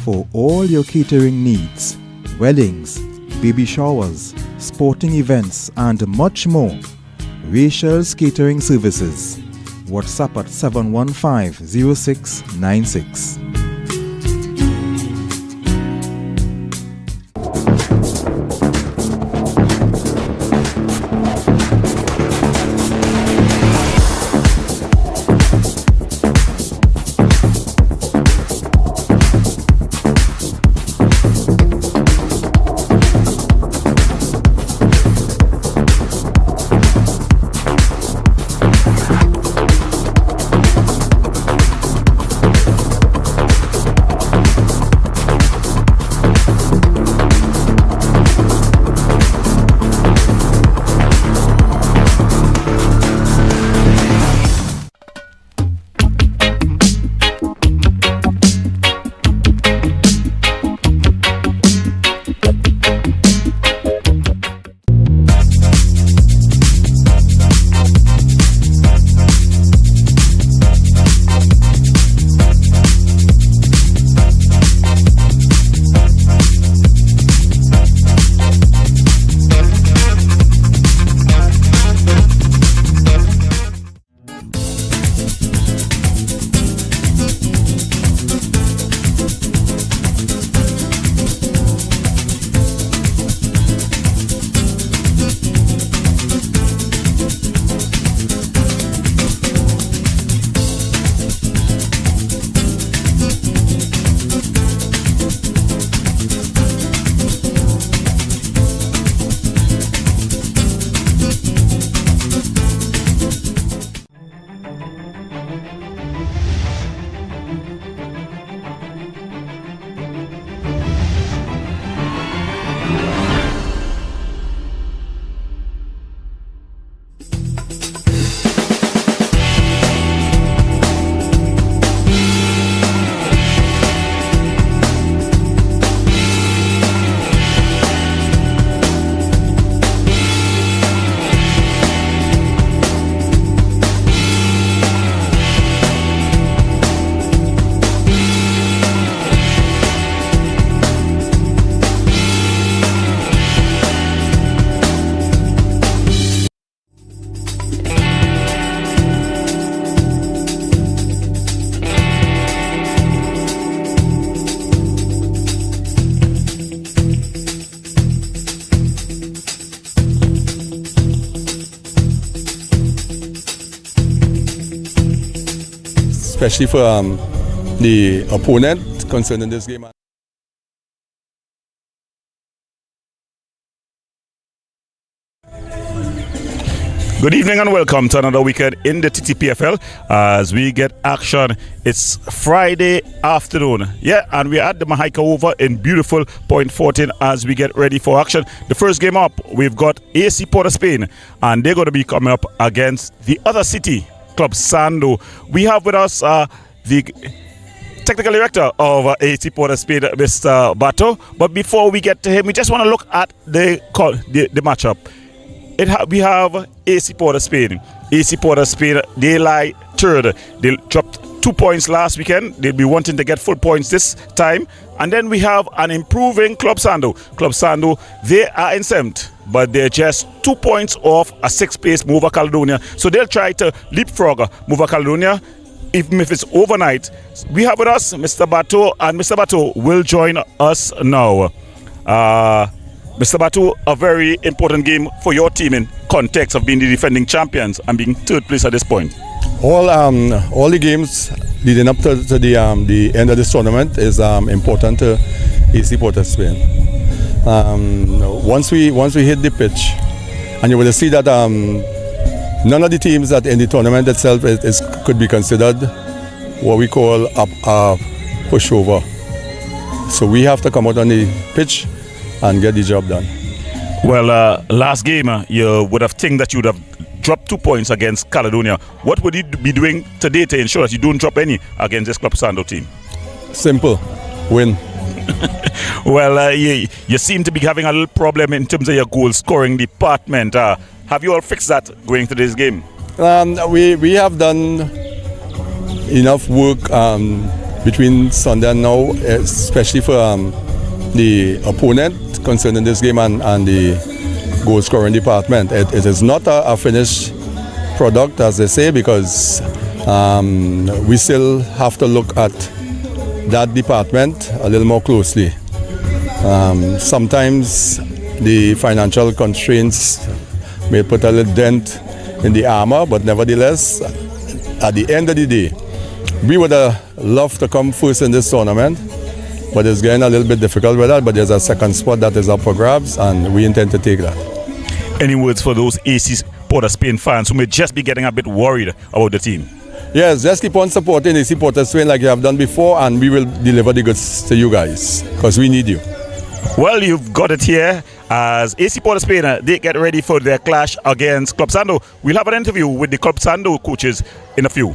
For all your catering needs, weddings, baby showers, sporting events and much more, Rachel's Catering Services. WhatsApp at 715-0696. Especially for the opponent concerned in this game. Good evening and welcome to another weekend in the Ttpfl as we get action. It's Friday afternoon, and we're at the Mahaika over in beautiful Point Fortin as we get ready for action. The first game up, we've got AC Port of Spain, and they're going to be coming up against the other city, Club Sando. We have with us the technical director of AC Port of Spain, Mr. Bato. But before we get to him, we just want to look at the matchup. We have AC Port of Spain. AC Port of Spain, they lie third. They dropped 2 points last weekend. They'll be wanting to get full points this time. And then we have an improving Club Sando. Club Sando, they are in 7th, but they're just 2 points off a 6th place Mova Caledonia. So they'll try to leapfrog Mova Caledonia, even if it's overnight. We have with us Mr. Bato, and Mr. Bato will join us now. Mr. Batu, a very important game for your team in context of being the defending champions and being 3rd place at this point. All the games leading up to the end of this tournament is important to AC Port of Spain. Once we hit the pitch, and you will see that none of the teams that in the tournament itself could be considered what we call a pushover. So we have to come out on the pitch and get the job done. Well, last game, you would have think that you would have dropped 2 points against Caledonia. What would you be doing today to ensure that you don't drop any against this Club Sando team? Simple, win. Well, you seem to be having a little problem in terms of your goal scoring department. Have you all fixed that going to this game? We have done enough work between Sunday and now, especially for the opponent concerning this game and the goal scoring department. It is not a finished product, as they say, because we still have to look at that department a little more closely. Sometimes the financial constraints may put a little dent in the armor, but nevertheless, at the end of the day, we would have loved to come first in this tournament, but it's getting a little bit difficult with that. But there's a second spot that is up for grabs, and we intend to take that. Any words for those AC Port of Spain fans who may just be getting a bit worried about the team? Yes, just keep on supporting AC Port of Spain like you have done before, and we will deliver the goods to you guys, because we need you. Well, you've got it here as AC Port of Spain, they get ready for their clash against Club Sando. We'll have an interview with the Club Sando coaches in a few.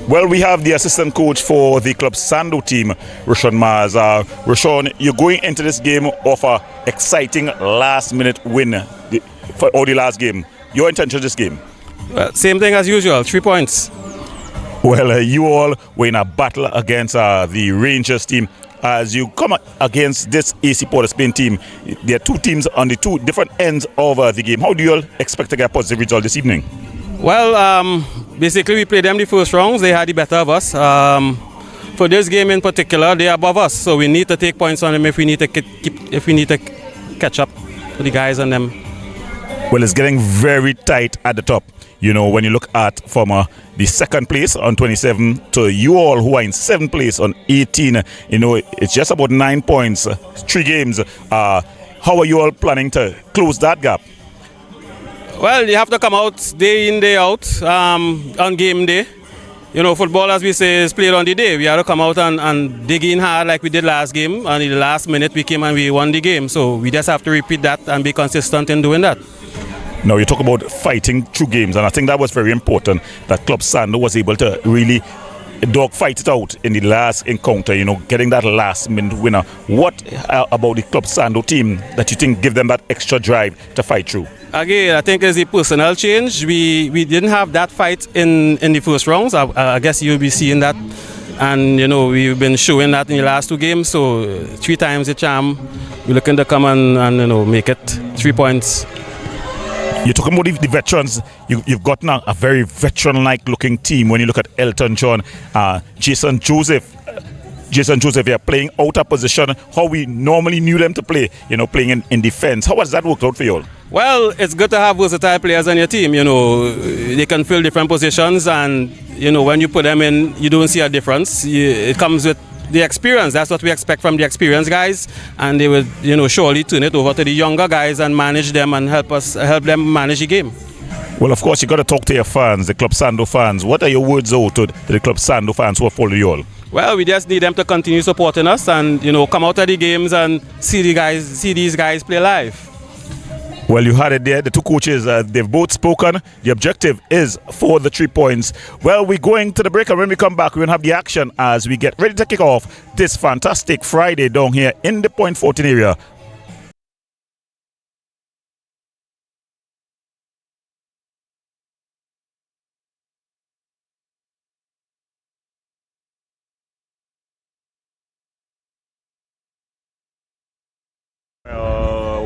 Well, we have the assistant coach for the Club Sando team, Rashawn Mars. Rashawn, you're going into this game off an exciting last-minute win for the last game. Your intention of this game? Same thing as usual, 3 points. Well, you all were in a battle against the Rangers team. As you come against this AC Port of Spain team, there are two teams on the two different ends of the game. How do you all expect to get a positive result this evening? Well, basically we played them the first rounds. They had the better of us. For this game in particular, they are above us, so we need to take points on them if we need to catch up to the guys on them. Well, it's getting very tight at the top. You know, when you look at from the 2nd place on 27 to you all who are in 7th place on 18, you know, it's just about 9 points, 3 games. How are you all planning to close that gap? Well, you have to come out day in, day out on game day. You know, football, as we say, is played on the day. We have to come out and dig in hard like we did last game. And in the last minute, we came and we won the game. So we just have to repeat that and be consistent in doing that. Now, you talk about fighting through games, and I think that was very important that Club Sando was able to really dogfight it out in the last encounter, you know, getting that last-minute winner. What about the Club Sando team that you think give them that extra drive to fight through? Again, I think it's the personnel change. We didn't have that fight in the first rounds. I guess you'll be seeing that. And, you know, we've been showing that in the last 2 games. So 3 times the charm. We're looking to come and you know, make it 3 points. You're talking about the veterans. You've got now a very veteran-like looking team when you look at Elton John, Jason Joseph. Jason Joseph here playing out of position, how we normally knew them to play, playing in defense. How has that worked out for you all? Well, it's good to have versatile players on your team. They can fill different positions, and when you put them in, you don't see a difference. It comes with the experience. That's what we expect from the experienced guys, and they will, surely turn it over to the younger guys and manage them and help them manage the game. Well, of course, you got to talk to your fans, the Club Sando fans. What are your words out to the Club Sando fans who are following you all? Well, we just need them to continue supporting us and come out of the games and see these guys play live. Well, you had it there. The two coaches, they've both spoken. The objective is for the 3 points. Well, we're going to the break, and when we come back, we're going to have the action as we get ready to kick off this fantastic Friday down here in the Point Fortin area.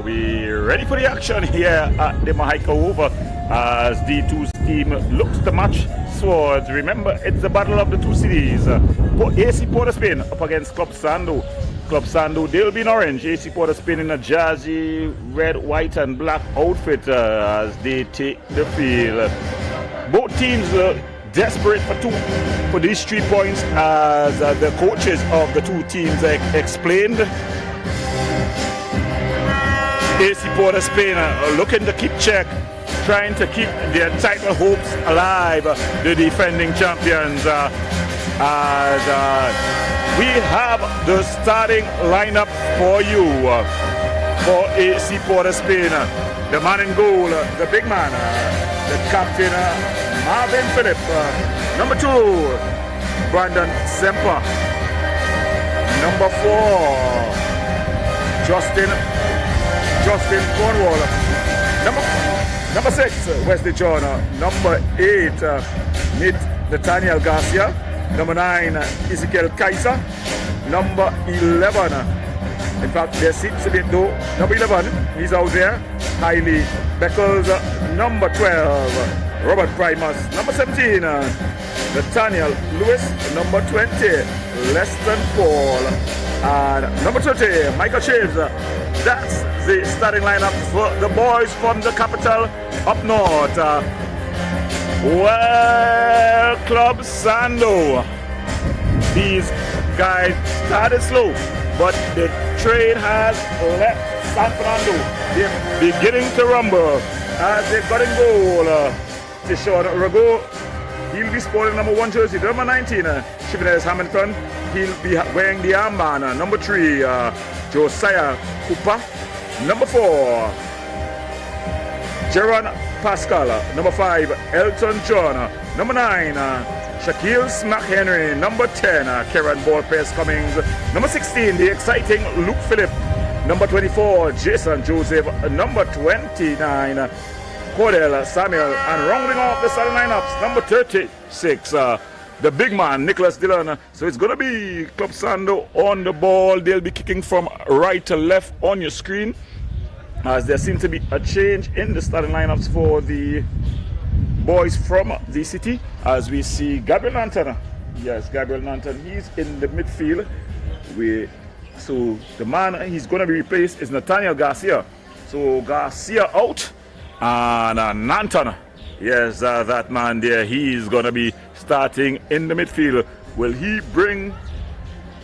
We're ready for the action here at the Mahaika Over as the two team looks to match swords. Remember, it's the battle of the two cities. AC Port of Spain up against Club Sando. Club Sando, they'll be in orange. AC Port of Spain in a jazzy red, white and black outfit as they take the field. Both teams desperate for these 3 points as the coaches of the two teams explained. AC Port of Spain looking to keep check, trying to keep their title hopes alive, the defending champions. As we have the starting lineup for you for AC Port of Spain. The man in goal, the big man, the captain, Marvin Phillip. Number 2, Brandon Semper. Number 4, Justin Cornwall. Number 6, Wesley John. Number 8, Nathaniel Garcia. Number 9, Ezekiel Kaiser. Number 11, in fact, there seems to be no. Number 11, he's out there. Hailey Beckles. Number 12, Robert Primus. Number 17, Nathaniel Lewis. Number 20, Leston Paul. And number 20, Michael Shaves. That's the starting lineup for the boys from the capital up north. Well, Club Sando. These guys started slow, but the train has left San Fernando. They're beginning to rumble as they got in goal. Tishon Rago, he'll be sporting number 1 jersey. Number 19, Chivinez Hamilton, he'll be wearing the armband. Number 3, Josiah Cooper. Number 4, Jaron Pascal. Number 5, Elton John. Number 9, Shaquille Smack Henry. Number 10, Karen Ballpace Cummings. Number 16, the exciting Luke Phillip. Number 24, Jason Joseph. Number 29, Cordell Samuel. And rounding off the starting lineups, number 36, the big man, Nicholas Dillon. So it's going to be Club Sando on the ball. They'll be kicking from right to left on your screen, as there seems to be a change in the starting lineups for the boys from the city. As we see Gabriel Nanton. Yes, Gabriel Nanton. He's in the midfield. So the man he's going to be replaced is Nathaniel Garcia. So Garcia out and Nanton. Yes, that man there, he's going to be starting in the midfield. Will he bring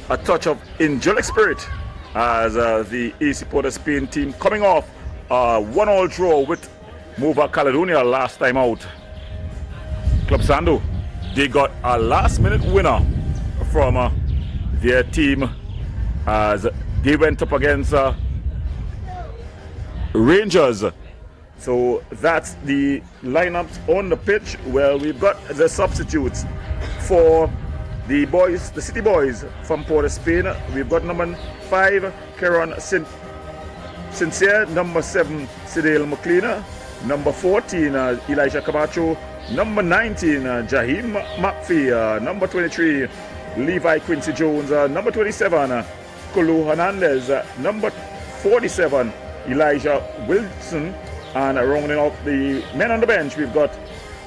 a touch of angelic spirit as the AC Port of Spain team coming off a 1-1 draw with Mova Caledonia last time out? Club Sando, they got a last-minute winner from their team as they went up against Rangers. So that's the lineups on the pitch. Well, we've got the substitutes for the boys, the city boys from Port of Spain. We've got number 5, Karen Sincere. Number 7, Sidale McLean. Number 14, Elijah Camacho. Number 19, Jaheim McPhee. Number 23, Levi Quincy Jones. Number 27, Kulu Hernandez. Number 47, Elijah Wilson. And rounding off the men on the bench, we've got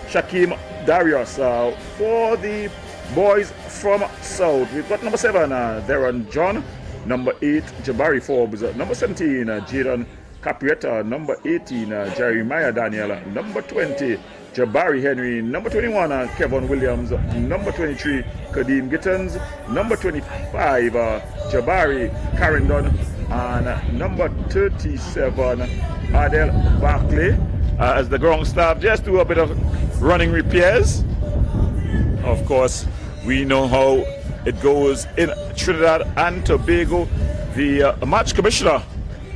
Shaquem Darius. For the boys from South. We've got number 7, Darren John. Number 8, Jabari Forbes. Number 17, Jadon Caprietta. Number 18, Jeremiah Daniel. Number 20, Jabari Henry. Number 21, Kevin Williams. Number 23, Kadeem Gittens. Number 25, Jabari Carrington. And number 37, Adele Barclay. As the ground staff just do a bit of running repairs. Of course, we know how it goes in Trinidad and Tobago. The match commissioner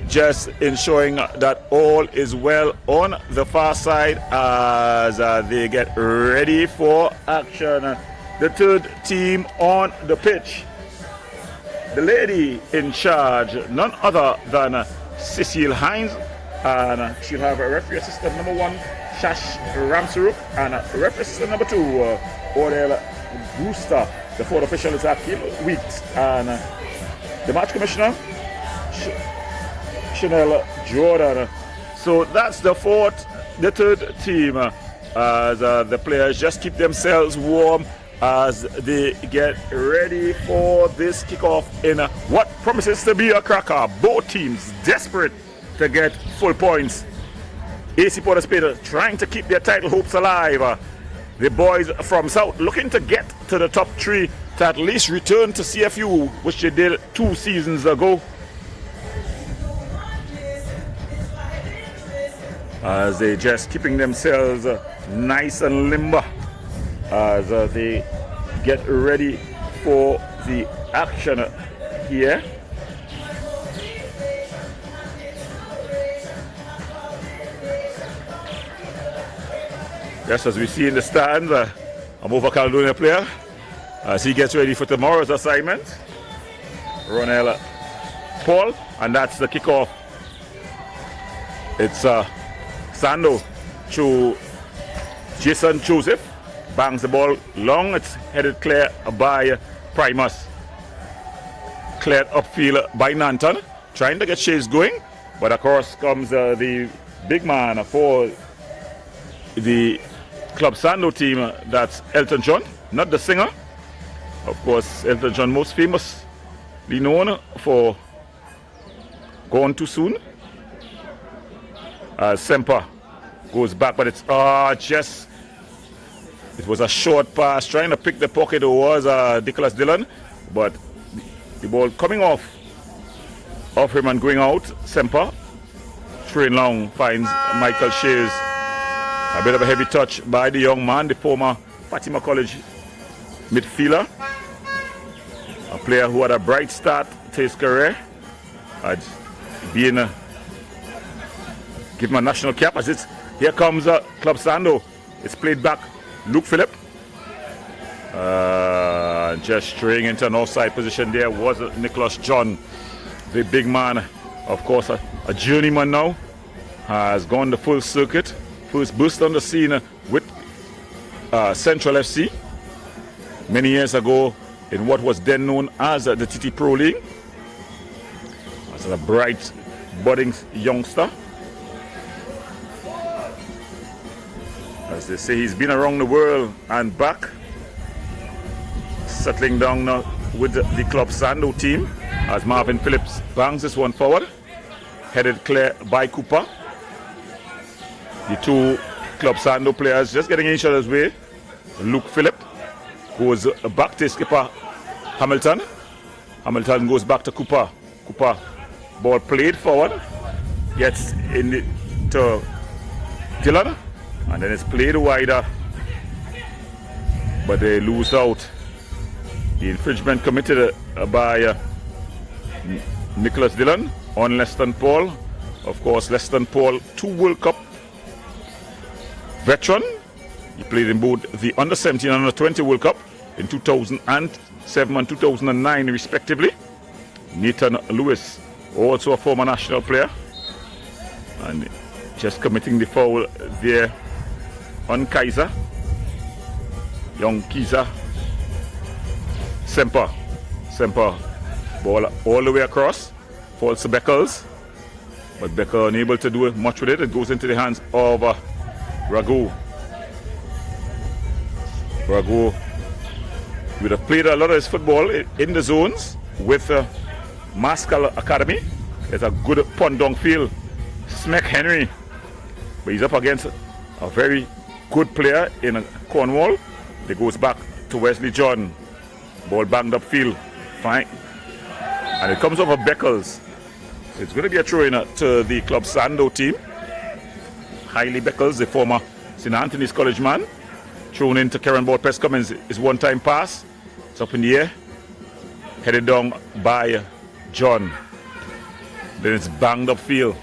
just ensuring that all is well on the far side as they get ready for action. The third team on the pitch. The lady in charge, none other than Cecile Hines, and she'll have a referee assistant number 1, Shash Ramsarup, and referee assistant number 2, Odell Brewster. The fourth official is Akil Weeks, and the match commissioner, Chanel Jordan. So that's the third team, as the players just keep themselves warm as they get ready for this kickoff in what promises to be a cracker. Both teams desperate to get full points. AC Port of Spain trying to keep their title hopes alive. The boys from South looking to get to the top 3 to at least return to CFU, which they did 2 seasons ago. As they just keeping themselves nice and limber as they get ready for the action here. Yes, as we see in the stands, a Mova Caledonia player as he gets ready for tomorrow's assignment. Ronell Paul, and that's the kickoff. It's Sando to Jason Joseph, bangs the ball long. It's headed clear by Primus. Cleared upfield by Nanton, trying to get Shays going, but across comes the big man for the Club Sando team. That's Elton John, not the singer. Of course, Elton John most famously known for Gone Too Soon. Semper goes back, but it's it was a short pass trying to pick the pocket. It was Nicholas Dillon, but the ball coming off him and going out. Semper train long finds Michael Shays. A bit of a heavy touch by the young man, the former Fatima College midfielder, a player who had a bright start to his career, being given a national cap. As it's here comes Club Sando. It's played back. Luke Phillip just straying into an offside position. There was Nicholas John, the big man, of course a journeyman now, has gone the full circuit. First burst on the scene with Central FC many years ago in what was then known as the Ttpfl League. As a bright budding youngster. As they say, he's been around the world and back, settling down now with the Club Sando team as Marvin Phillips bangs this one forward, headed clear by Cooper. The two Club Sando players just getting in each other's way. Luke Phillip goes back to skipper Hamilton. Hamilton goes back to Cooper. Cooper, ball played forward, gets to Dillon, and then it's played wider, but they lose out. The infringement committed by Nicholas Dillon on Leston Paul. Of course, Leston Paul, 2 World Cup veteran. He played in both the under-17 and under-20 World Cup in 2007 and 2009 respectively. Nathan Lewis, also a former national player, and just committing the foul there on Kaiser. Young Kaiser. Semper, ball all the way across, falls to Beckles, but Becker unable to do much with it. It goes into the hands of Ragu. Ragu He would have played a lot of his football in the zones with Maskell Academy. There's a good pond field. Smack Henry. But he's up against a very good player in Cornwall. It goes back to Wesley John. Ball banged up field. Fine. And it comes over Beckles. It's going to be a throw-in to the club Sando team. Hailey Beckles, the former St. Anthony's College man. Thrown into Karen Ball-Pest Cummins. His one-time pass. It's up in the air. Headed down by John. Then it's banged up field.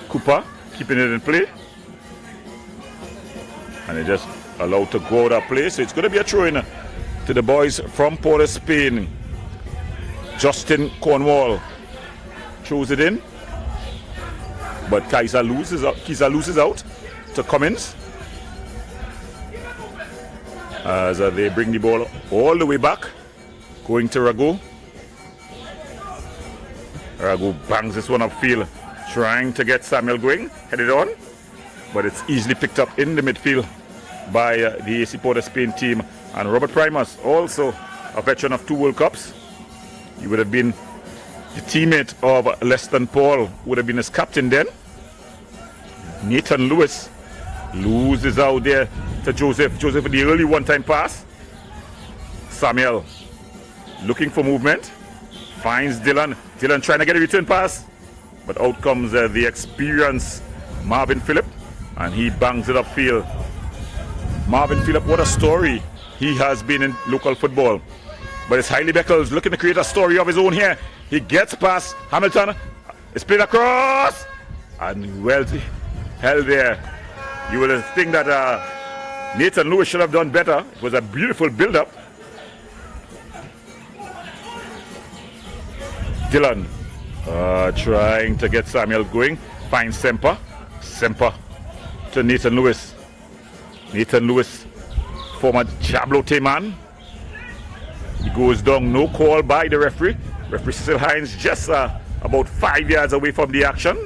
Cooper keeping it in play. And they just allowed to go that play. So it's going to be a throw-in to the boys from Port of Spain. Justin Cornwall throws it in. But Kaiser loses out to Cummins. As they bring the ball all the way back. Going to Rago. Rago bangs this one upfield. Trying to get Samuel going. Headed on. But it's easily picked up in the midfield by the AC Port of Spain team. And Robert Primus, also a veteran of 2 World Cups. He would have been the teammate of Leston Paul, would have been his captain then. Nathan Lewis loses out there to Joseph. Joseph with the early one-time pass. Samuel looking for movement. Finds Dylan. Dylan trying to get a return pass. But out comes the experienced Marvin Phillip. And he bangs it upfield. Marvin Phillip, what a story he has been in local football. But it's Hailey Beckles looking to create a story of his own here. He gets past Hamilton. It's played across. And well held there. You would think that Nathan Lewis should have done better. It was a beautiful build-up. Dylan trying to get Samuel going. Finds Semper. Semper to Nathan Lewis. Nathan Lewis, former Jablote man. He goes down, no call by the referee. Referee Cecil Hines just about 5 yards away from the action.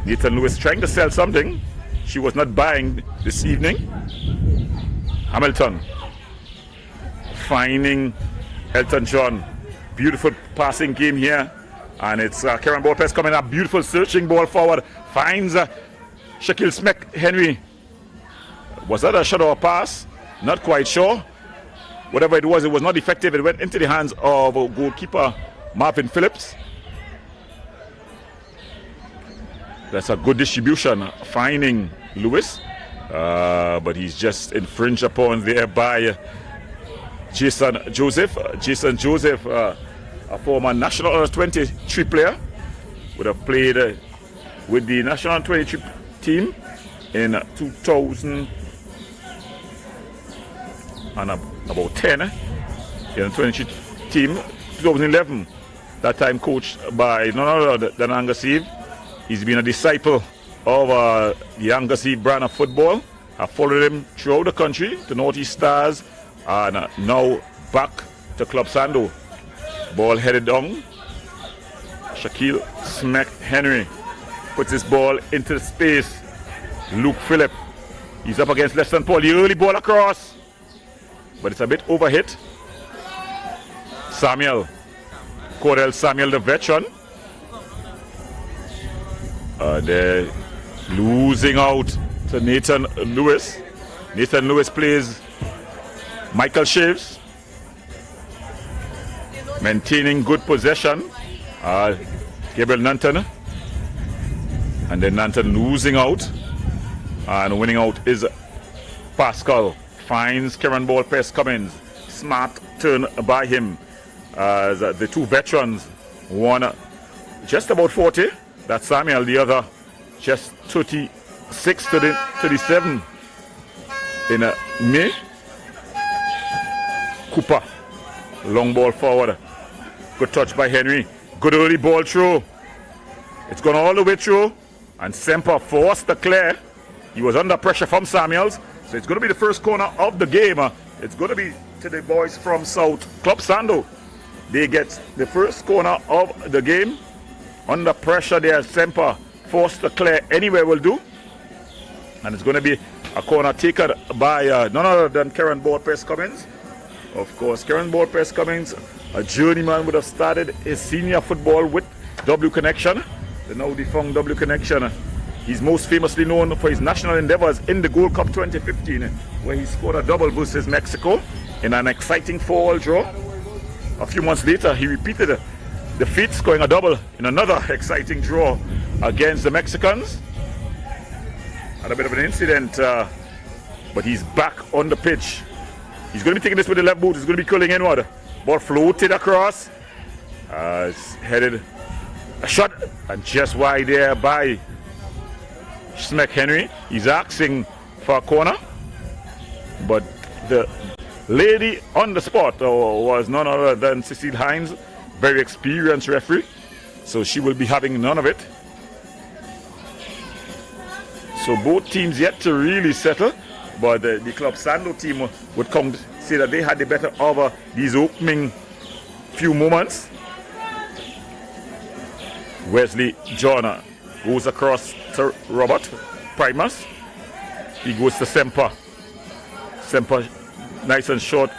Nathan Lewis trying to sell something. She was not buying this evening. Hamilton finding Elton John. Beautiful passing game here. And it's Karen Ball-Pest coming up. Beautiful searching ball forward. Finds Shaquille Smack Henry. Was that a shot or a pass? Not quite sure. Whatever it was not effective. It went into the hands of goalkeeper Marvin Phillips. That's a good distribution. Finding Lewis. But he's just infringed upon there by Jason Joseph. Jason Joseph, a former National Under 23 player. Would have played with the National Under 23 team in 2000. And about 10 in the 23 team, 2011. That time coached by none other than Angus Eve. He's been a disciple of the Angus Eve brand of football. I followed him throughout the country, the Northeast Stars, and now back to Club Sando. Ball headed down. Shaquille Smack Henry puts his ball into space. Luke Phillip. He's up against Leston Paul. The early ball across. But it's a bit overhit. Samuel. Cordell Samuel, the veteran. They're losing out to Nathan Lewis. Nathan Lewis plays Michael Shaves. Maintaining good possession. Gabriel Nanton. And then Nanton losing out. And winning out is Pascal. Finds Karen Ball-Pest Cummins. Smart turn by him. As the two veterans, one just about 40. That's Samuel. The other just 36 to 37 in May. Cooper. Long ball forward. Good touch by Henry. Good early ball through. It's gone all the way through. And Semper forced the clear. He was under pressure from Samuels. So it's going to be the first corner of the game. It's going to be to the boys from South Club Sando. They get the first corner of the game. Under pressure there, Semper forced to clear anywhere will do. And it's going to be a corner taken by none other than Karen Ball-Press Cummins. Of course, Karen Ball-Press Cummins, a journeyman, would have started his senior football with W Connection, the now defunct W Connection. He's most famously known for his national endeavors in the Gold Cup 2015, where he scored a double versus Mexico in an exciting 4-all draw. A few months later, he repeated the feat, scoring a double in another exciting draw against the Mexicans. Had a bit of an incident, but he's back on the pitch. He's going to be taking this with the left boot. He's going to be curling inward. Ball floated across. It's headed a shot, and just wide there by Smek Henry. He's asking for a corner, but the lady on the spot was none other than Cecile Hines, very experienced referee, so she will be having none of it. So both teams yet to really settle, but the Club Sando team would come say that they had the better of these opening few moments. Wesley John goes across to Robert Primus. He goes to Semper. Semper, nice and short.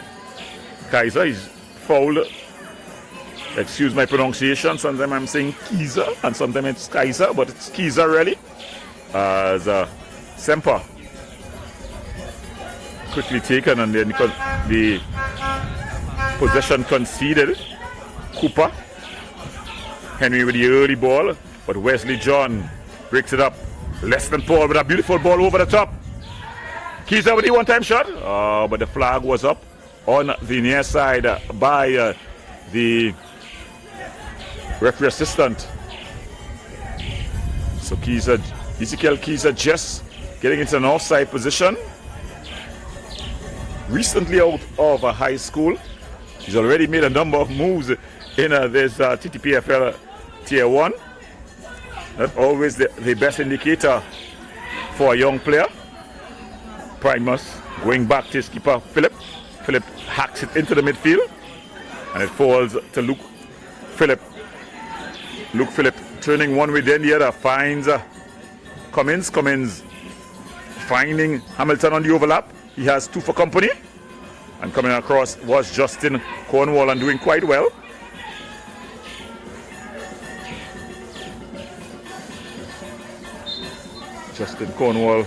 Kaiser, he's fouled. Excuse my pronunciation. Sometimes I'm saying Kaiser and sometimes it's Kaiser, but it's Kaiser really. As Semper quickly taken, and then the possession conceded. Cooper, Henry with the early ball, but Wesley John breaks it up. Less than Paul with a beautiful ball over the top. Kaiser with the one-time shot, but the flag was up on the near side by the referee assistant. So Ezekiel Kaiser just getting into an offside position. Recently out of high school. He's already made a number of moves in this Ttpfl Tier 1. Not always the best indicator for a young player. Primus going back to his keeper Philip. Philip hacks it into the midfield, and it falls to Luke Philip. Luke Philip turning one way then the other, finds Cummins finding Hamilton on the overlap. He has two for company, and coming across was Justin Cornwall, and doing quite well. Justin Cornwall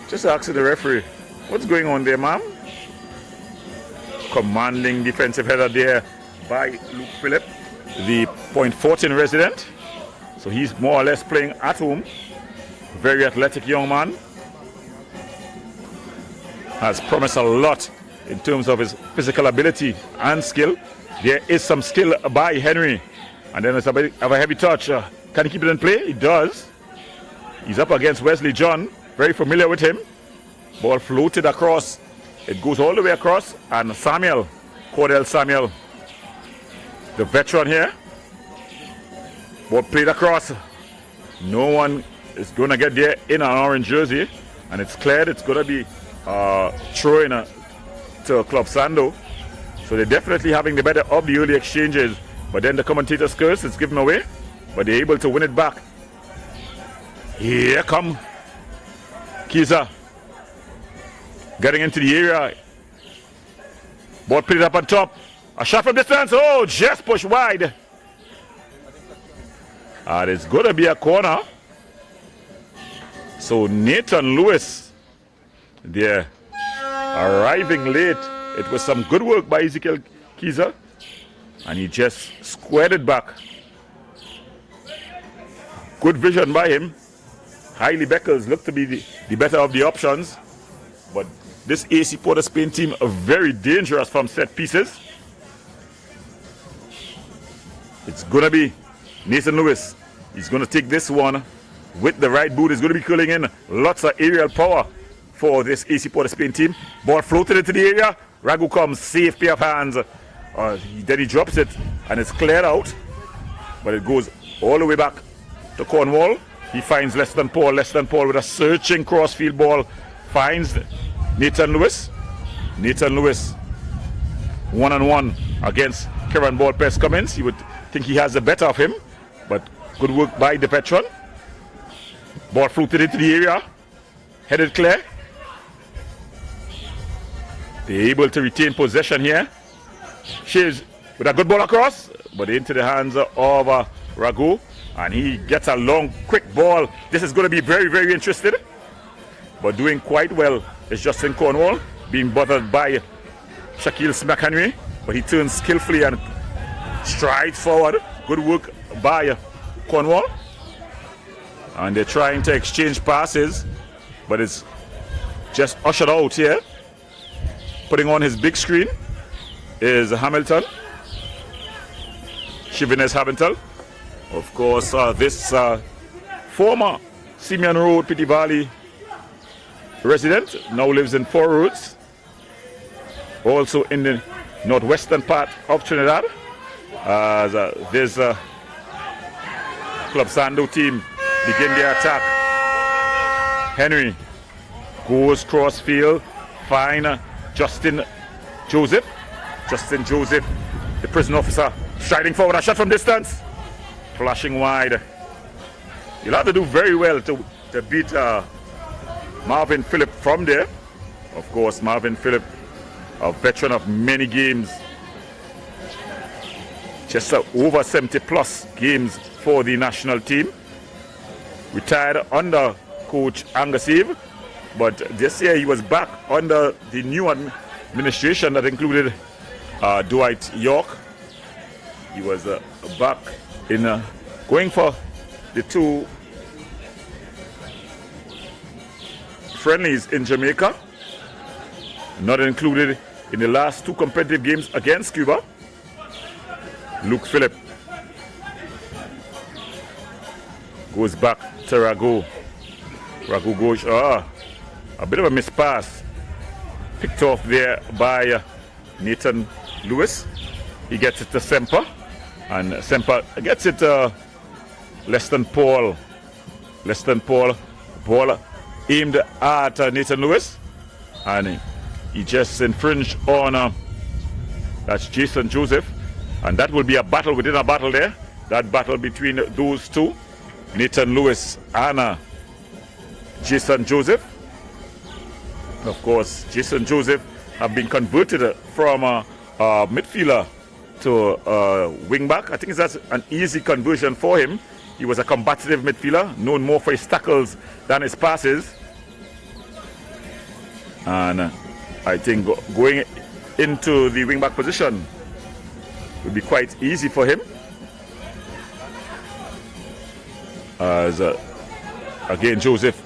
just asking the referee, what's going on there, ma'am? Commanding defensive header there by Luke Phillip, the Fortin resident. So he's more or less playing at home. Very athletic young man. Has promised a lot in terms of his physical ability and skill. There is some skill by Henry. And then it's a bit of a heavy touch. Can he keep it in play? He does. He's up against Wesley John. Very familiar with him. Ball floated across. It goes all the way across. And Samuel, Cordell Samuel, the veteran here. Ball played across. No one is going to get there in an orange jersey. And it's cleared. It's going to be throwing to Club Sando. So they're definitely having the better of the early exchanges. But then the commentator's curse is given away. But they're able to win it back. Here come Kaiser. Getting into the area. Ball played up on top. A shot from distance. Oh, just push wide. And it's going to be a corner. So Nathan Lewis there, arriving late. It was some good work by Ezekiel Kaiser, and he just squared it back. Good vision by him. Hailey Beckles looked to be the better of the options, but this AC Port of Spain team are very dangerous from set pieces. It's going to be Nathan Lewis. He's going to take this one with the right boot. He's going to be curling in. Lots of aerial power for this AC Port of Spain team. Ball floated into the area. Ragu comes, safe pair of hands. Then he drops it, and it's cleared out. But it goes all the way back to Cornwall. He finds Less Than Paul with a searching crossfield ball. Finds Nathan Lewis. Nathan Lewis, one-on-one against Karen Ball-Press Cummins. You would think he has the better of him, but good work by the veteran. Ball floated into the area. headed clear. They're able to retain possession here. Shaves with a good ball across, but into the hands of Ragu, and he gets a long, quick ball. This is going to be very, very interesting. But doing quite well is Justin Cornwall, being bothered by Shaquille McHenry, but he turns skillfully and strides forward. Good work by Cornwall. And they're trying to exchange passes, but it's just ushered out here. Putting on his big screen is Hamilton. Shivinez Hamilton. Of course, this former Simeon Road, Pity Valley resident now lives in Four Roads, also in the northwestern part of Trinidad. As this Club Sando team begin their attack. Henry goes cross field, find Justin Joseph. Justin Joseph, the prison officer, striding forward, a shot from distance, flashing wide. You'll have to do very well to beat Marvin Phillip from there. Of course, Marvin Phillip, a veteran of many games, just over 70 plus games for the national team. Retired under coach Angus Eve, but this year he was back under the new administration that included Dwight York. He was back in going for the 2 friendlies in Jamaica, not included in the last 2 competitive games against Cuba. Luke Phillip goes back to Ragu. Ragu goes, a bit of a mispass. Picked off there by Nathan Lewis. He gets it to Semper, and Semper gets it to Leston Paul. Leston Paul, ball aimed at Nathan Lewis, and he just infringed on that's Jason Joseph, and that will be a battle within a battle there. That battle between those two, Nathan Lewis and Jason Joseph. Of course, Jason Joseph have been converted from a midfielder to wing back. I think that's an easy conversion for him. He was a combative midfielder, known more for his tackles than his passes. And I think going into the wing back position would be quite easy for him. As again, Joseph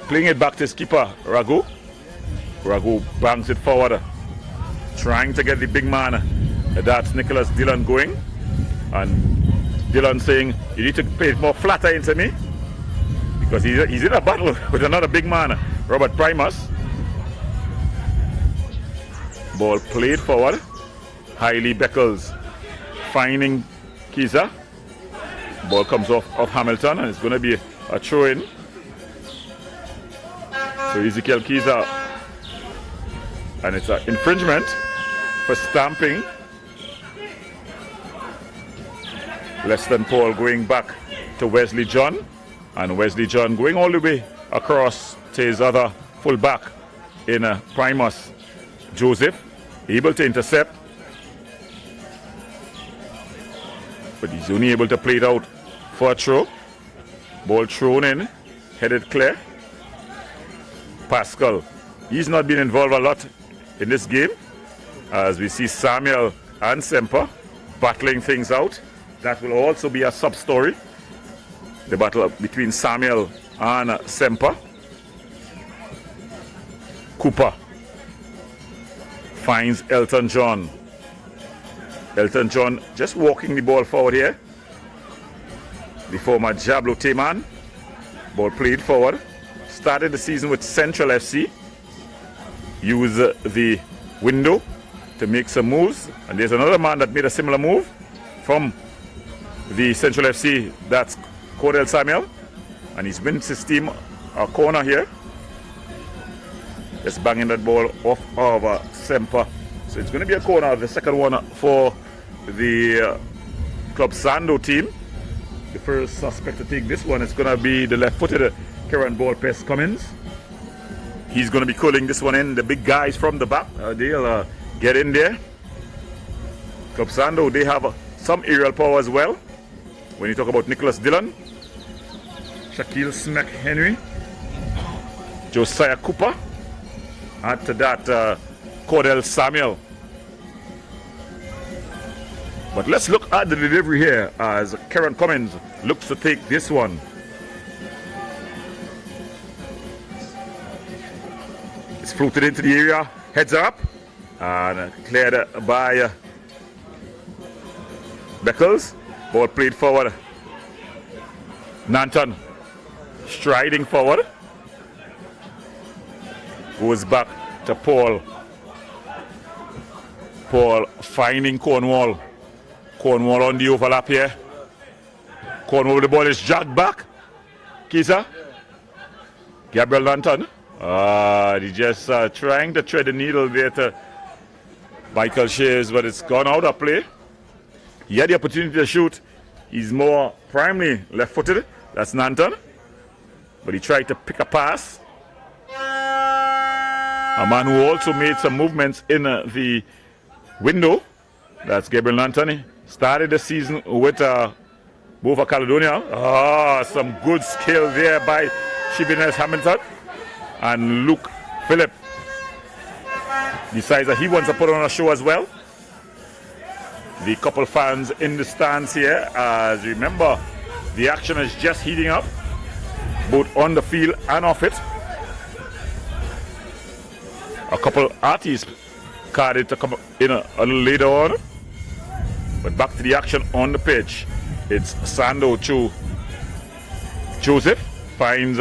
playing it back to his keeper, Ragu. Ragu bangs it forward, trying to get the big man, that's Nicholas Dillon, going. And Dillon saying, you need to play it more flatter into me, because he's in a battle with another big man, Robert Primus. Ball played forward. Hailey Beckles finding Kiza. Ball comes off of Hamilton, and it's going to be a throw-in. So Ezekiel Kiza, and it's an infringement for stamping. Leston Paul going back to Wesley John, and Wesley John going all the way across to his other full-back in Primus Joseph, able to intercept, but he's only able to play it out for a throw. Ball thrown in, headed clear. Pascal, he's not been involved a lot in this game, as we see Samuel and Semper battling things out. That will also be a sub-story, the battle between Samuel and Semper. Cooper finds Elton John. Elton John just walking the ball forward here. The former Jablo Teman. Ball played forward. Started the season with Central FC. Used the window to make some moves. And there's another man that made a similar move from the Central FC. That's Cordell Samuel. And he's wins his team a corner here. Just banging that ball off of Semper. So it's going to be a corner, the second one for the Club Sando team. The first suspect to take this one is going to be the left-footed Kieran Ballpest Cummins. He's going to be calling this one in. The big guys from the back, they'll get in there. Club Sando, they have some aerial power as well. When you talk about Nicholas Dillon, Shaquille Smack Henry, Josiah Cooper, add to that Cordell Samuel. But let's look at the delivery here as Karen Cummins looks to take this one. It's floated into the area, heads up, and cleared by Beckles. Ball played forward. Nanton striding forward. Goes back to Paul. Paul finding Cornwall. Cornwall on the overlap here. Cornwall with the ball is jagged back. Kisa. Gabriel Nanton. He just trying to thread the needle there to Michael Shares, but it's gone out of play. He had the opportunity to shoot. He's more primarily left-footed. That's Nanton. But he tried to pick a pass. A man who also made some movements in the window. That's Gabriel Nanton. He started the season with Bova Caledonia. Some good skill there by Shibines Hamilton. And Luke Phillip decides that he wants to put on a show as well. The couple fans in the stands here, as remember, the action is just heating up, both on the field and off it. A couple artists carded to come in a little later on. But back to the action on the pitch. It's Sando to Joseph, finds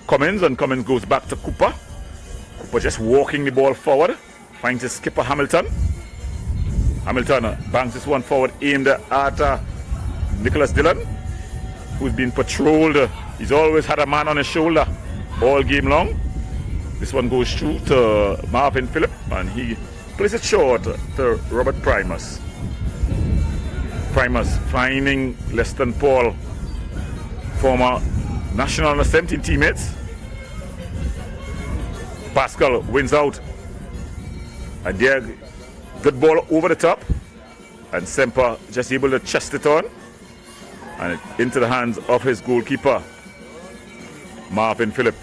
Cummins, and Cummins goes back to Cooper. Cooper just walking the ball forward, finds his skipper Hamilton. Hamilton bangs this one forward, aimed at Nicholas Dillon, who's been patrolled. He's always had a man on his shoulder all game long. This one goes through to Marvin Phillip, and he plays it short to Robert Primus. Primus finding Leston Paul, former National Under 17 teammates. Pascal wins out. And there, good ball over the top. And Semper just able to chest it on. And into the hands of his goalkeeper, Marvin Phillip.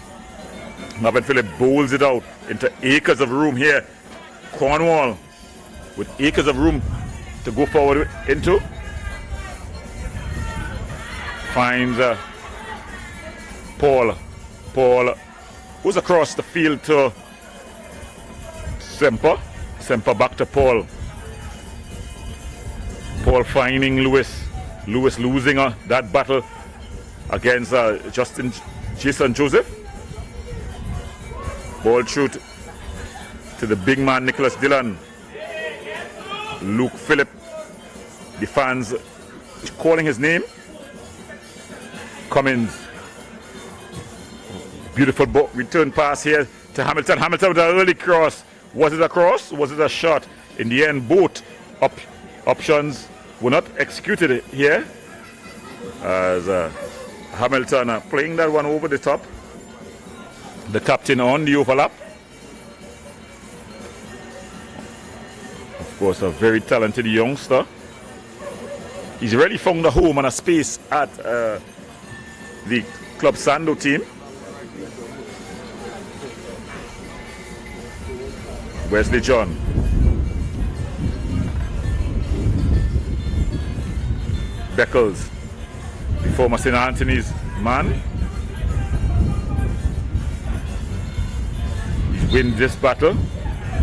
Marvin Phillip bowls it out into acres of room here. Cornwall with acres of room to go forward into. Finds Paul. Paul goes across the field to Semper. Semper back to Paul. Paul finding Lewis. Lewis losing that battle against Jason Joseph. Ball shoot to the big man Nicholas Dillon. Luke Phillip. The fans calling his name. Cummins. Beautiful return pass here to Hamilton. Hamilton with an early cross. Was it a cross? Was it a shot? In the end, both options were not executed here. As Hamilton playing that one over the top. The captain on the overlap. Of course, a very talented youngster. He's already found a home and a space at the Club Sando team. Wesley John. Beckles, the former St. Anthony's man. He's win this battle.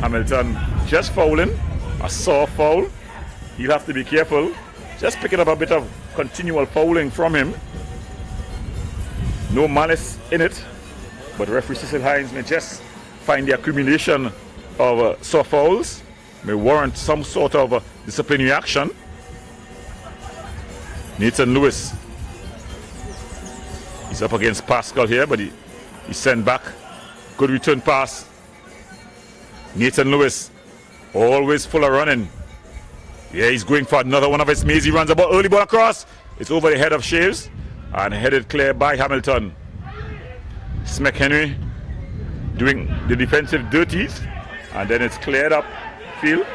Hamilton just fouling, a soft foul. He'll have to be careful. Just picking up a bit of continual fouling from him. No malice in it, but referee Cecil Hines may just find the accumulation of soft fouls, may warrant some sort of disciplinary action. Nathan Lewis, he's up against Pascal here, but he sent back. Good return pass. Nathan Lewis, always full of running. Yeah, he's going for another one of his maze. He runs about early ball across. It's over the head of Shaves and headed clear by Hamilton. Smack Henry doing the defensive dirties, and then it's cleared up field.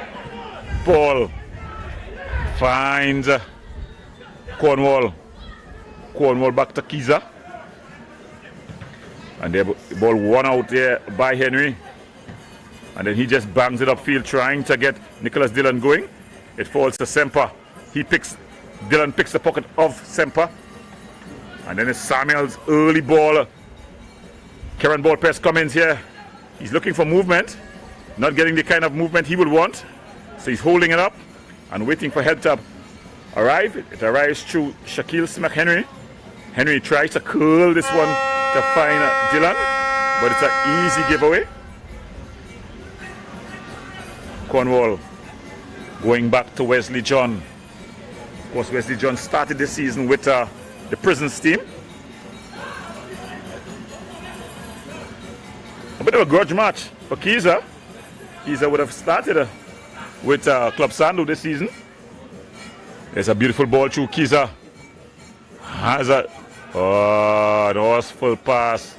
Paul finds Cornwall. Cornwall back to Kiza. And the ball won out there by Henry. And then he just bangs it upfield trying to get Nicholas Dillon going. It falls to Semper. Dillon picks the pocket of Semper. And then it's Samuel's early ball. Karen ball press Cummins here. He's looking for movement. Not getting the kind of movement he would want. So he's holding it up and waiting for help to arrive. It arrives through Shaquille Smack Henry. Henry tries to curl this one to find Dillon, but it's an easy giveaway. Cornwall going back to Wesley John. Of course, Wesley John started this season with the Prisons team. A bit of a grudge match for Kiza. Kiza would have started with Club Sando this season. There's a beautiful ball through Kiza. Has a full pass.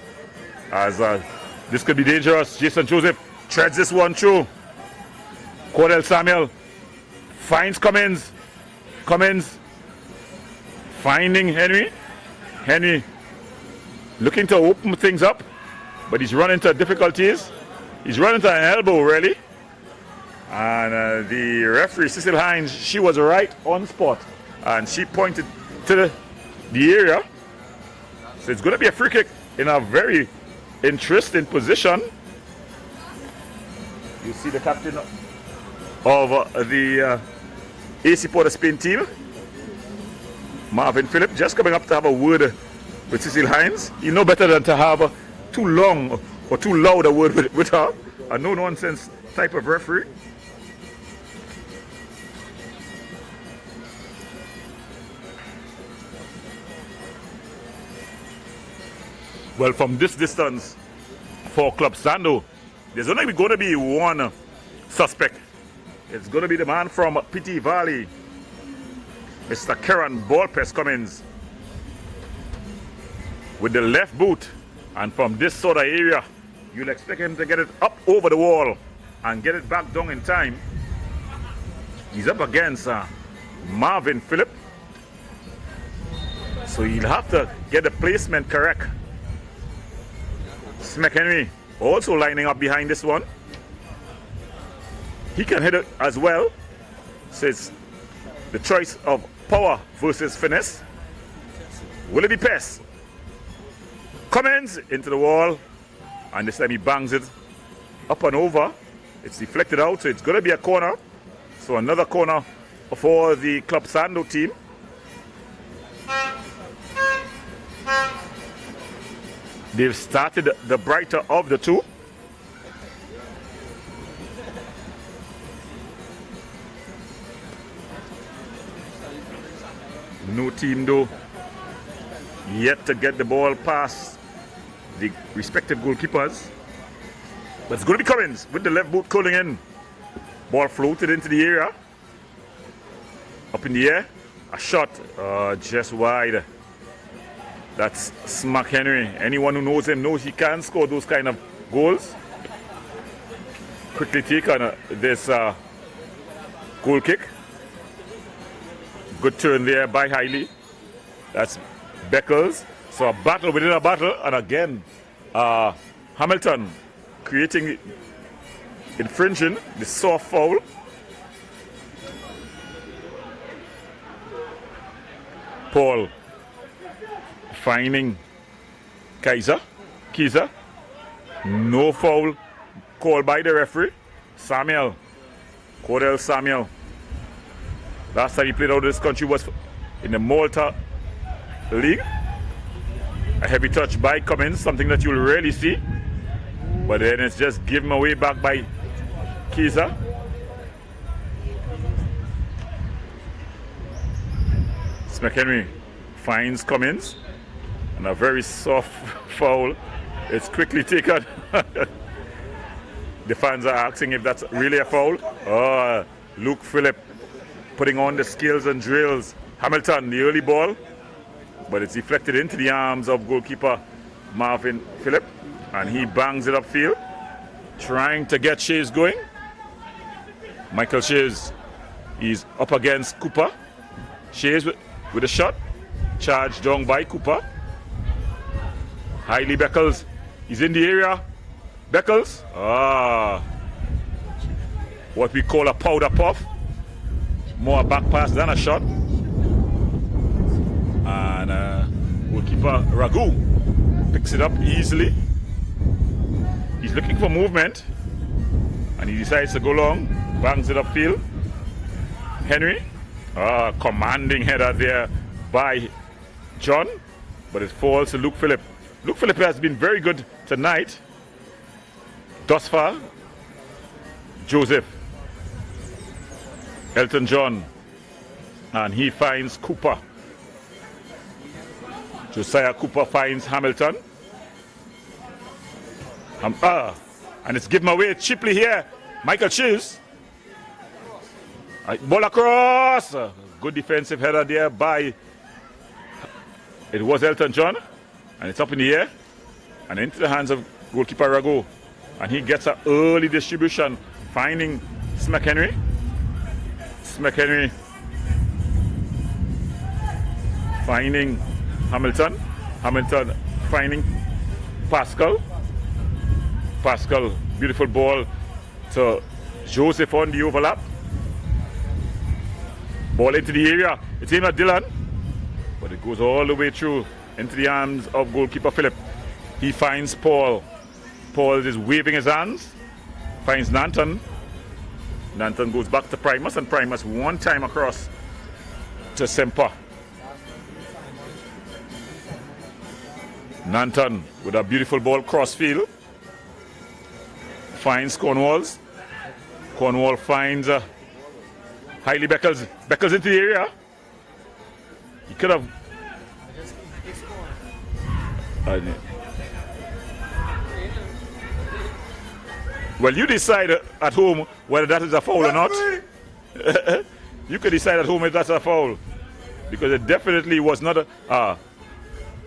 This could be dangerous. Jason Joseph treads this one through. Cordell Samuel finds Cummins. Cummins finding Henry. Henry looking to open things up, but he's run into difficulties. He's run into an elbow, really. And the referee, Cecil Hines, she was right on spot. And she pointed to the area. So it's going to be a free kick in a very interesting position. You see the captain of the AC Port of Spain team, Marvin Phillip, just coming up to have a word with Cecil Hines. You know better than to have too long or too loud a word with her. A no-nonsense type of referee. Well, from this distance for Club Sando, there's only going to be one suspect. It's going to be the man from Ttpfl, Mr. Karen Ballpress Cummins, with the left boot. And from this sort of area, you'll expect him to get it up over the wall and get it back down in time. He's up against Marvin Phillip. So he'll have to get the placement correct. Smack Henry also lining up behind this one. He can hit it as well. So it's the choice of power versus finesse. Will it be pass? Cummins into the wall. And this time he bangs it up and over. It's deflected out, so it's going to be a corner. So another corner for the Club Sando team. They've started the brighter of the two. No team though yet to get the ball past the respective goalkeepers. But it's going to be Cummins with the left boot curling in. Ball floated into the area. Up in the air. A shot just wide. That's Smack Henry. Anyone who knows him knows he can score those kind of goals. Quickly take on this goal kick. Good turn there by Hailey. That's Beckles. So a battle within a battle. And again, Hamilton creating, infringing the soft foul. Paul finding Kiza. No foul called by the referee. Samuel. Cordell Samuel. Last time he played out of this country was in the Malta League. A heavy touch by Cummins, something that you'll rarely see. But then it's just given away back by Kiza. Smack Henry finds Cummins. And a very soft foul. It's quickly taken. The fans are asking if that's really a foul. Luke Phillip putting on the skills and drills. Hamilton, the early ball. But it's deflected into the arms of goalkeeper Marvin Phillip. And he bangs it upfield, trying to get Shays going. Michael Shays, he's up against Cooper. Shays with a shot, charged down by Cooper. Hailey Beckles, he's in the area. Beckles, what we call a powder puff. More a back pass than a shot. And goalkeeper Ragu picks it up easily. He's looking for movement. And he decides to go long. Bangs it upfield. Henry. Commanding header there by John. But it falls to Luke Phillip. Luke Phillip has been very good tonight. Thus far. Joseph. Elton John. And he finds Cooper. Josiah Cooper finds Hamilton. And it's given away cheaply here. Michael Shields. Ball across. Good defensive header there by, it was Elton John. And it's up in the air. And into the hands of goalkeeper Rago. And he gets an early distribution, finding McHenry. McHenry finding Hamilton. Hamilton finding Pascal. Pascal, beautiful ball to Joseph on the overlap. Ball into the area. It's aimed at Dylan, but it goes all the way through into the arms of goalkeeper Philip. He finds Paul. Paul is waving his hands. Finds Nanton. Nanton goes back to Primus, and Primus one time across to Semper. Nanton with a beautiful ball cross field. Finds Cornwalls. Cornwall finds Hailey Beckles. Beckles into the area. He could have. Well, you decide at home whether that is a foul or not. You can decide at home if that's a foul, because it definitely was not a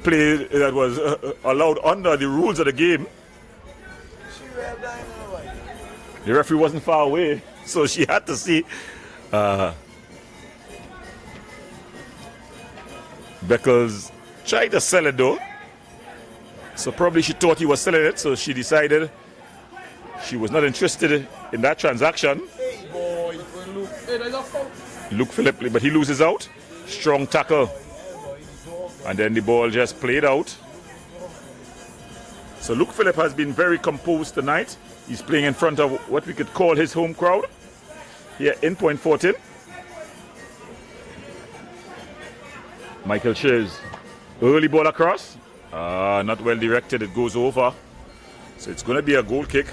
play that was allowed under the rules of the game. The referee wasn't far away, so she had to see. Beckles tried to sell it though, so probably she thought he was selling it, so she decided she was not interested in that transaction. Luke Phillip, but he loses out. Strong tackle. And then the ball just played out. So Luke Phillip has been very composed tonight. He's playing in front of what we could call his home crowd here in Point Fortin. Michael Shays. Early ball across. Not well directed. It goes over. So it's going to be a goal kick.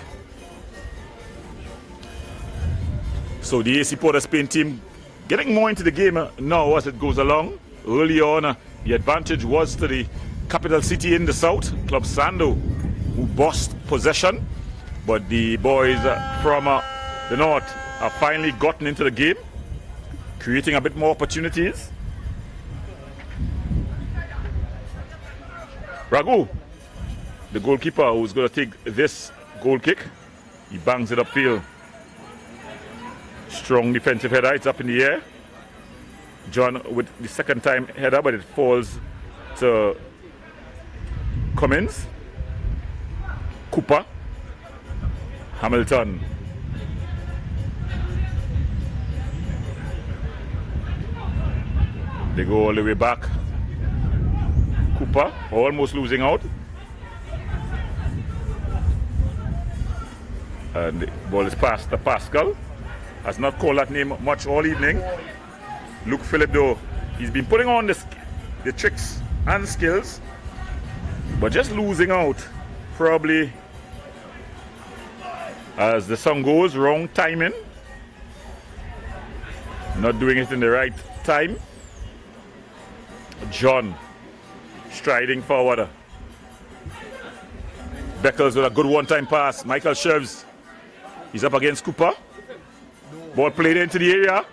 So the AC Port of Spain team getting more into the game now as it goes along. Early on, the advantage was to the capital city in the south, Club Sando, who bossed possession. But the boys from the north have finally gotten into the game, creating a bit more opportunities. Ragu, the goalkeeper who's going to take this goal kick, he bangs it upfield. Strong defensive header, it's up in the air. John with the second time header, but it falls to Cummins. Cooper. Hamilton. They go all the way back. Cooper almost losing out. And the ball is passed to Pascal. Has not called that name much all evening. Luke Phillip though, he's been putting on the tricks and skills, but just losing out probably as the song goes, wrong timing, not doing it in the right time. John striding forward. Beckles with a good one-time pass. Michael Shelves, he's up against Cooper. Ball played into the area.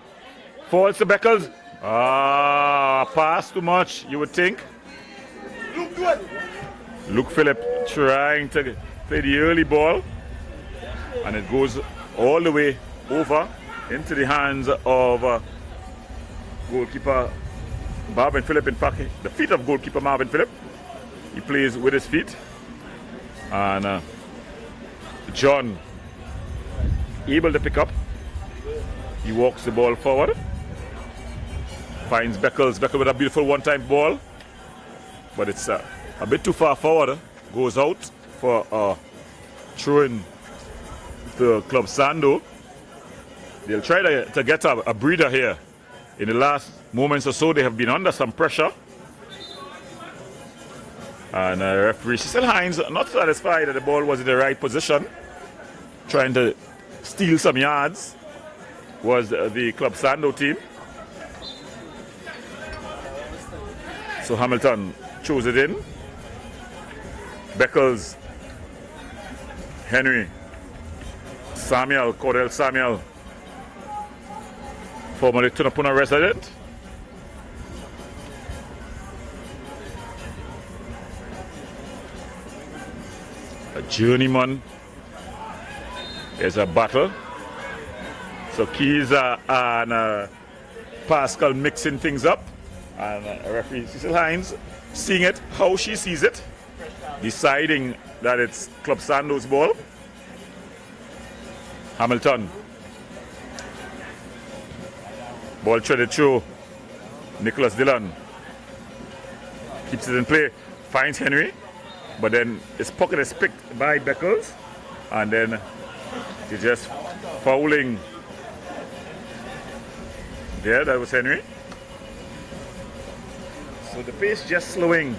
Falls to Beckles. Pass too much, you would think. Luke Phillip trying to play the early ball, and it goes all the way over into the hands of goalkeeper Marvin Phillip. In fact, the feet of goalkeeper Marvin Phillip. He plays with his feet, and John able to pick up. He walks the ball forward, finds Beckles. Beckles with a beautiful one-time ball, but it's a bit too far forward. Goes out for a throw-in to Club Sando. They'll try to get a breather here. In the last moments or so, they have been under some pressure. And referee Cecil Hines, not satisfied that the ball was in the right position, trying to steal some yards, was the Club Sando team. So Hamilton chose it in. Beckles, Henry, Samuel, Cordell Samuel, formerly Tunapuna resident. A journeyman. There's a battle. So Keys and Pascal mixing things up. And referee Cecil Hines seeing it how she sees it, deciding that it's Club Sando's ball. Hamilton. Ball threaded through. Nicholas Dillon keeps it in play, finds Henry, but then his pocket is picked by Beckles, and then he's just fouling. There, that was Henry. So the pace just slowing,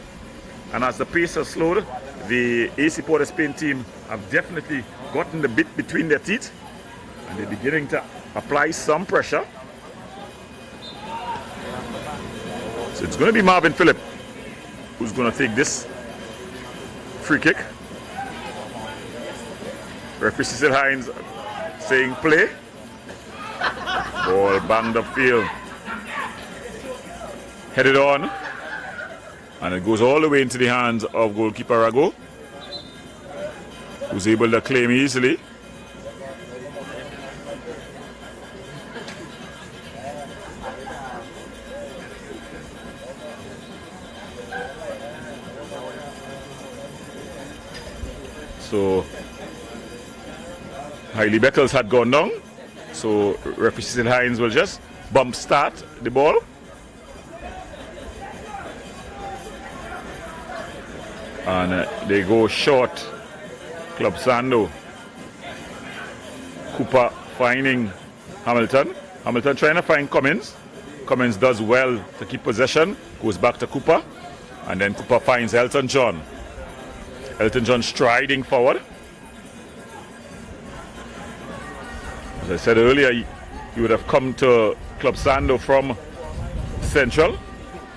and as the pace has slowed, the AC Port of Spain team have definitely gotten the bit between their teeth, and they're beginning to apply some pressure. So it's going to be Marvin Phillip who's going to take this free kick. Referee Cecil Hines saying play. Ball banged upfield. Headed on. And it goes all the way into the hands of goalkeeper Rago, who's able to claim easily. So Hailey Beckles had gone down, so referee Cecil Hines will just bump start the ball. And they go short. Club Sando. Cooper finding Hamilton. Hamilton trying to find Cummins. Cummins does well to keep possession. Goes back to Cooper. And then Cooper finds Elton John. Elton John striding forward. As I said earlier, he would have come to Club Sando from Central,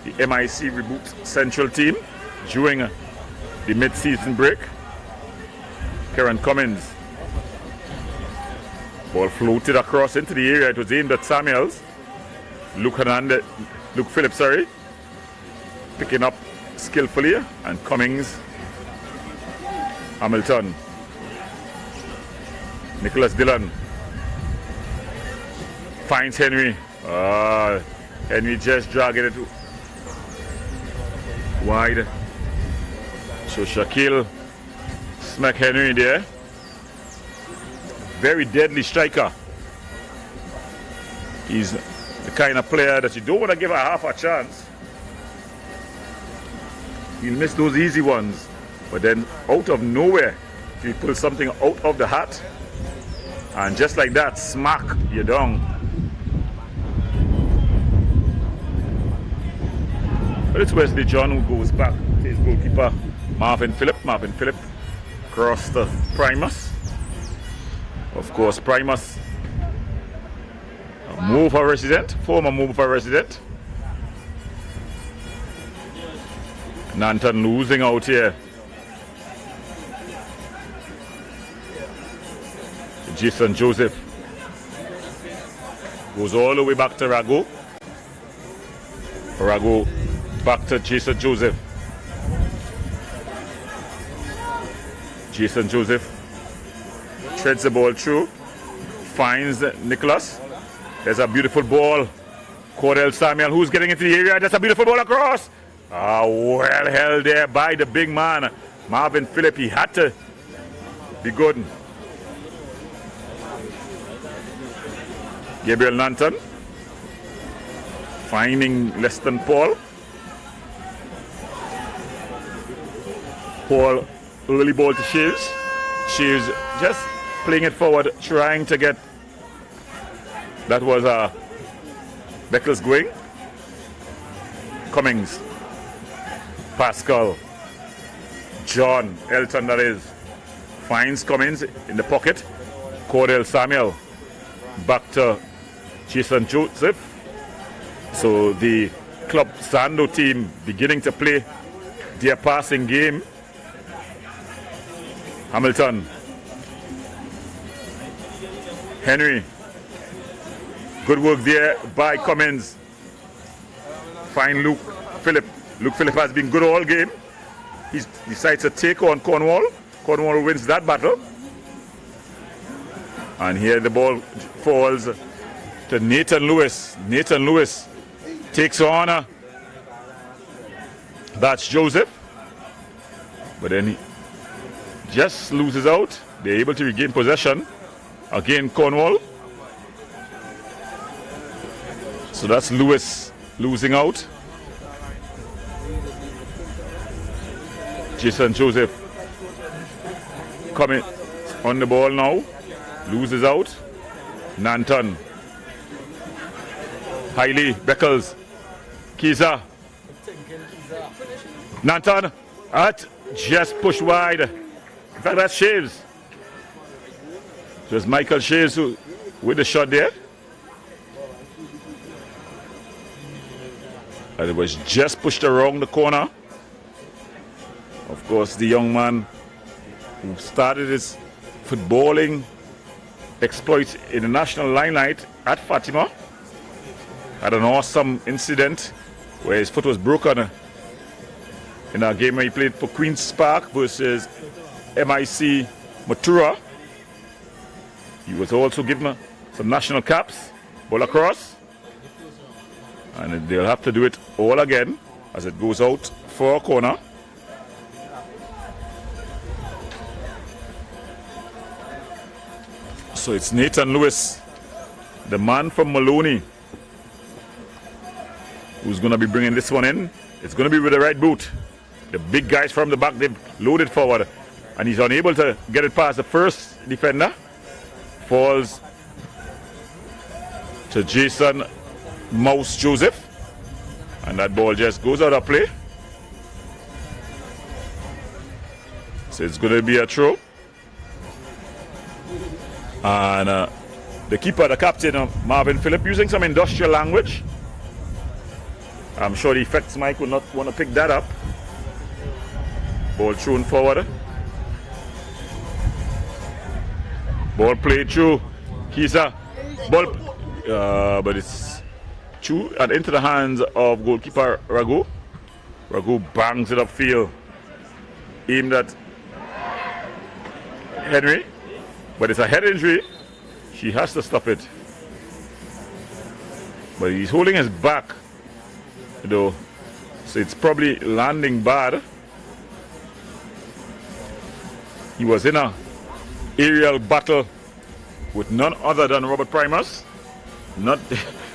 the MIC Reboot Central team, during the mid-season break. Kieran Cummins. Ball floated across into the area. It was aimed at Samuels. Luke Phillips, picking up skillfully, and Cummings. Hamilton. Nicholas Dillon finds Henry. Henry just dragging it wide. So Shaquille smack Henry there. Very deadly striker. He's the kind of player that you don't want to give a half a chance. He'll miss those easy ones, but then out of nowhere he pulls something out of the hat, and just like that, smack, you're down. But it's Wesley John who goes back to his goalkeeper Marvin Phillip. Marvin Phillip across to Primus. Of course, Primus, a Mova resident, former Mova resident. Nanton losing out here. Jason Joseph goes all the way back to Rago. Rago back to Jason Joseph. Jason Joseph treads the ball through, finds Nicholas. There's a beautiful ball. Cordell Samuel, who's getting into the area. That's a beautiful ball across. Well held there by the big man, Marvin Phillip. He had to be good. Gabriel Nanton finding Leston Paul. Paul, early ball to Shields. Shields just playing it forward, trying to get. That was Beckles going. Cummings. Pascal. John Elton, that is. Finds Cummings in the pocket. Cordell Samuel. Back to Jason Joseph. So the Club Sando team beginning to play their passing game. Hamilton. Henry. Good work there by Cummins. Find Luke Phillip. Luke Phillip has been good all game. He decides to take on Cornwall. Cornwall wins that battle. And here the ball falls to Nathan Lewis. Nathan Lewis takes on that's Joseph. But then he just loses out. They're able to regain possession. Again, Cornwall. So that's Lewis losing out. Jason Joseph coming on the ball now. Loses out. Nanton. Hailey Beckles. Kiza. Nanton. At just pushed wide. In fact, that's Shaves. So it's Michael Shaves who, with the shot there. And it was just pushed around the corner. Of course, the young man who started his footballing exploits in the national limelight at Fatima had an awesome incident where his foot was broken in a game where he played for Queen's Park versus MIC Matura. He was also given some national caps, ball across, and they'll have to do it all again as it goes out for a corner. So it's Nathan Lewis, the man from Maloney, who's going to be bringing this one in. It's going to be with the right boot. The big guys from the back, they've loaded forward, and he's unable to get it past the first defender. Falls to Jason Mouse Joseph, and that ball just goes out of play. So it's going to be a throw. And the keeper, the captain, Marvin Phillip, using some industrial language. I'm sure the effects Mike would not want to pick that up. Ball thrown forward. Ball played through. Kisa. Ball, but it's through and into the hands of goalkeeper Ragu. Ragu bangs it upfield. Aimed at Henry. But it's a head injury. She has to stop it. But he's holding his back, though. So it's probably landing bad. He was in a aerial battle with none other than Robert Primus. Not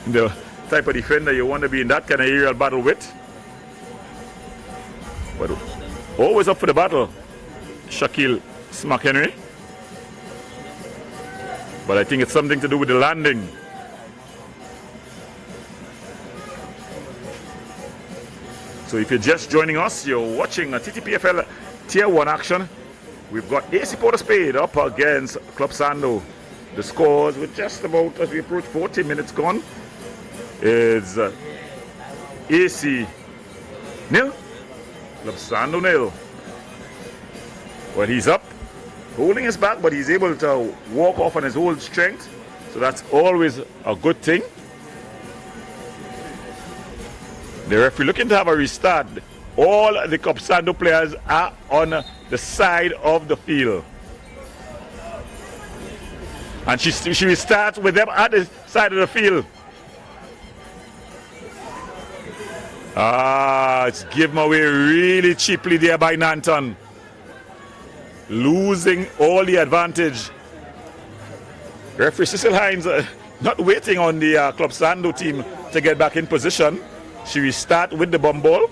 the type of defender you want to be in that kind of aerial battle with. But always up for the battle, Shaquille Smack Henry. But I think it's something to do with the landing. So if you're just joining us, you're watching a Ttpfl Tier 1 action. We've got AC Port of Spade up against Club Sando. The scores with just about, as we approach 40 minutes gone, is AC 0, Club Sando 0. Well, he's up, holding his back, but he's able to walk off on his whole strength. So that's always a good thing. The referee looking to have a restart. All the Club Sando players are on the side of the field. And she will start with them at the side of the field. It's given away really cheaply there by Nanton. Losing all the advantage. Referee Cecil Hines not waiting on the Club Sando team to get back in position. She will start with the bomb ball.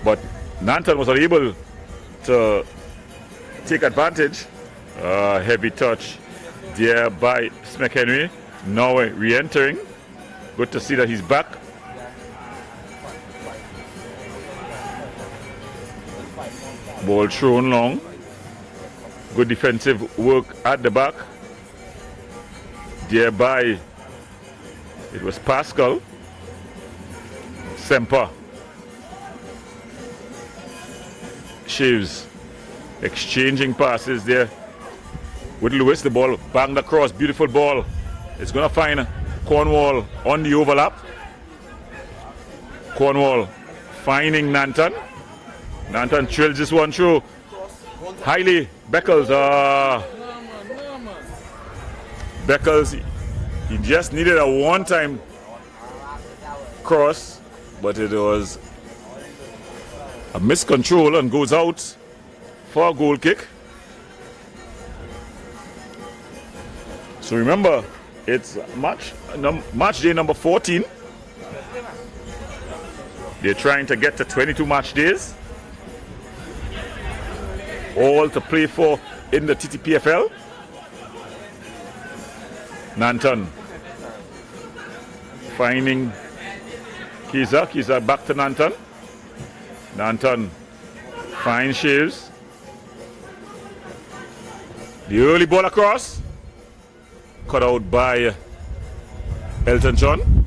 But Nanton was unable to take advantage. Heavy touch there by Smith Henry. Now re-entering. Good to see that he's back. Ball thrown long. Good defensive work at the back. Thereby, it was Pascal. Semper. Shaves. Exchanging passes there with Lewis. The ball banged across. Beautiful ball. It's going to find Cornwall on the overlap. Cornwall finding Nanton. Nanton drills this one through. Highly Beckles. Beckles, he just needed a one-time cross, but it was a miscontrol and goes out for a goal kick. So remember, it's match day number 14. They're trying to get to 22 match days. All to play for in the Ttpfl. Nanton finding Kiza. Kiza back to Nanton. Nanton finds Shaves. The early ball across. Cut out by Elton John.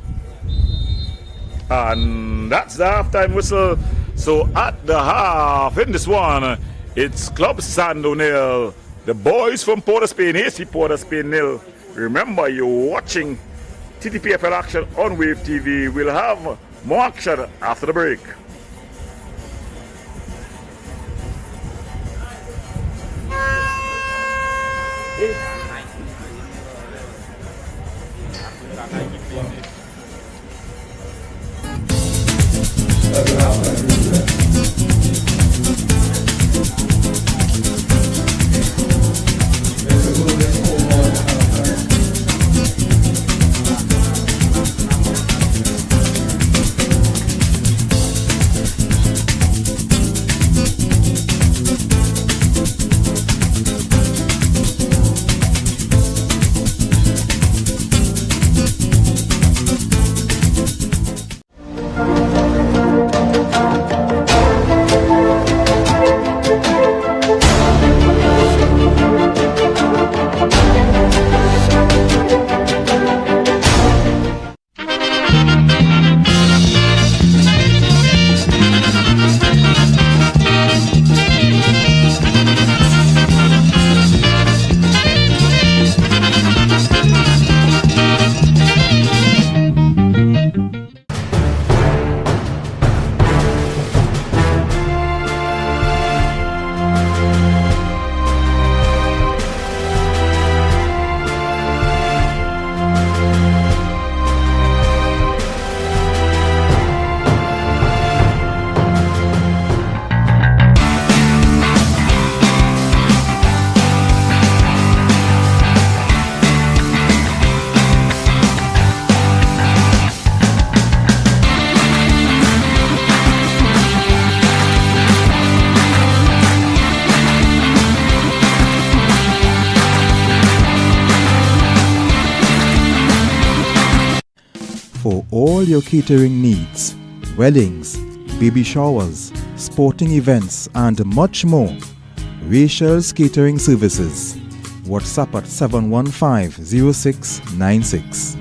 And that's the halftime whistle. So at the half in this one, it's Club Sando 0. The boys from Port of Spain, AC Port of Spain 0. Remember, you're watching Ttpfl action on Wave TV. We'll have more action after the break. For all your catering needs, weddings, baby showers, sporting events and much more, Rachel's Catering Services. WhatsApp at 715-0696.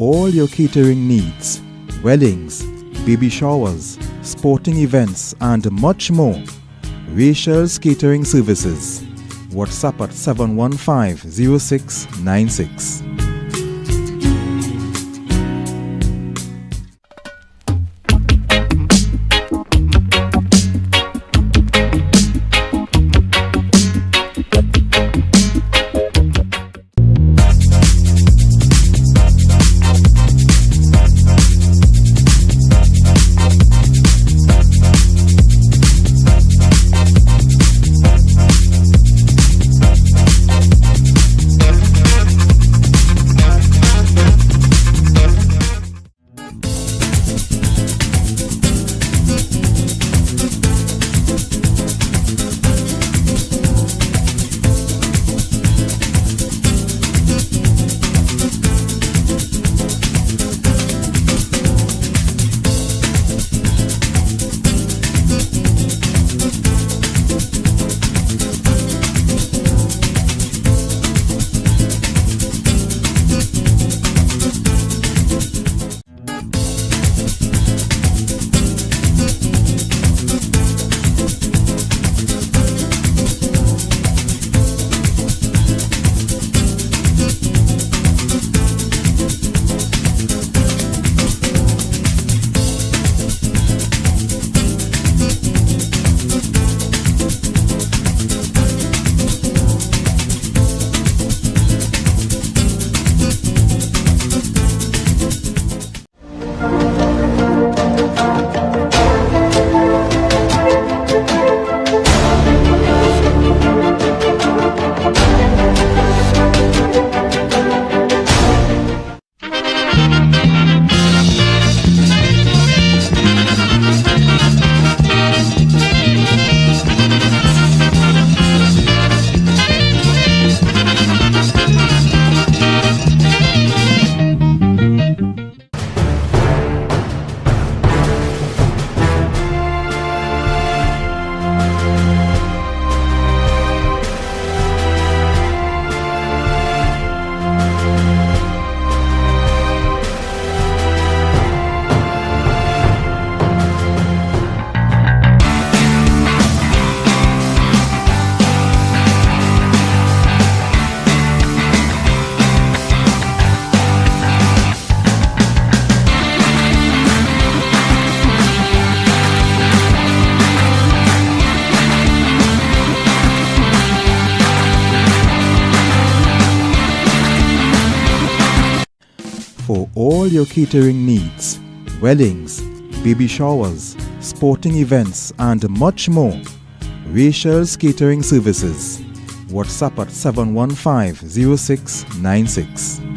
all your catering needs, weddings, baby showers, sporting events and much more. Rachel's Catering Services. WhatsApp at 715-0696. For all your catering needs, weddings, baby showers, sporting events and much more. Rachel's Catering Services. WhatsApp at 715-0696.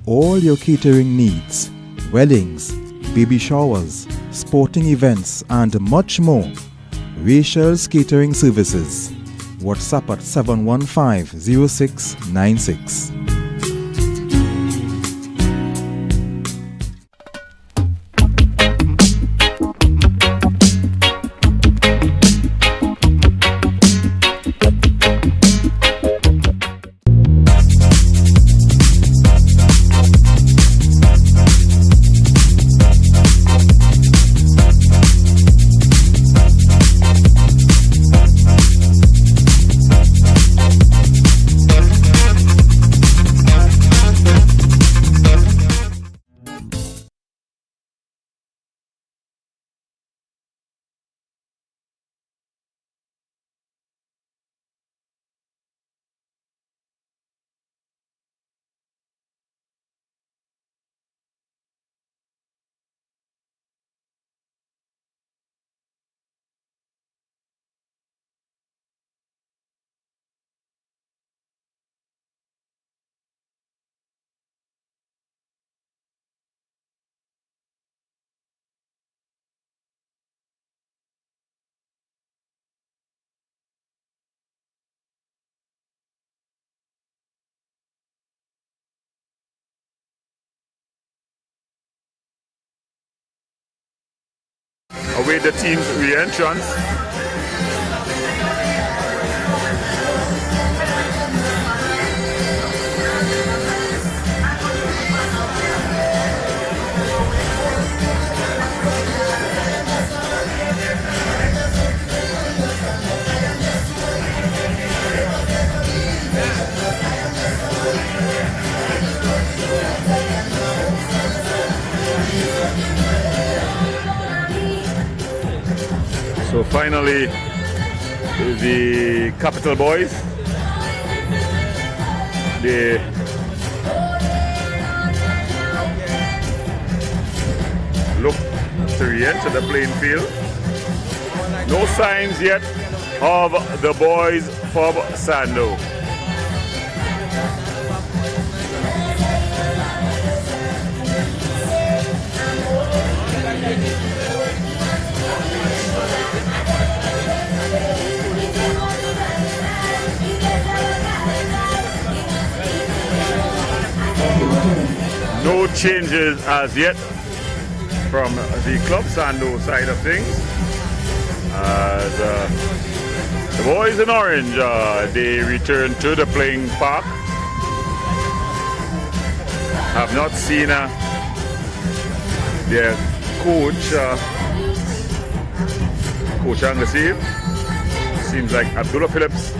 all your catering needs, weddings, baby showers, sporting events and much more. Rachel's Catering Services. WhatsApp at 715-0696. Await the team's re-entrance. So finally, the Capital Boys, they look to re-enter the playing field. No signs yet of the boys from Sando. No changes as yet from the Club Sando side of things. As the boys in orange, they return to the playing park. Have not seen their coach, Coach Anglesey. Seems like Abdullah Phillips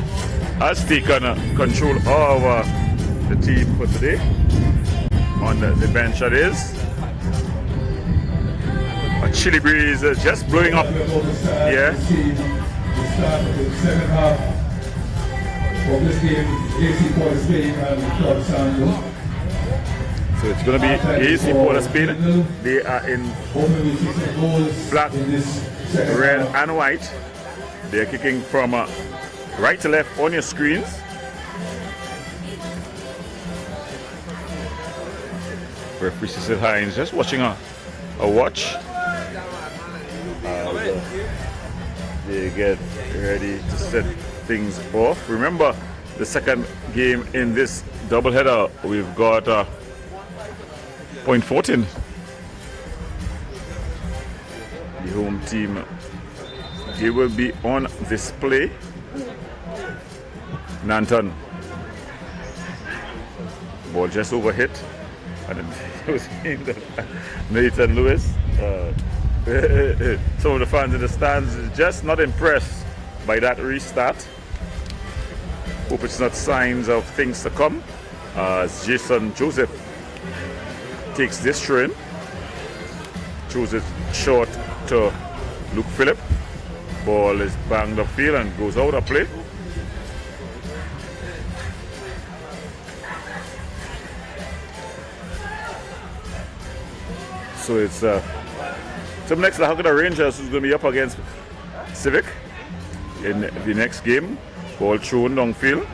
has taken control of the team for today. On the bench that is. A chilly breeze just blowing up here. So it's going to be AC Port of Spain. They are in black, red and white. They're kicking from right to left on your screens. Referee Cecil Hines just watching a watch. They get ready to set things off. Remember, the second game in this doubleheader, we've got Fortin. The home team, they will be on display. Nanton. Ball just overhit. And it was in Nathan Lewis. Some of the fans in the stands just not impressed by that restart. Hope it's not signs of things to come. As Jason Joseph takes this throw in. Throws it short to Luke Phillip. Ball is banged upfield and goes out of play. So it's up next, the Haggadah Rangers, who's going to be up against Civic in the next game. Ball thrown downfield,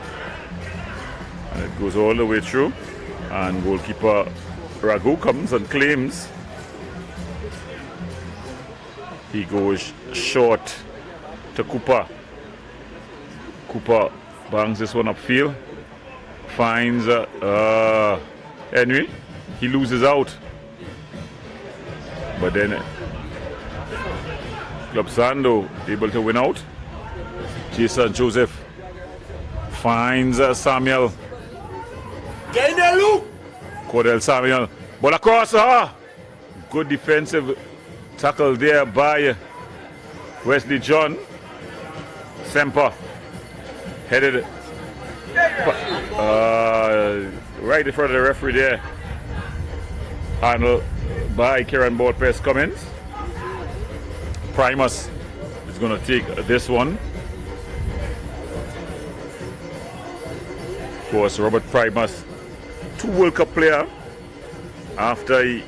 and it goes all the way through. And goalkeeper Ragu comes and claims. He goes short to Cooper. Cooper bangs this one upfield. Finds Henry. He loses out. But then Club Sando able to win out. Jason Joseph finds Samuel. Get in there, Luke! Cordell Samuel. Ball across. Good defensive tackle there by Wesley John. Semper headed right in front of the referee there. Handled by Kieran Ball-Press Cummins. Primus is going to take this one. Of course, Robert Primus, 2 World Cup player after he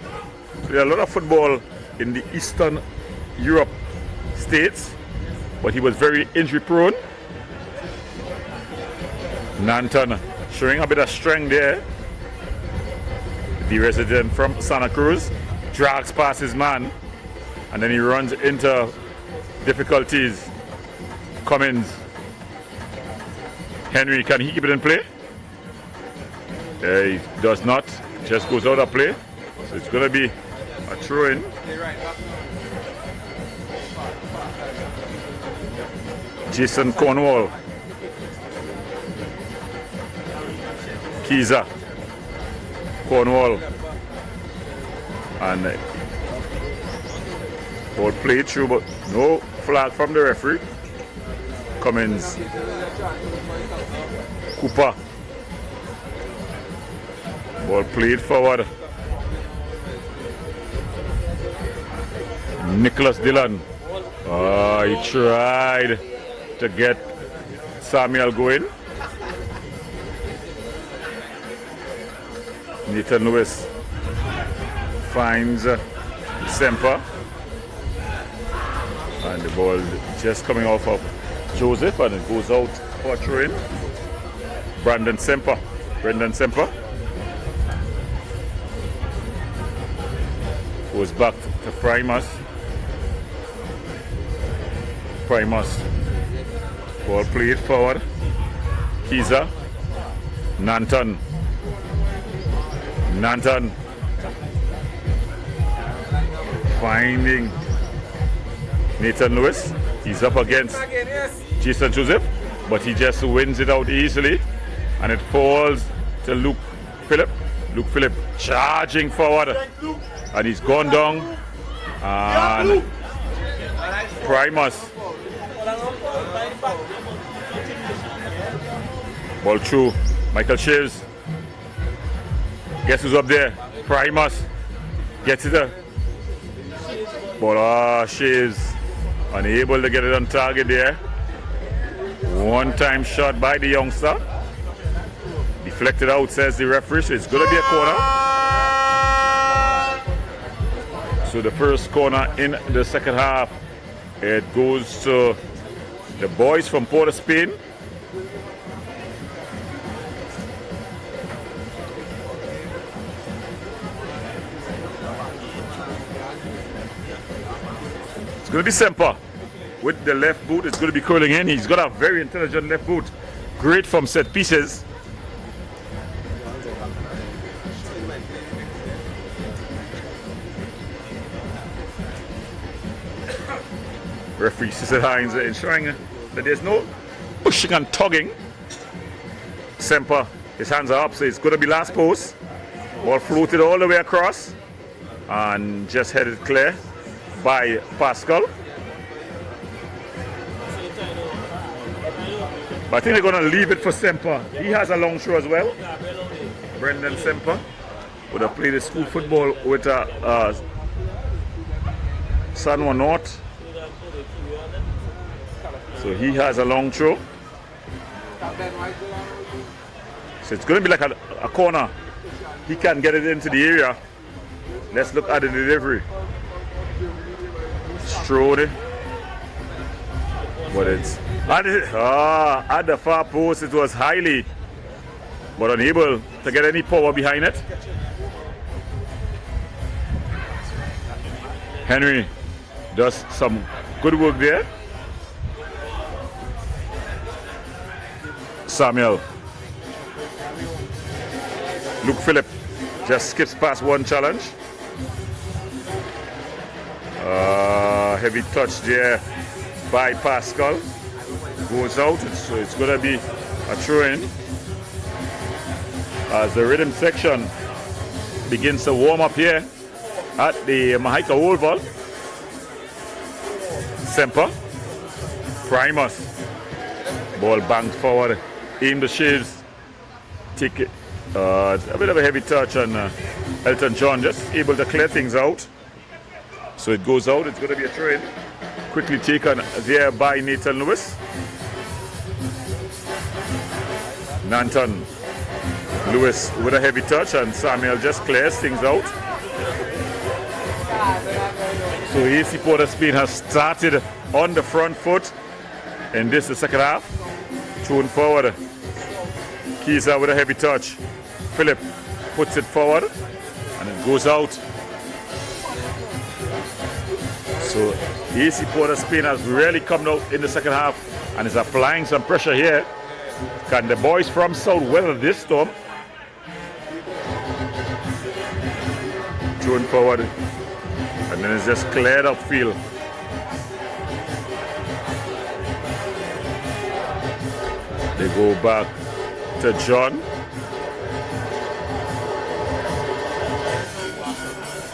played a lot of football in the Eastern Europe states, but he was very injury prone. Nanton showing a bit of strength there. The resident from Santa Cruz drags past his man and then he runs into difficulties. Cummins. Henry, can he keep it in play? He does not. Just goes out of play. So it's going to be a throw-in. Jason Cornwall. Kiza. Cornwall. And ball played through, but no flag from the referee. Cummins. Cooper. Ball played forward. Nicholas Dillon. He tried to get Samuel going. Nathan Lewis finds Semper. And the ball just coming off of Joseph and it goes out for a throw-in. Brendan Semper. Goes back to Primus. Ball played forward. Kiza. Nanton. Finding Nathan Lewis. He's up against Jason Joseph, but he just wins it out easily. And it falls to Luke Phillip. Luke Phillip charging forward. And he's gone down. And Primus. Ball through. Michael Shaves. Guess who's up there? Primus. Gets it there. Ball, Shaves. Unable to get it on target there. One-time shot by the youngster. Deflected out, says the referee. So it's going to be a corner. So the first corner in the second half. It goes to the boys from Port of Spain. It's going to be Semper with the left boot. It's going to be curling in. He's got a very intelligent left boot. Great from set pieces. Referee Cecil Hines ensuring that there's no pushing and tugging. Semper, his hands are up, so it's going to be last post. Ball floated all the way across and just headed clear by Pascal. But I think they're going to leave it for Semper. He has a long throw as well. Brendan Semper would have played his school football with Sanwa North. So he has a long throw. So it's going to be like a corner. He can get it into the area. Let's look at the delivery. Strode. But it's at the far post. It was highly but unable to get any power behind it. Henry does some good work there. Samuel. Luke Phillip just skips past one challenge. Heavy touch there by Pascal. Goes out, so it's going to be a throw-in as the rhythm section begins to warm up here at the Mahaika Oval. Semper, Primus, ball banged forward, aim the shades, take it, a bit of a heavy touch on Elton John, just able to clear things out. So it goes out, it's going to be a throw-in. Quickly taken there by Nathan Lewis. Nanton Lewis with a heavy touch, and Samuel just clears things out. So AC Port of Spain has started on the front foot in this the second half. Thrown forward. Kiza with a heavy touch. Philip puts it forward and it goes out. So AC Port of Spain has really come out in the second half and is applying some pressure here. Can the boys from South weather this storm? Thrown forward, and then it's just cleared up field. They go back to John.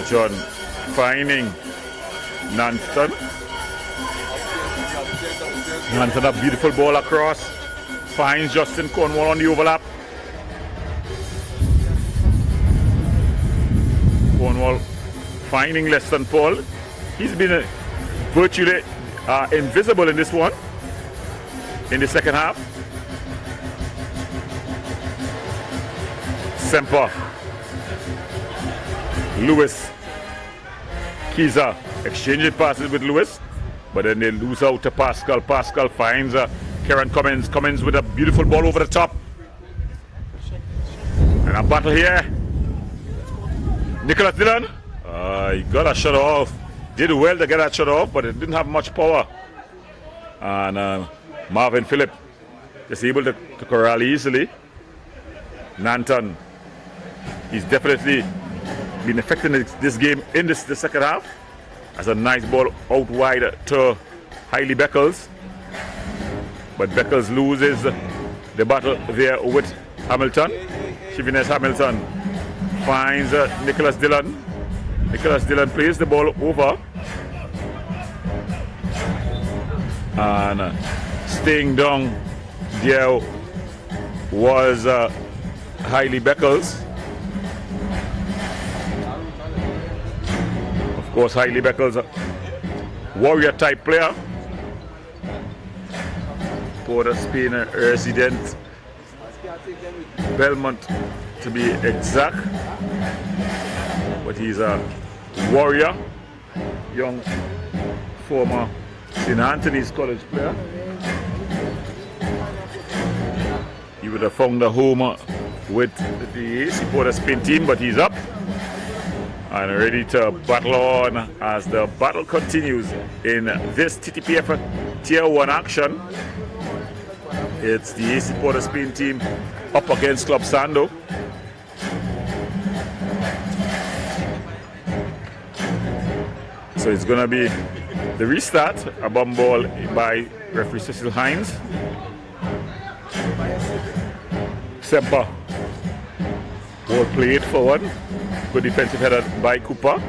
John finding Nanton. Nanton, a beautiful ball across. Finds Justin Cornwall on the overlap. Cornwall finding Leston Paul. He's been virtually invisible in this one, in the second half. Semper. Lewis. Kiza exchanging passes with Lewis, but then they lose out to Pascal. Pascal finds Kieran Cummins. Cummins with a beautiful ball over the top. And a battle here. Nicholas Dillon. He got a shot off. Did well to get that shot off, but it didn't have much power. And Marvin Phillip just able to corral easily. Nanton. He's definitely been affecting this game in the second half. As a nice ball out wide to Hailey Beckles. But Beckles loses the battle there with Hamilton. Chivines Hamilton finds Nicholas Dillon. Nicholas Dillon plays the ball over. And staying down there was Hailey Beckles. Of course, Hailey Beckles, a warrior type player. Port of Spain resident, Belmont to be exact. But he's a warrior, young former St. Anthony's College player. He would have found a home with the AC Port of Spain team, but he's up and ready to battle on as the battle continues in this Ttpfl Tier 1 action. It's the AC Port of Spain team up against Club Sando. So it's going to be the restart, a bomb ball by referee Cecil Hines. Semper, ball played forward. Good defensive header by Cooper.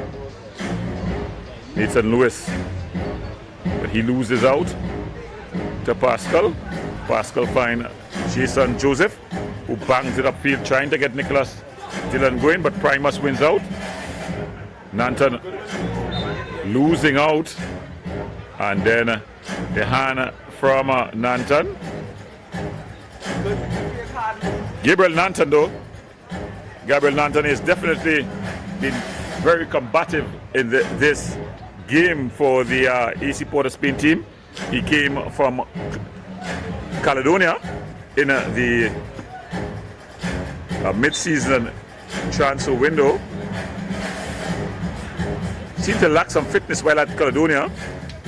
Nathan Lewis, but he loses out to Pascal. Pascal finds Jason Joseph, who bangs it upfield, trying to get Nicholas Dillon going, but Primus wins out. Nanton losing out, and then the hand from Nanton. Gabriel Nanton, though. Gabriel Nanton has definitely been very combative in this game for the AC Port of Spain team. He came from Caledonia in the a mid-season transfer window. Seems to lack some fitness while at Caledonia,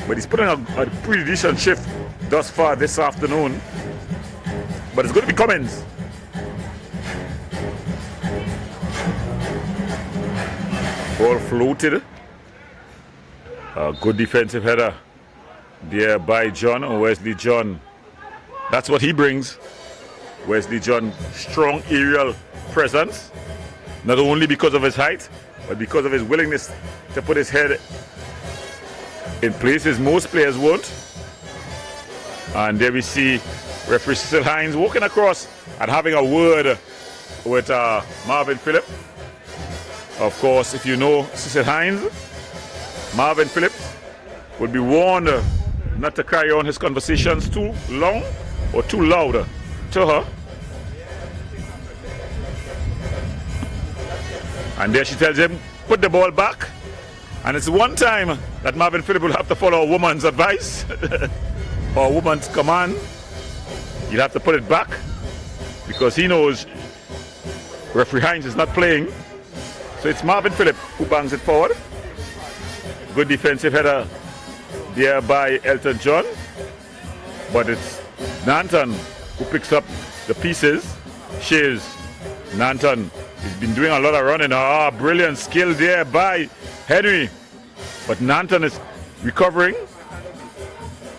but he's putting a pretty decent shift thus far this afternoon. But it's going to be Cummins. Ball floated. A good defensive header there by John, or Wesley John. That's what he brings. Wesley John, strong aerial presence, not only because of his height, but because of his willingness to put his head in places most players won't. And there we see referee Cecil Hines walking across and having a word with Marvin Phillip. Of course, if you know Cecil Hines, Marvin Phillip would be warned not to carry on his conversations too long or too loud to her. And there she tells him, put the ball back. And it's one time that Marvin Phillip will have to follow a woman's advice or a woman's command. You'll have to put it back because he knows referee Hines is not playing. So it's Marvin Phillip who bangs it forward. Good defensive header there by Elton John. But it's Nanton who picks up the pieces. Shaves. Nanton. He's been doing a lot of running. Brilliant skill there by Henry. But Nanton is recovering.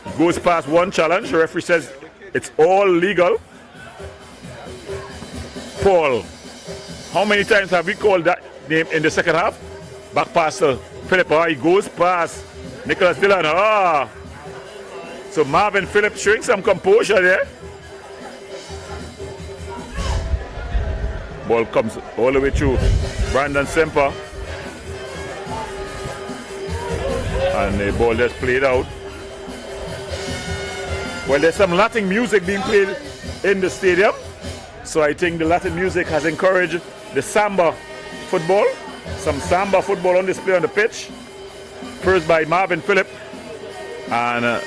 He goes past one challenge. The referee says it's all legal. Paul, how many times have we called that name in the second half? Back past Phillip. He goes past Nicholas Dillon. So Marvin Phillip showing some composure there. Ball comes all the way through Brandon Semper. And the ball just played out. Well, there's some Latin music being played in the stadium. So I think the Latin music has encouraged the samba football. Some samba football on display on the pitch. First by Marvin Phillip. And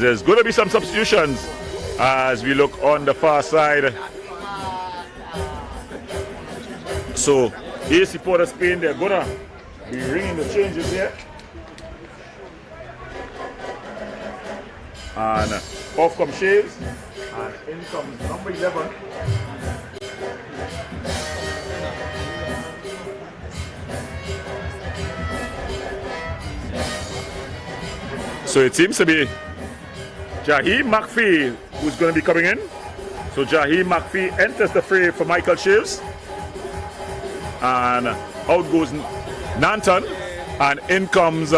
there's going to be some substitutions as we look on the far side. So AC Port of Spain, they're going to be ringing the changes here. And off comes Shaves, and in comes number 11. So it seems to be Jaheem McPhee who's going to be coming in. So Jaheem McPhee enters the fray for Michael Shaves. And out goes Nanton, and in comes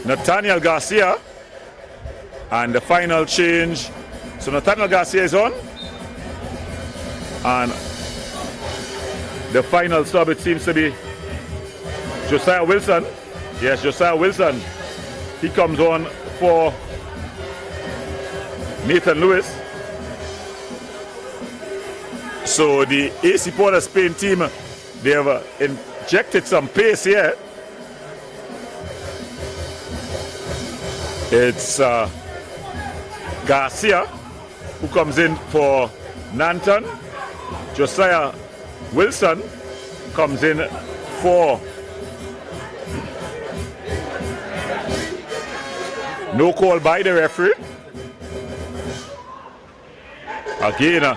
Nathaniel Garcia. And the final change. So Nathaniel Garcia is on. And the final sub, it seems to be Josiah Wilson. Yes, Josiah Wilson. He comes on for Nathan Lewis. So the AC Port of Spain team, they have injected some pace here. It's Garcia who comes in for Nanton. Josiah Wilson comes in for no call by the referee. Again,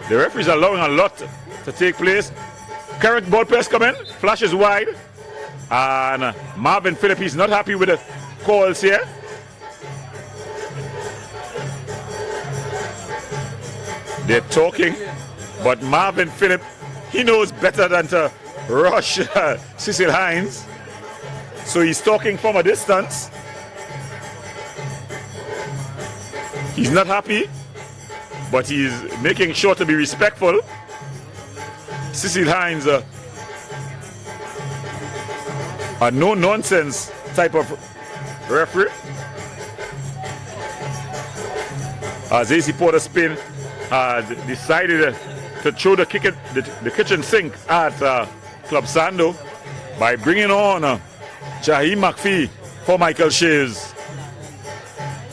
the referee's allowing a lot to take place. Carrick ball press come in, flashes wide, and Marvin Phillip is not happy with the calls here. They're talking, but Marvin Phillip, he knows better than to rush Cecil Hines. So he's talking from a distance. He's not happy, but he's making sure to be respectful. Cecil Hines, a no-nonsense type of referee. As AC Port of Spain had decided to throw the kitchen sink at Club Sando by bringing on Jaheem McPhee for Michael Shaves.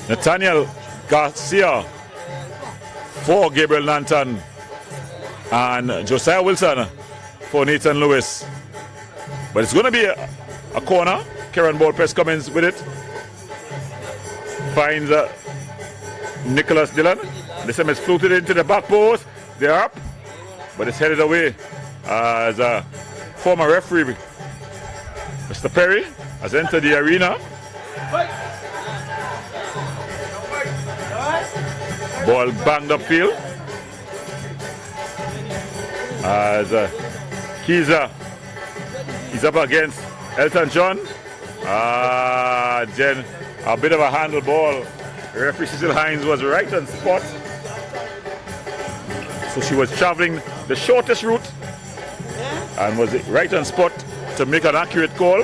Nathaniel Garcia for Gabriel Nanton, and Josiah Wilson for Nathan Lewis. But it's going to be a corner. Karen Ball Press Cummins with it. Finds Nicholas Dillon. This time it's floated into the back post. They're up, but it's headed away as a former referee, Mr. Perry, has entered the arena. Ball banged upfield as he's up against Elton John. Then a bit of a handle ball. Referee Cecil Hines was right on spot. So she was traveling the shortest route and was right on spot to make an accurate call.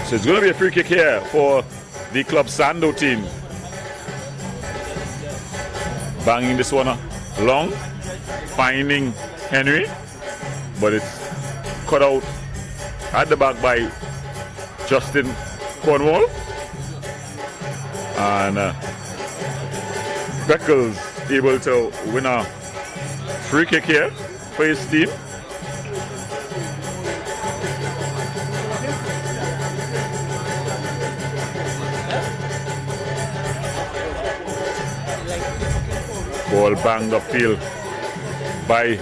So it's going to be a free kick here for the Club Sando team. Banging this one long, finding Henry, but it's cut out at the back by Justin Cornwall. And Beckles able to win a free kick here for his team. Ball banged upfield by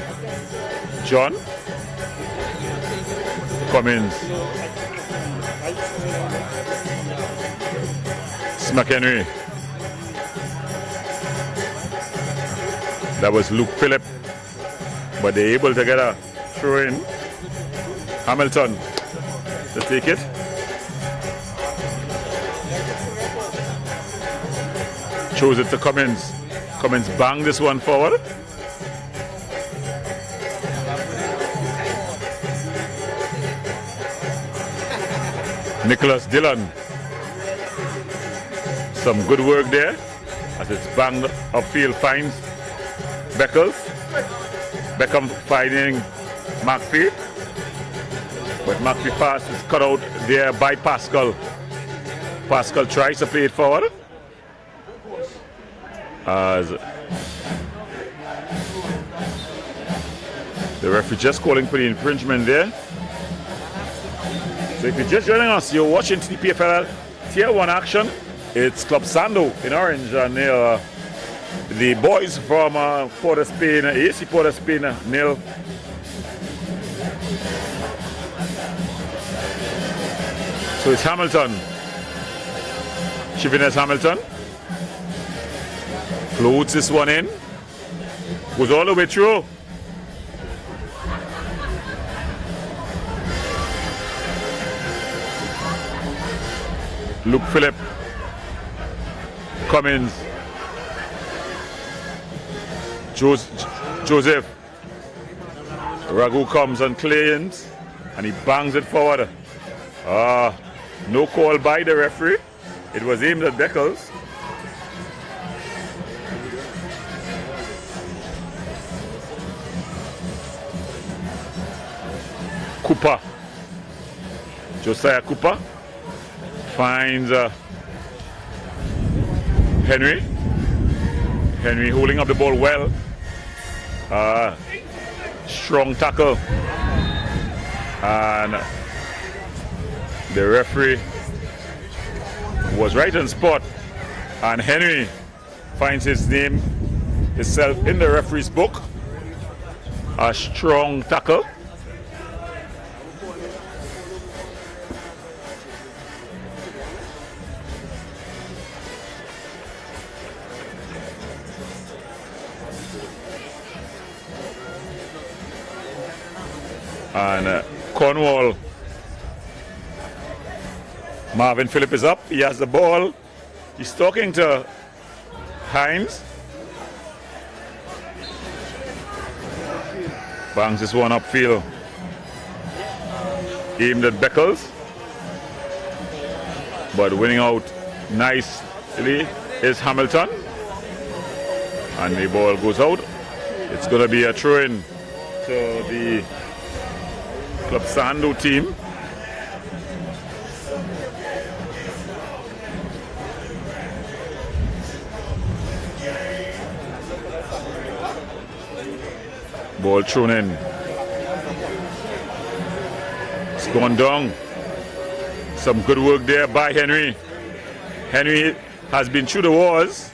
John Cummins. McHenry. That was Luke Phillip, but they're able to get a throw in. Hamilton to take it. Chose it to Cummins. Cummins banged this one forward. Nicholas Dillon. Some good work there as it's banged upfield, finds Beckles. Beckham finding McPhee, but McPhee pass is cut out there by Pascal. Pascal tries to play it forward as the referee just calling for the infringement there. So if you're just joining us, you're watching Ttpfl Tier 1 action. It's Club Sando in orange, and the boys from Port of Spain, AC Port of Spain, nil. So it's Hamilton. Chivinez Hamilton. Floats this one in. Goes all the way through. Luke Phillip. Cummins. Joseph. Ragu comes and cleans and he bangs it forward. No call by the referee. It was aimed at Beckles. Cooper. Josiah Cooper finds Henry. Henry holding up the ball well. Strong tackle. And the referee was right on spot. And Henry finds himself in the referee's book. A strong tackle. And Cornwall, Marvin Phillip is up. He has the ball. He's talking to Hines. Bangs this one upfield. Aimed at Beckles. But winning out nicely is Hamilton. And the ball goes out. It's going to be a throw-in to the Club Sando team. Ball thrown in. It's gone down. Some good work there by Henry. Henry has been through the walls.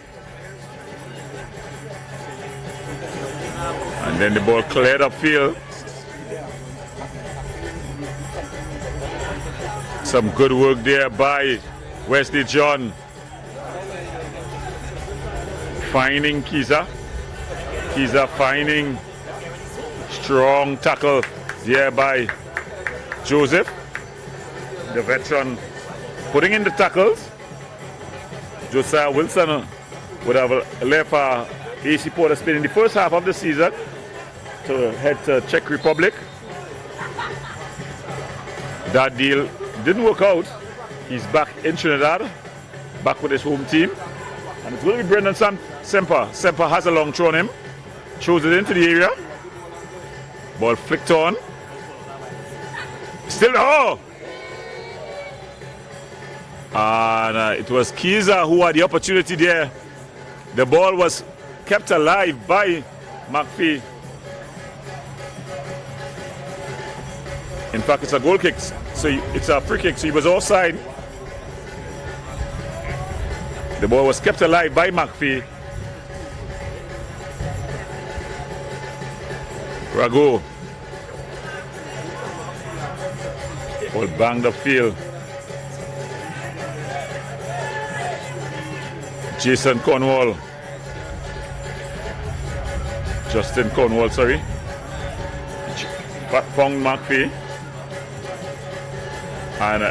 And then the ball cleared upfield. Some good work there by Wesley John. Finding Kiza. Kiza finding strong tackle there by Joseph. The veteran putting in the tackles. Josiah Wilson would have left AC Port of Spain in the first half of the season to head to Czech Republic. That deal didn't work out. He's back in Trinidad, back with his home team. And it's going to be Brendan Semper. Semper has a long throw on him. Throws it into the area. Ball flicked on. Still, oh! And it was Kiza who had the opportunity there. The ball was kept alive by McPhee. In fact, it's a goal kick, so it's a free kick, so he was offside. The ball was kept alive by McPhee. Rago. Ball banged upfield. Jason Cornwall. Justin Cornwall, sorry. Found McPhee. And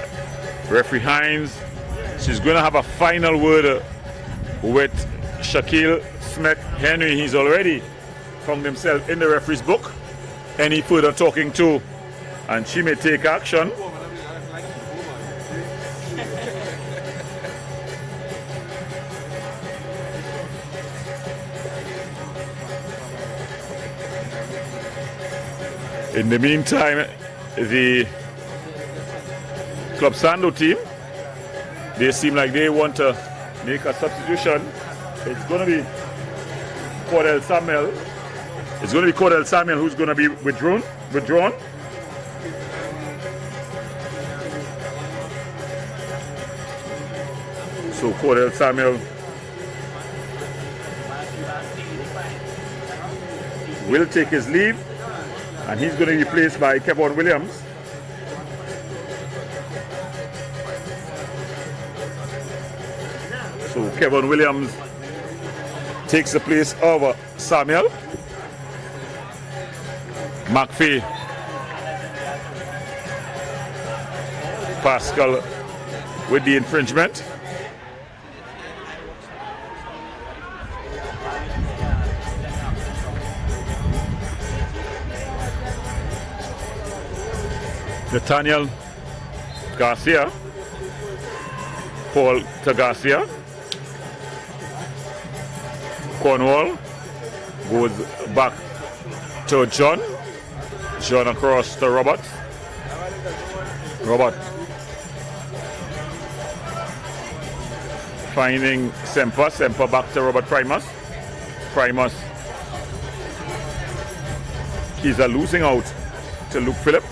referee Hines, she's going to have a final word with Shaquille Smith Henry. He's already found himself in the referee's book. Any further talking to, and she may take action. In the meantime, the Club Sando team, they seem like they want to make a substitution. It's going to be Cordell Samuel. It's going to be Cordell Samuel who's going to be withdrawn. So Cordell Samuel will take his leave, and he's going to be replaced by Kevin Williams. So Kevin Williams takes the place of Samuel. McPhee. Pascal with the infringement. Nathaniel Garcia. Paul to Garcia. Cornwall goes back to John. John across to Robert. Robert finding Semper. Semper back to Robert Primus. Primus. He's losing out to Luke Phillip.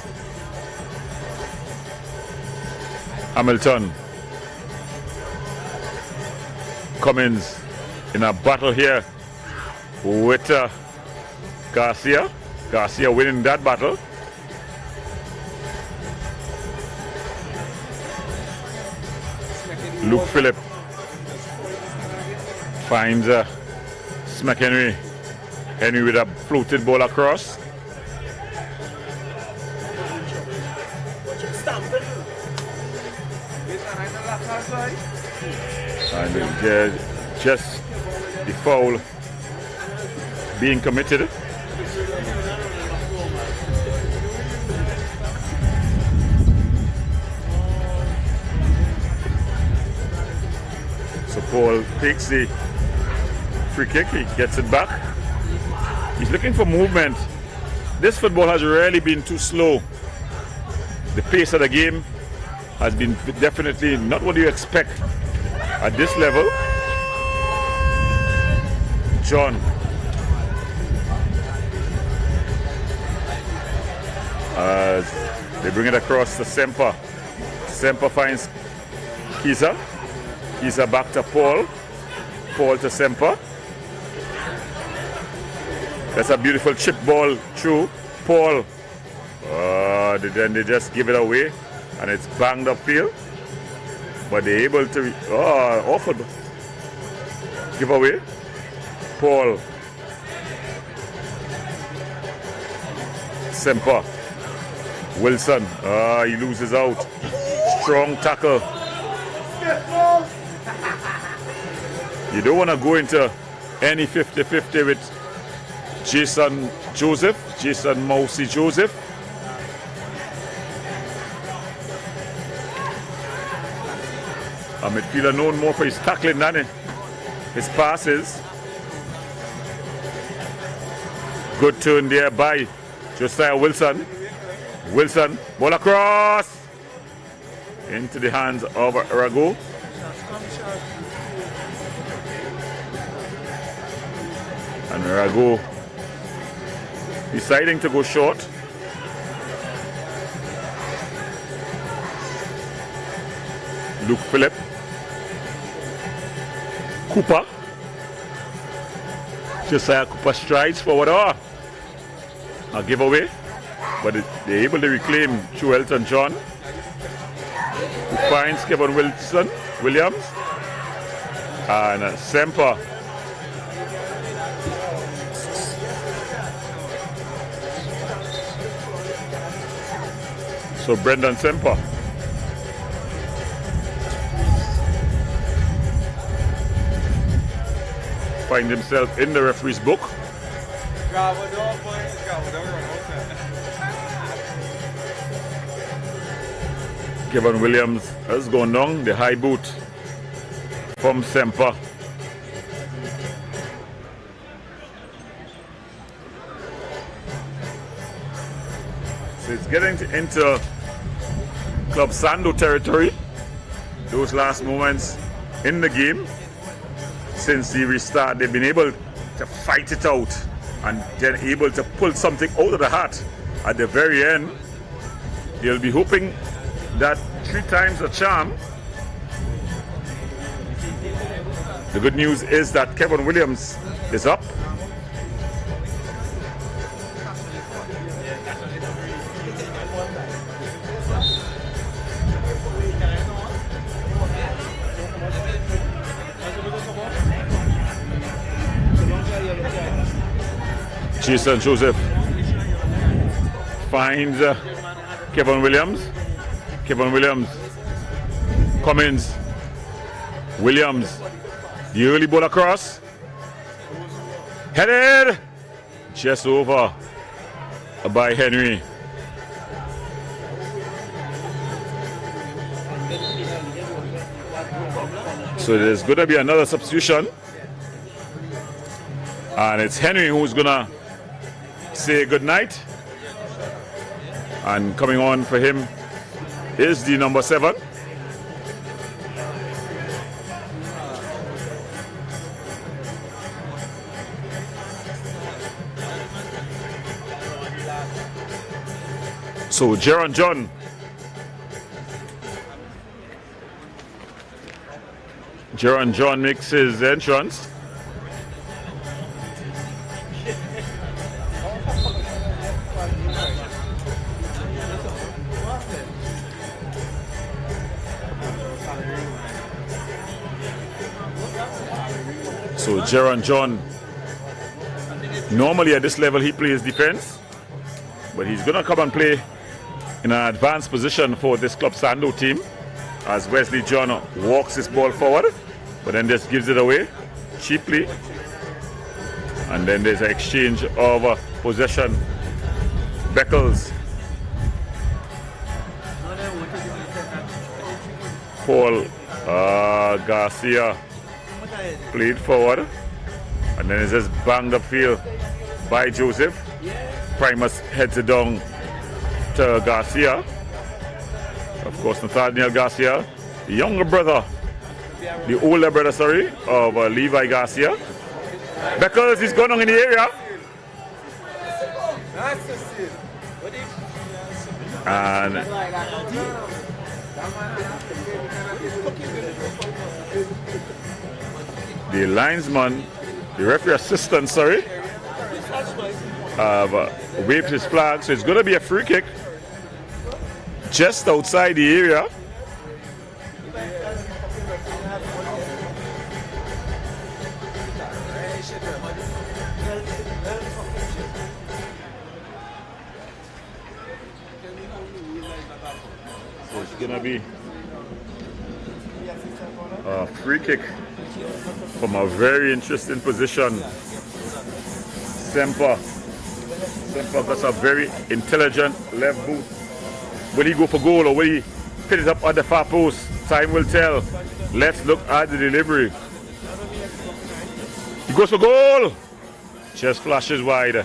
Hamilton. Cummins in a battle here with Garcia. Garcia winning that battle. Luke Phillip finds Smack Henry. Henry with a floated ball across. And just the foul being committed. So Paul takes the free kick, he gets it back. He's looking for movement. This football has really been too slow. The pace of the game has been definitely not what you expect at this level. John They bring it across to Semper. Semper finds Kiza. Kiza back to Paul. Paul to Semper. That's a beautiful chip ball through Paul. Then they just give it away, and it's banged upfield. But they're able to offer give away. Paul. Semper. Wilson. He loses out. Strong tackle. You don't want to go into any 50-50 with Jason Mousy Joseph. A midfielder known more for his tackling than his passes. Good turn there by Josiah Wilson. Wilson, ball across into the hands of Rago. And Rago deciding to go short. Luke Phillip. Cooper. Josiah Cooper strides forward. A giveaway. But they're able to reclaim through Elton John. Who finds Kevin Williams. And Semper. So Brendan Semper. Find himself in the referee's book. Kevin Williams has gone down the high boot from Semper. So it's getting into Club Sando territory. Those last moments in the game. Since the restart, they've been able to fight it out and then able to pull something out of the hat at the very end. They'll be hoping that 3 times a charm. The good news is that Kevin Williams is up. Jason Joseph finds Kevin Williams. Kevin Williams. Cummins. Williams. The early ball across. Headed. Just over by Henry. So there's going to be another substitution. And it's Henry who's going to say good night. And coming on for him is the number 7. So Jaron John. Jaron John makes his entrance. So Jaron John, normally at this level he plays defense, but he's going to come and play in an advanced position for this Club Sando team as Wesley John walks his ball forward, but then just gives it away cheaply. And then there's an exchange of possession. Beckles. Paul Garcia played forward, and then it's just banged upfield by Joseph. Primus heads it down to Garcia. Of course, Nathaniel Garcia, the younger brother, the older brother, sorry, of Levi Garcia. Beckles is going on in the area. And the linesman, the referee assistant, sorry, have waved his flag, so it's going to be a free kick just outside the area. So it's going to be a free kick from a very interesting position. Semper got a very intelligent left boot. Will he go for goal or will he pin it up at the far post? Time will tell. Let's look at the delivery. He goes for goal. Just flashes wide.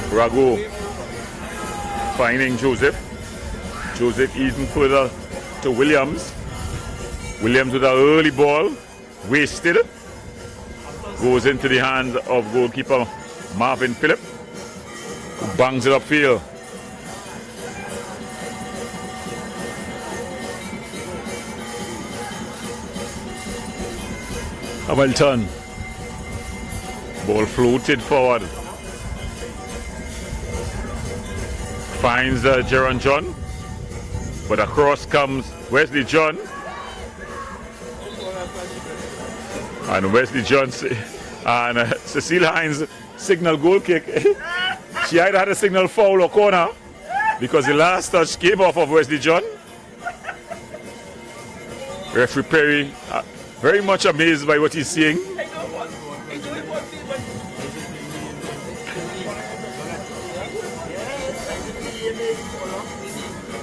Rago finding Joseph. Joseph even further to Williams. Williams with an early ball, wasted. Goes into the hands of goalkeeper Marvin Phillip, who bangs it upfield. Hamilton. Ball floated forward. Finds Jaron John, but across comes Wesley John. And Wesley John and Cecile Hines signal goal kick. She either had a signal foul or corner because the last touch came off of Wesley John. Referee Perry very much amazed by what he's seeing.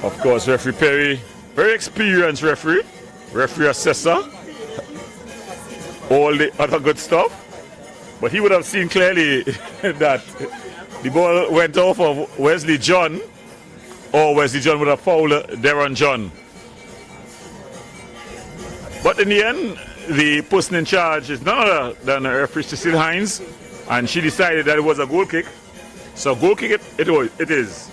Of course, Referee Perry, very experienced referee assessor, all the other good stuff. But he would have seen clearly that the ball went off of Wesley John, or Wesley John would have fouled Darren John. But in the end, the person in charge is none other than referee Cecile Hines, and she decided that it was a goal kick. So goal kick it is.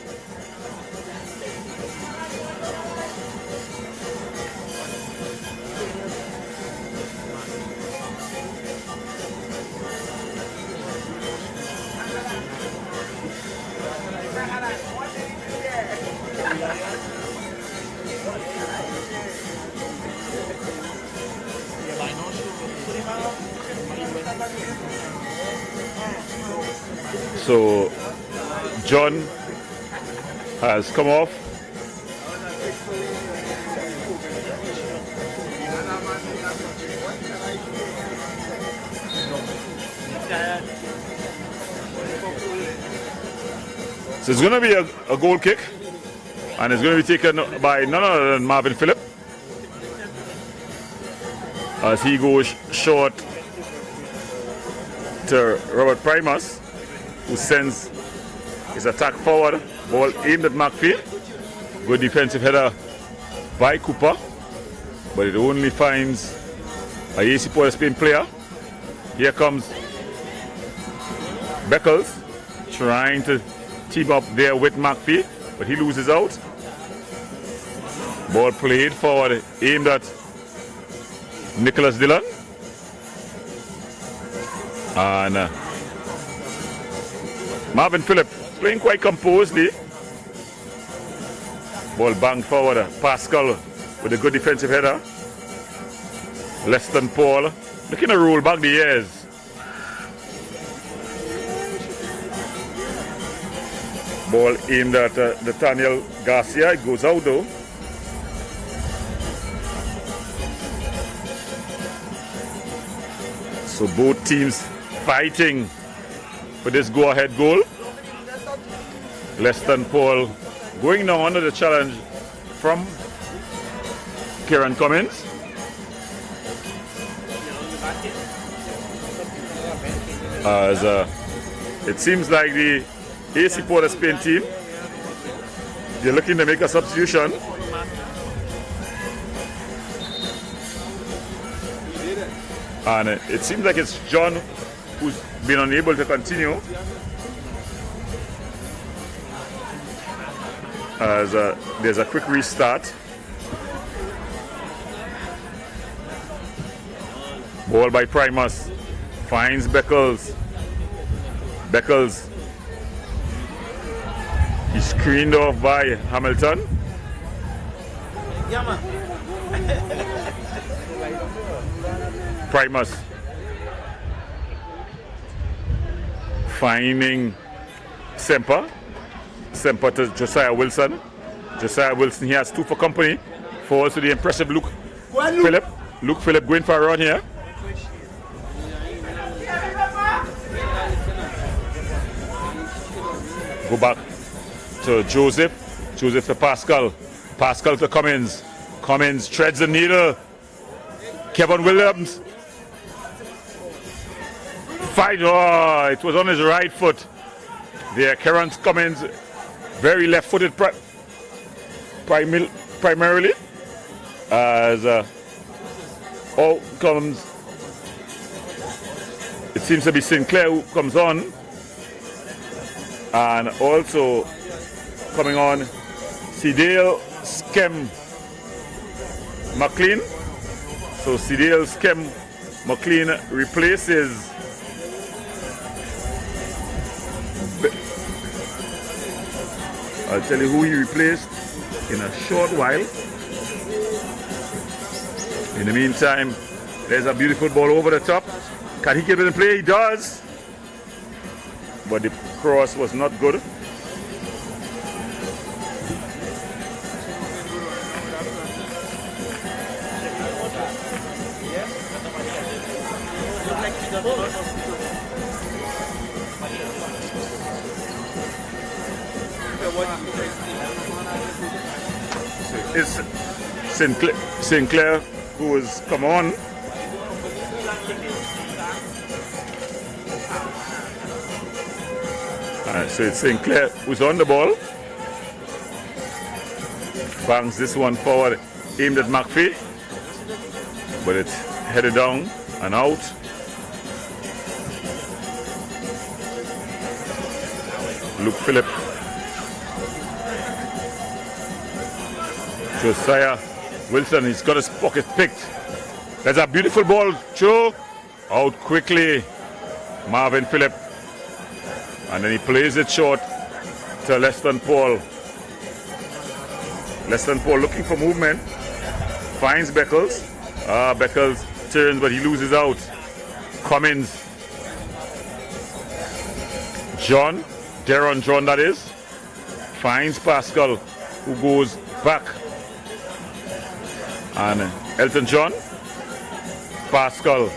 So John has come off. So it's going to be a goal kick, and it's going to be taken by none other than Marvin Phillip as he goes short to Robert Primus, who sends his attack forward. Ball aimed at McPhee. Good defensive header by Cooper, but it only finds a AC Port of Spain player. Here comes Beckles trying to team up there with McPhee, but he loses out. Ball played forward, aimed at Nicholas Dillon. And Marvin Phillip playing quite composedly. Ball banged forward. Pascal with a good defensive header. Leston Paul looking to roll back the years. Ball aimed at Nathaniel Garcia. It goes out though. So both teams fighting for this go-ahead goal. Leston Paul going now under the challenge from Kieran Cummins. As it seems like the AC Port of Spain team, they're looking to make a substitution. And it seems like it's John who's been unable to continue. As there's a quick restart. Ball by Primus. Finds Beckles. Beckles. He's screened off by Hamilton. Yeah, man. Primus. Finding Semper. Semper to Josiah Wilson. Josiah Wilson, he has 2 for company. Falls to the impressive Luke Phillip. Luke Phillip going for a run here. Go back to Joseph. Joseph to Pascal. Pascal to Cummins. Cummins treads the needle. Kevin Williams. Fight. Oh, it was on his right foot. There, Karen Cummins, very left-footed primarily. As all comes, it seems to be Sinclair who comes on. And also coming on, Cedale Skem McLean. So Cedale Skem McLean replaces I'll tell you who he replaced in a short while. In the meantime, there's a beautiful ball over the top. Can he get it in play? He does. But the cross was not good. It's Sinclair who has come on. So it's Sinclair who's on the ball. Bangs this one forward, aimed at McPhee, but it's headed down and out. Luke Phillip. Josiah Wilson, he's got his pocket picked. There's a beautiful ball through. Out quickly, Marvin Phillip. And then he plays it short to Leston Paul. Leston Paul looking for movement. Finds Beckles. Beckles turns, but he loses out. Cummins. John. Deron John, that is. Finds Pascal, who goes back. And Elton John. Pascal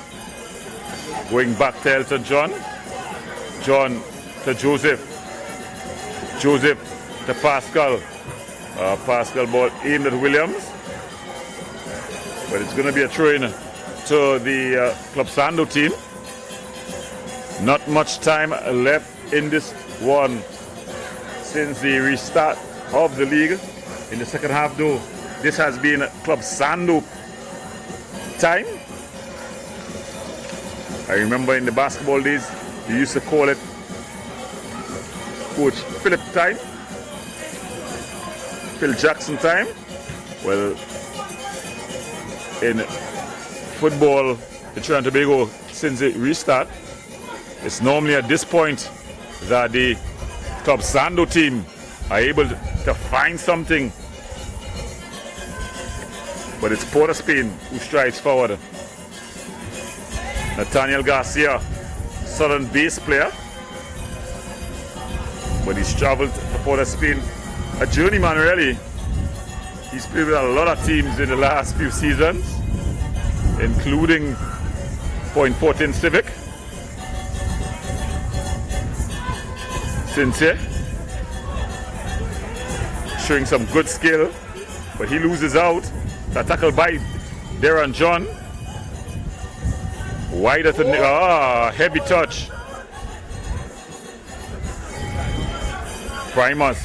going back to Elton John. John to Joseph. Joseph to Pascal. Pascal ball aimed at Williams. But it's going to be a throw-in to the Club Sando team. Not much time left in this one since the restart of the league. In the second half though, this has been Club Sando time. I remember in the basketball days, we used to call it Coach Phillip time, Phil Jackson time. Well, in football in Trinidad and Tobago, since it restart, it's normally at this point that the Club Sando team are able to find something. But it's Port of Spain who strides forward. Nathaniel Garcia, Southern base player. But he's traveled to Port of Spain. A journeyman really. He's played with a lot of teams in the last few seasons, including Fortin Civic. Sincere. Showing some good skill. But he loses out. A tackle by Deron John. Wide at the heavy touch. Primus.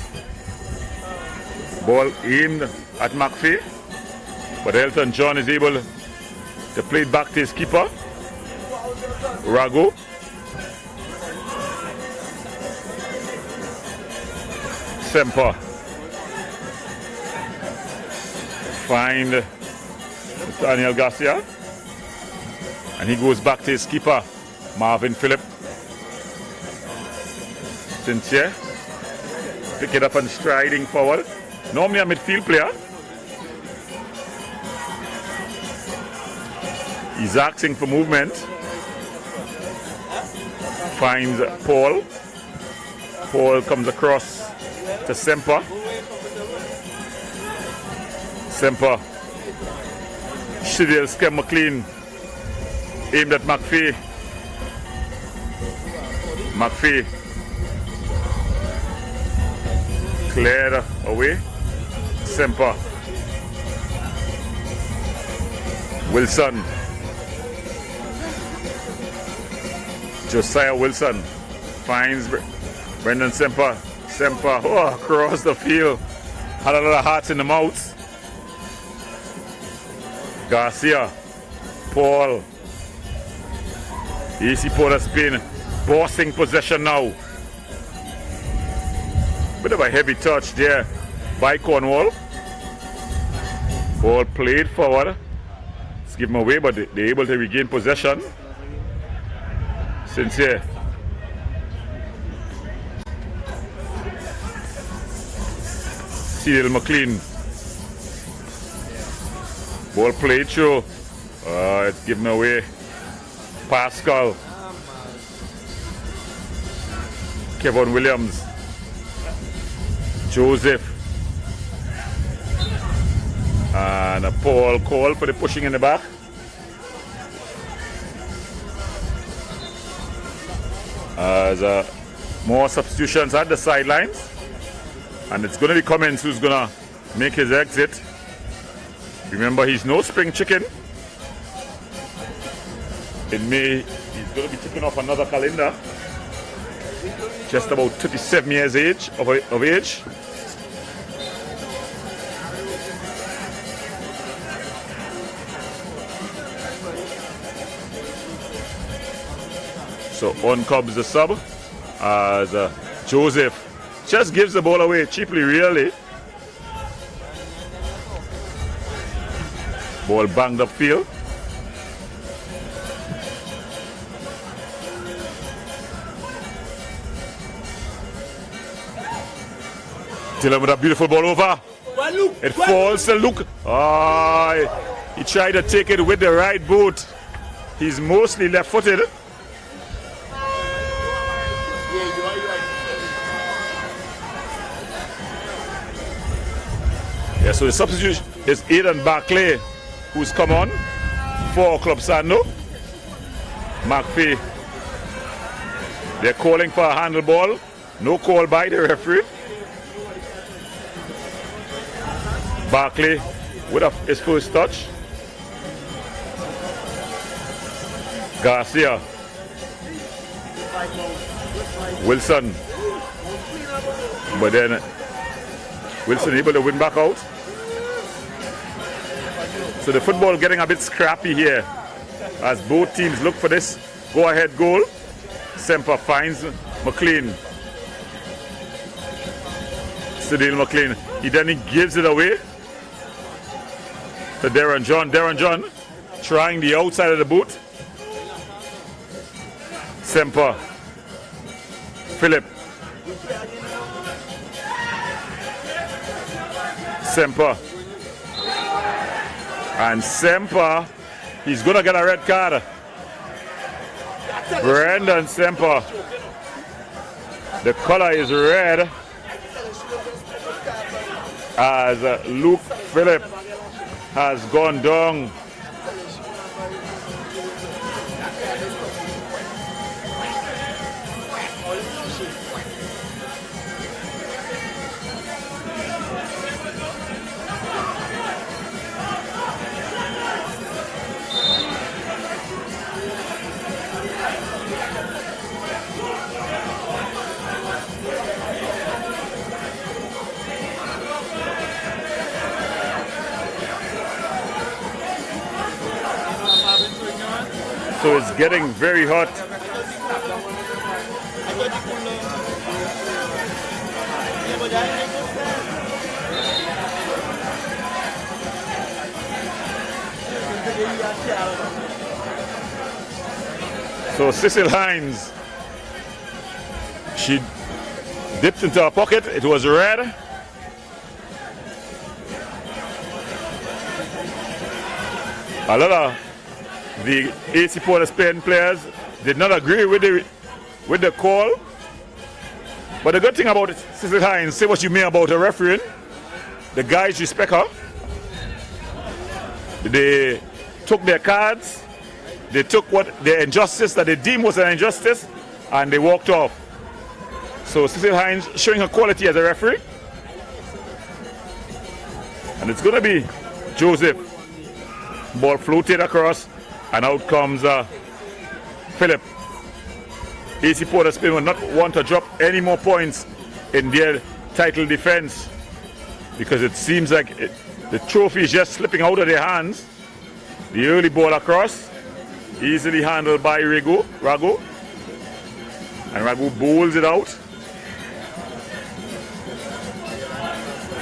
Ball aimed at McPhee. But Elton John is able to play it back to his keeper. Rago. Semper. Find Daniel Garcia. And he goes back to his keeper, Marvin Phillip. Sincere. Pick it up and striding forward. Normally a midfield player. He's asking for movement. Finds Paul. Paul comes across to Semper. Semper. Shidil Skem McLean. Aimed at McPhee. McPhee. Cleared away. Semper. Wilson. Josiah Wilson finds Brendan Semper. Semper, across the field. Had a lot of hearts in the mouth. Garcia. Paul. Easy Porter Spain. Bossing possession now. Bit of a heavy touch there by Cornwall. Ball played forward. Let's give them away, but they're able to regain possession. Sincere. Cyril McLean. Ball played through. It's given away. Pascal. Kevin Williams. Joseph. And Paul call for the pushing in the back. As more substitutions at the sidelines, and it's going to be Cummins who's going to make his exit. Remember, he's no spring chicken. In May, he's going to be taking off another calendar. Just about 37 years of age. So on comes the sub as Joseph just gives the ball away cheaply, really. Ball banged upfield. Dylan with a beautiful ball over. It falls to Luke. He tried to take it with the right boot. He's mostly left-footed. Yeah, so the substitute is Aidan Barclay, who's come on for Club Sando. McPhee. They're calling for a handle ball. No call by the referee. Barclay with his first touch. Garcia. Wilson. But then Wilson able to win back out. So the football getting a bit scrappy here as both teams look for this go-ahead goal. Semper finds McLean. Cyril McLean. He gives it away to Darren John. Darren John trying the outside of the boot. Semper. Philip. Semper. And Semper, he's going to get a red card. Brendan Semper. The color is red as Luke Phillip has gone down. So it's getting very hot. So Cecil Hines, she dipped into her pocket. It was red. A lot of the AC Port of Spain players did not agree with the call. But the good thing about it, Cecil Hines, say what you may about her refereeing, the guys respect her. They took their cards, they took what the injustice that they deemed was an injustice, and they walked off. So Cecil Hines showing her quality as a referee. And it's going to be Joseph. Ball floated across, and out comes Philip. AC Port of Spain will not want to drop any more points in their title defense, because it seems like the trophy is just slipping out of their hands. The early ball across, easily handled by Rago, and Rago bowls it out.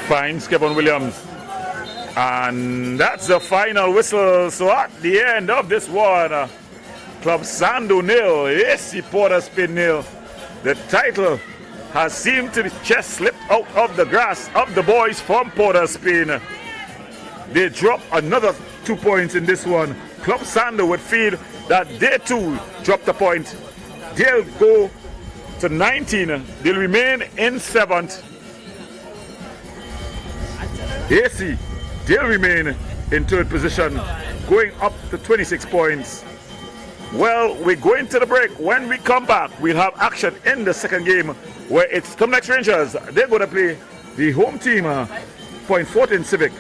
Finds Kevin Williams. And that's the final whistle. So at the end of this one, Club Sando nil, AC Port of Spain nil. The title has seemed to just slip out of the grasp of the boys from Port of Spain. They drop another 2 points in this one. Club Sando would feel that they too dropped a point. They'll go to 19. They'll remain in 7th. AC, they'll remain in 3rd position, going up to 26 points. Well, we're going to the break. When we come back, we'll have action in the second game, where it's Terminix Rangers. They're going to play the home team, Fortin Civic.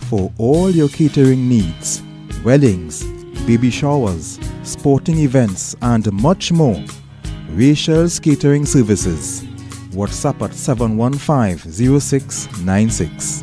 For all your catering needs, weddings, baby showers, sporting events and much more, Rachel's Catering Services. WhatsApp at 715-0696.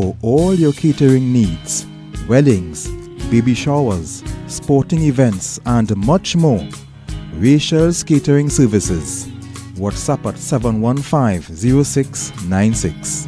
for all your catering needs, weddings, baby showers, sporting events and much more. Rachel's Catering Services. WhatsApp at 715-0696.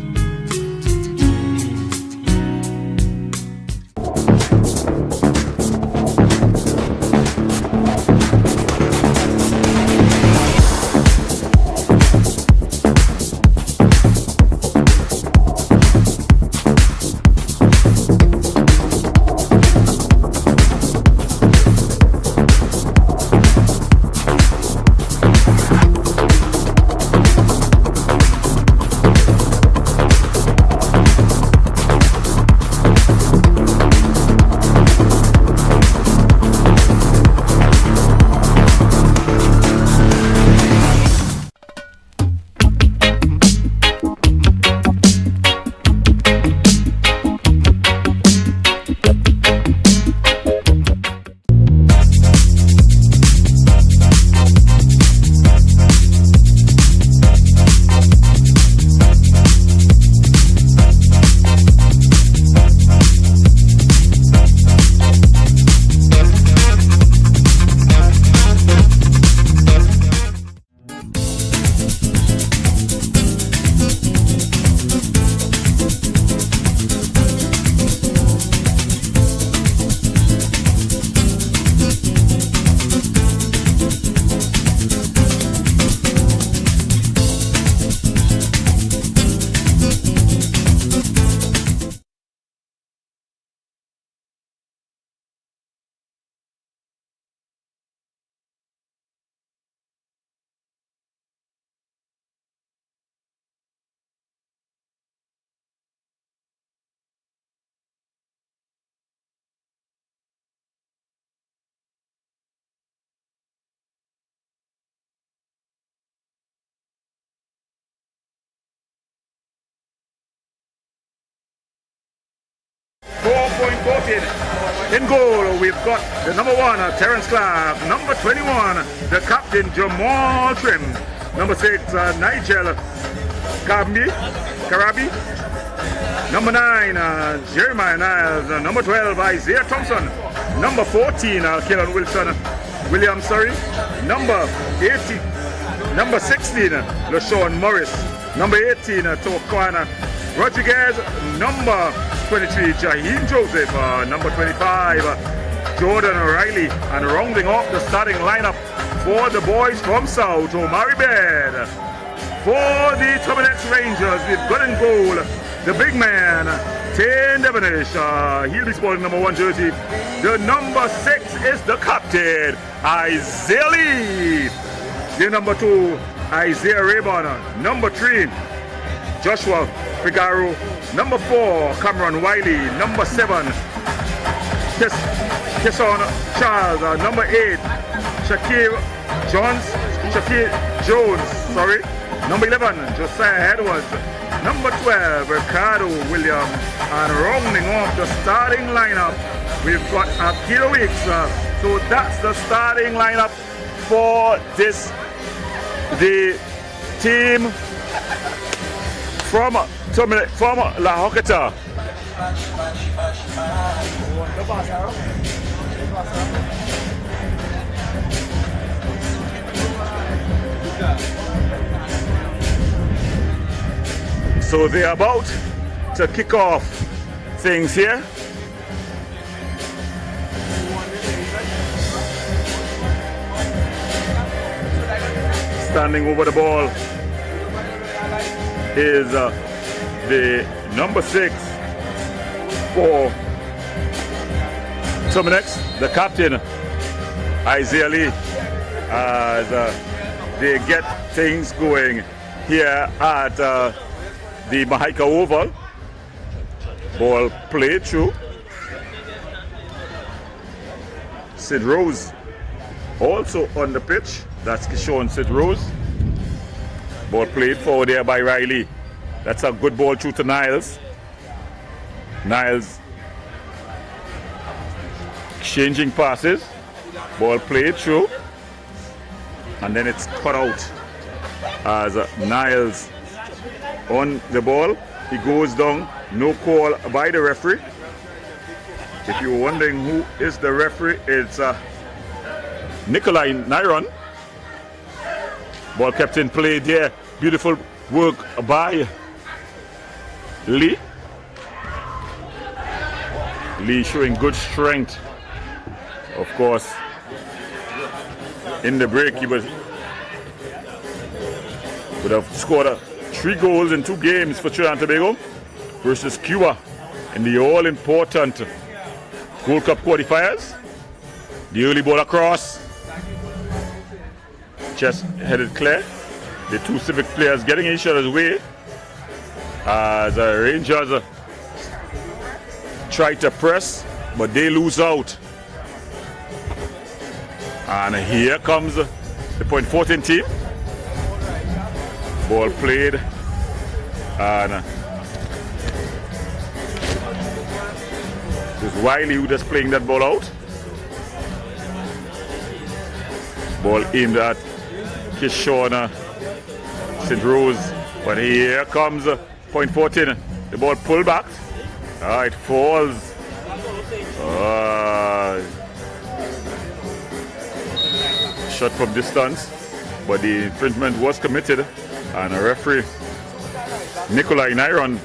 In goal, we've got the number 1, Terence Clark. Number 21, the captain, Jamal Trim. Number 6, Nigel Karabi. Number 9, Jeremiah Niles. Number 12, Isaiah Thompson. Number 14, Keelan Williams. Number 18, number 16, LaShawn Morris. Number 18, Tokwana Rodriguez. Number 23, Jaheem Joseph. Number 25, Jordan O'Reilly. And rounding off the starting lineup for the boys from South, Omari Bed. For the Terminix Rangers, we've got in goal the big man, Tane Devonish. He'll be sporting number 1 jersey. The number 6 is the captain, Isaiah Lee. The number 2, Isaiah Rayburn. Number 3, Joshua Figaro. Number 4, Cameron Wiley. Number 7, Kesson Charles. Number 8, Shakir Jones. Number 11, Josiah Edwards. Number 12, Ricardo Williams. And rounding off the starting lineup, we've got Akira Weeks. So that's the starting lineup for the team from La Hokata. So they're about to kick off things here. Standing over the ball is the number 6 for Terminix, the captain, Isaiah Lee, as they get things going here at the Mahaika Oval. Ball played through. Sid Rose also on the pitch. That's Kishon Sid Rose. Ball played forward there by Riley. That's a good ball through to Niles. Niles exchanging passes. Ball played through. And then it's cut out as Niles on the ball. He goes down No call by the referee. If you're wondering who is the referee, it's Nikolai Nyron. Ball kept in play there. Beautiful work by Lee. Lee showing good strength. Of course, in the break he would have scored 3 goals in 2 games for Trinidad and Tobago versus Cuba in the all-important Gold Cup qualifiers. The early ball across, just headed clear. The 2 Civic players getting in each other's way as Rangers try to press, but they lose out. And here comes the point Fortin team. Ball played, and it was Wiley who just playing that ball out. Ball aimed at Kishona St. Rose, but here comes point 14. The ball pulled back. It falls. Shot from distance, but the infringement was committed, and a referee, Nikolai Nyron,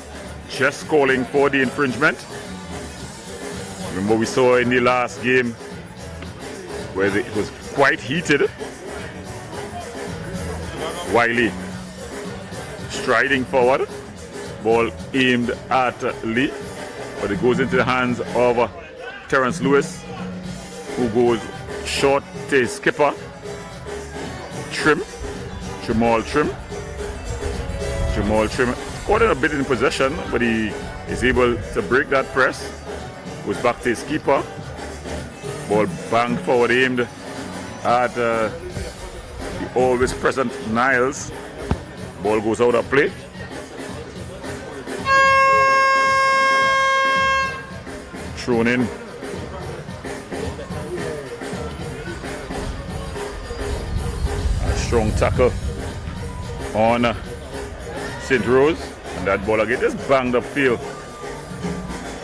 just calling for the infringement. Remember, we saw in the last game where it was quite heated. Wiley striding forward, ball aimed at Lee, but it goes into the hands of Terrence Lewis, who goes short to his skipper, Jamal Trim. Caught in a bit in possession, but he is able to break that press. Goes back to his keeper. Ball banged forward, aimed at the always present Niles. Ball goes out of play. Thrown in. A strong tackle on St. Rose, and that ball again just banged upfield.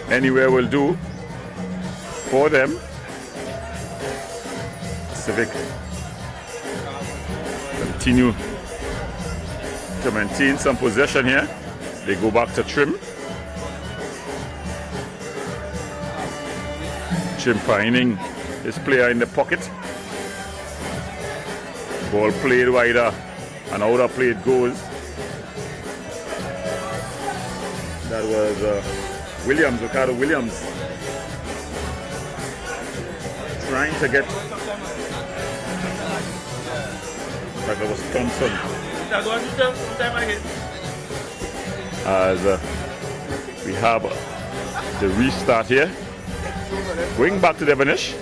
Anywhere will do for them. Civic continue to maintain some possession here. They go back to Trim. Trim finding his player in the pocket. Ball played wider, and out of play it goes. That was Williams, Ricardo Williams, trying to get. Like that was Thompson. As we have the restart here. Going back to Devonish.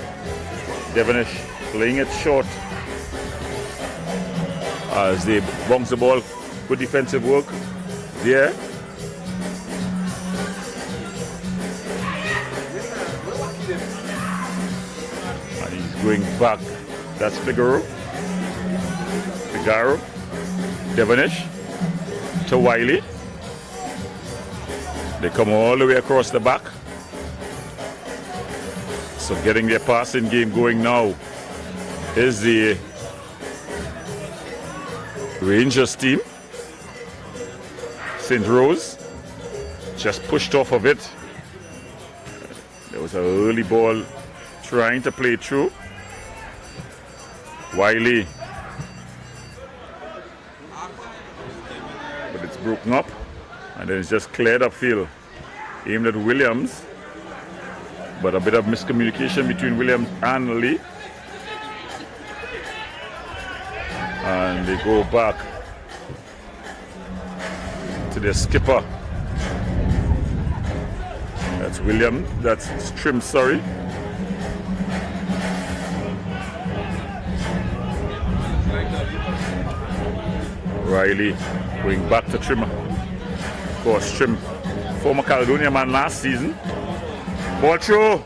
Devonish playing it short as they bounce the ball. Good defensive work there. And he's going back. That's Figaro. Devonish to Wiley. They come all the way across the back. So getting their passing game going now is the Rangers team. St. Rose just pushed off of it. There was an early ball trying to play through. Wiley. But it's broken up. And then it's just cleared upfield. Aimed at Williams. But a bit of miscommunication between Williams and Lee. And they go back to their skipper. That's William. That's Trim, sorry. Riley going back to Trim. Of course, Trim, former Caledonia man last season. Ball through.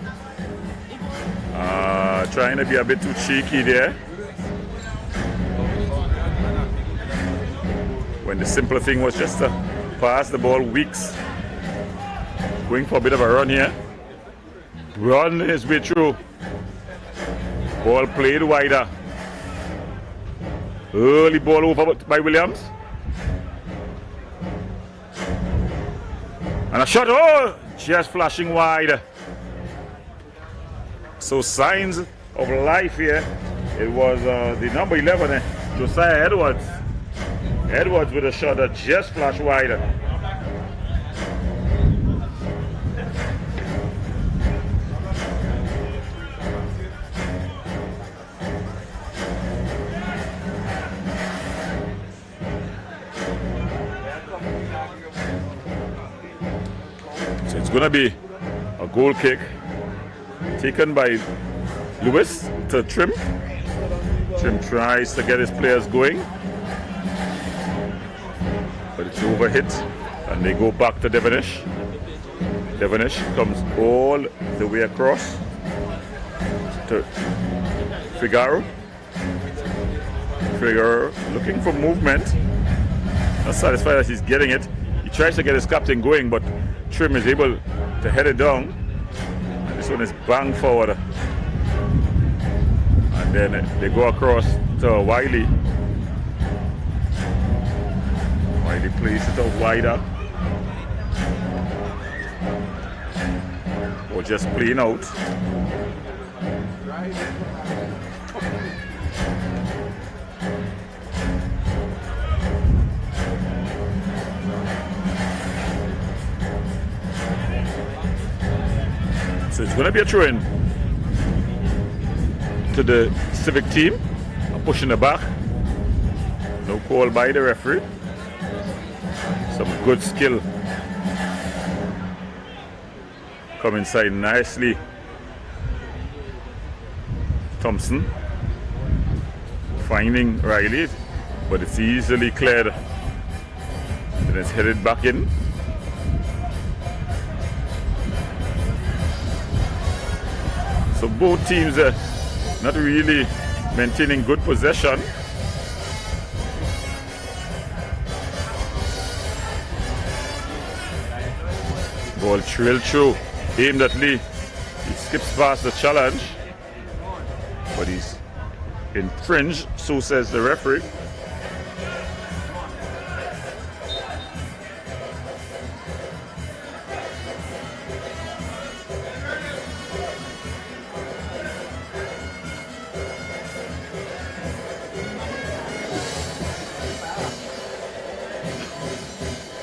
Trying to be a bit too cheeky there. When the simpler thing was just to pass the ball weeks. going for a bit of a run here. Run his way through. Ball played wider. Early ball over by Williams. And a shot, oh, just flashing wide. So signs of life here. It was the number 11, Josiah Edwards. Edwards with a shot that just flashed wide. So it's going to be a goal kick taken by Lewis to Trim. Trim tries to get his players going, but it's overhit and they go back to Devonish. Devonish comes all the way across to Figaro. Figaro looking for movement, not satisfied that he's getting it. He tries to get his captain going, but Trim is able to head it down. And this one is banged forward. And then they go across to Wiley. Wiley plays it out wider. Or just playing out. So it's going to be a throw-in to the Civic team. A push in the back. No call by the referee. Some good skill. Come inside nicely. Thompson finding Riley, but it's easily cleared. And it's headed back in. So both teams are not really maintaining good possession. Ball trailed through, aimed at Lee. He skips past the challenge, but he's infringed, so says the referee.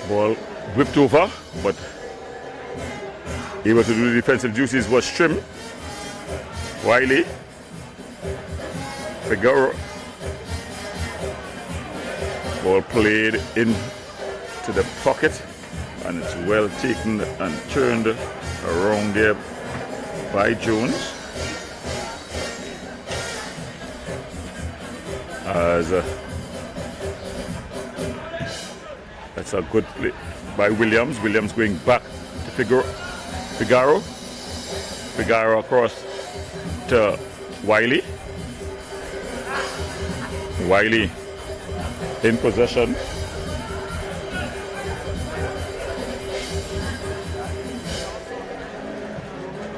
Ball whipped over, but able to do the defensive duties was Trim. Wiley. Figaro. Ball played into the pocket, and it's well taken and turned around there by Jones. As that's a good play by Williams. Williams going back to Figaro. Figaro across to Wiley. Wiley in possession.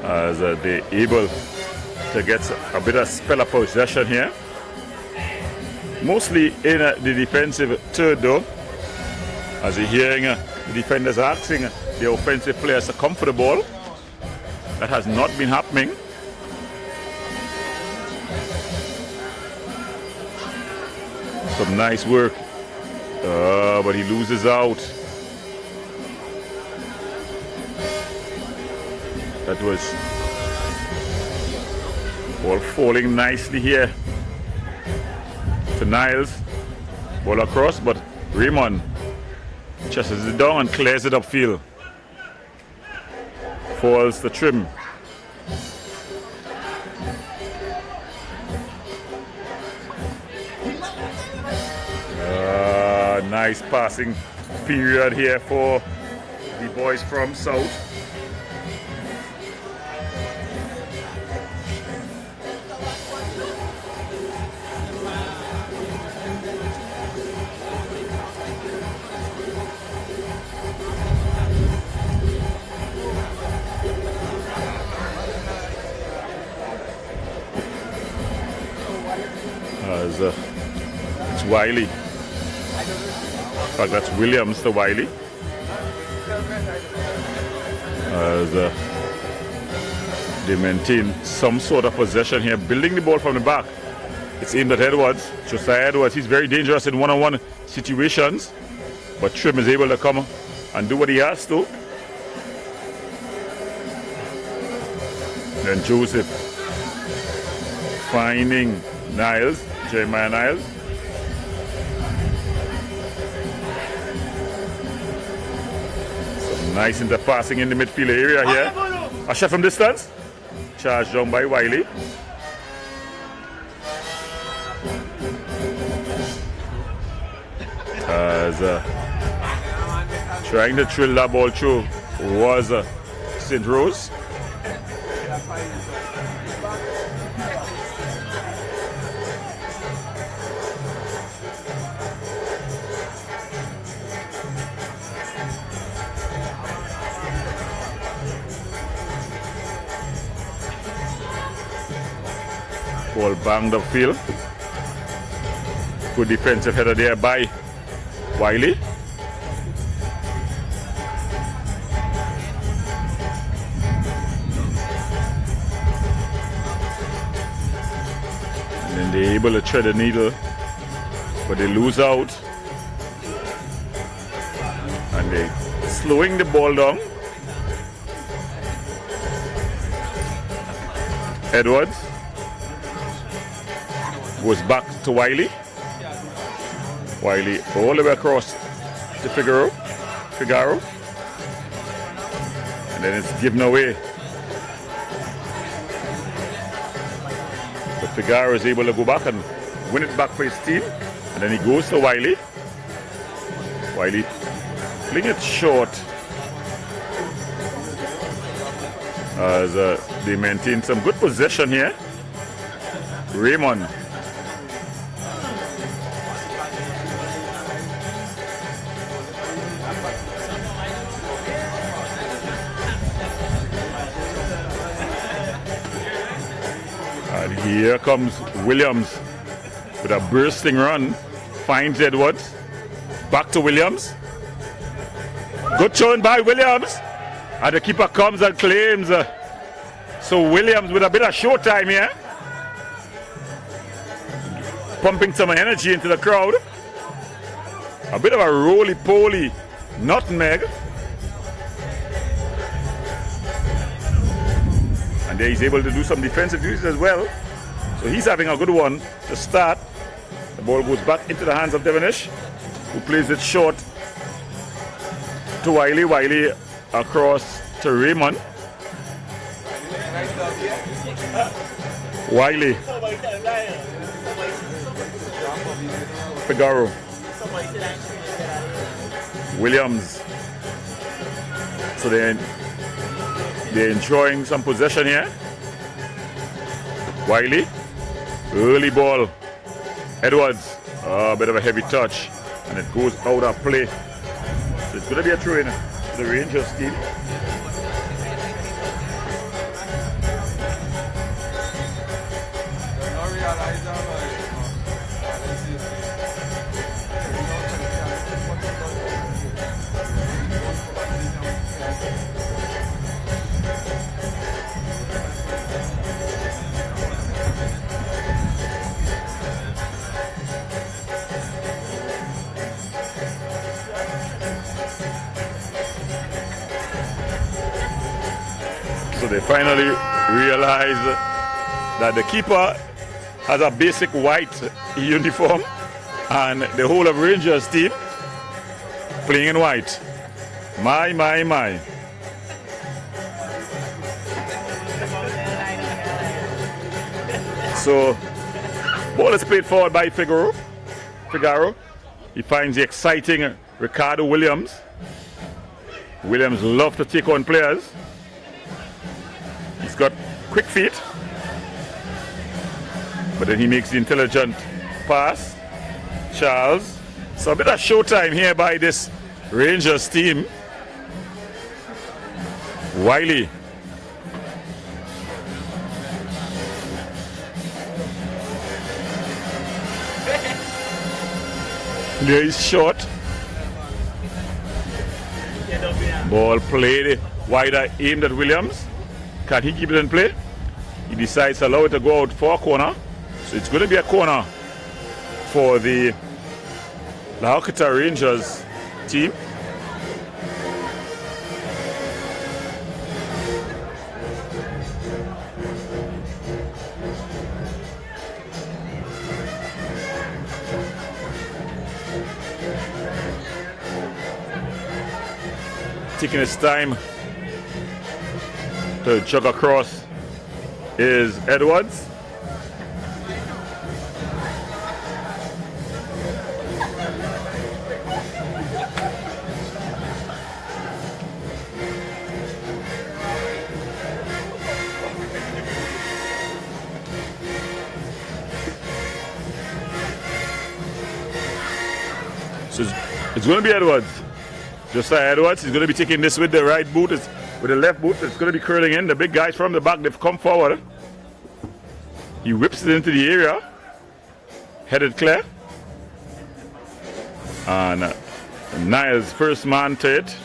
As they're able to get a bit of spell of possession here. Mostly in the defensive third though. As you're hearing the defenders asking the offensive players to come for the ball. That has not been happening. Some nice work. But he loses out. That was ball falling nicely here to Niles. Ball across, but Raymond chases it down and clears it upfield. Falls to Trim. Nice passing period here for the boys from South. Wiley. In fact, that's Williams to Wiley. As they maintain some sort of possession here, building the ball from the back. It's aimed at Edwards. Josiah Edwards, he's very dangerous in one-on-one situations, but Trim is able to come and do what he has to. Then Joseph finding Niles, Jeremiah Niles. Some nice interpassing in the midfield area here. A shot from distance. Charged down by Wiley. As trying to drill that ball through was St. Rose. Ball banged upfield. Good defensive header there by Wiley. And then they're able to thread the needle, but they lose out. And they're slowing the ball down. Edwards goes back to Wiley. Wiley all the way across to Figaro. And then it's given away. But Figaro is able to go back and win it back for his team. And then he goes to Wiley. Wiley playing it short as they maintain some good possession here. Raymond. And here comes Williams with a bursting run. Finds Edwards. Back to Williams. Good showing by Williams. And the keeper comes and claims. So Williams with a bit of showtime here. Pumping some energy into the crowd. A bit of a roly-poly nutmeg. And there he's able to do some defensive duties as well. So he's having a good one to start. The ball goes back into the hands of Devonish, who plays it short to Wiley. Wiley across to Raymond. Wiley. Figaro. Williams. So they're enjoying some possession here. Wiley. Early ball. Edwards. A bit of a heavy touch. And it goes out of play. So it's going to be a throw in to the Rangers team. So they finally realize that the keeper has a basic white uniform and the whole of Rangers team playing in white. My. So ball is played forward by Figaro. He finds the exciting Ricardo Williams. Williams loves to take on players. He's got quick feet, but then he makes the intelligent pass. Charles. So a bit of showtime here by this Rangers team. Wiley. There is short. Ball played wider, aimed at Williams. Can he keep it in play? He decides to allow it to go out for a corner. So it's going to be a corner for the Lahokita Rangers team. Taking his time to jog across is Edwards. So it's going to be Edwards. Just like Edwards, he's going to be taking this with the right boot, with the left boot. It's going to be curling in. The big guys from the back, they've come forward. He whips it into the area. Headed clear. And Niles, first man to it.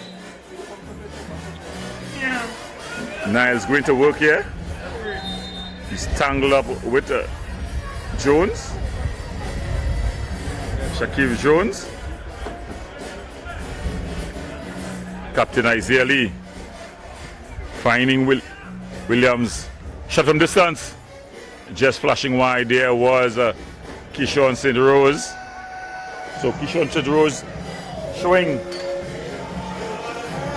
Niles going to work here. He's tangled up with Jones. Shaquille Jones. Captain Isaiah Lee finding Williams. Shot from distance. Just flashing wide there was Keyshawn St. Rose. So Keyshawn St. Rose showing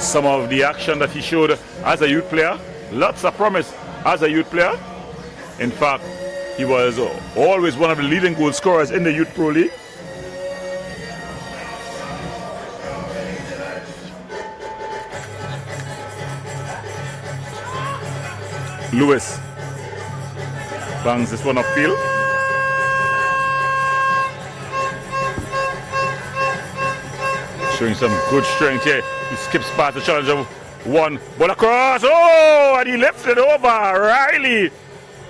some of the action that he showed as a youth player. Lots of promise as a youth player. In fact, he was always one of the leading goal scorers in the Youth Pro League. Lewis bangs this one upfield. Showing some good strength here. He skips past the challenge of one. Ball across. Oh, and he lifted over. Riley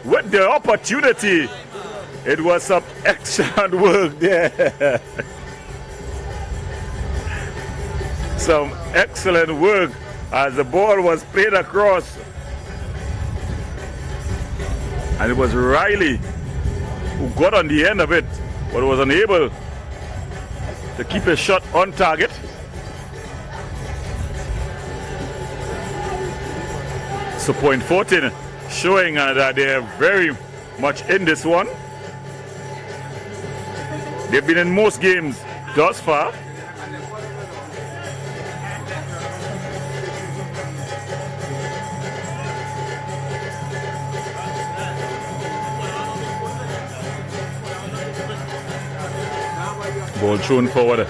with the opportunity. It was some excellent work there. Some excellent work as the ball was played across. And it was Riley who got on the end of it, but was unable to keep a shot on target. So Point Fortin showing that they are very much in this one. They've been in most games thus far. Ball thrown forward.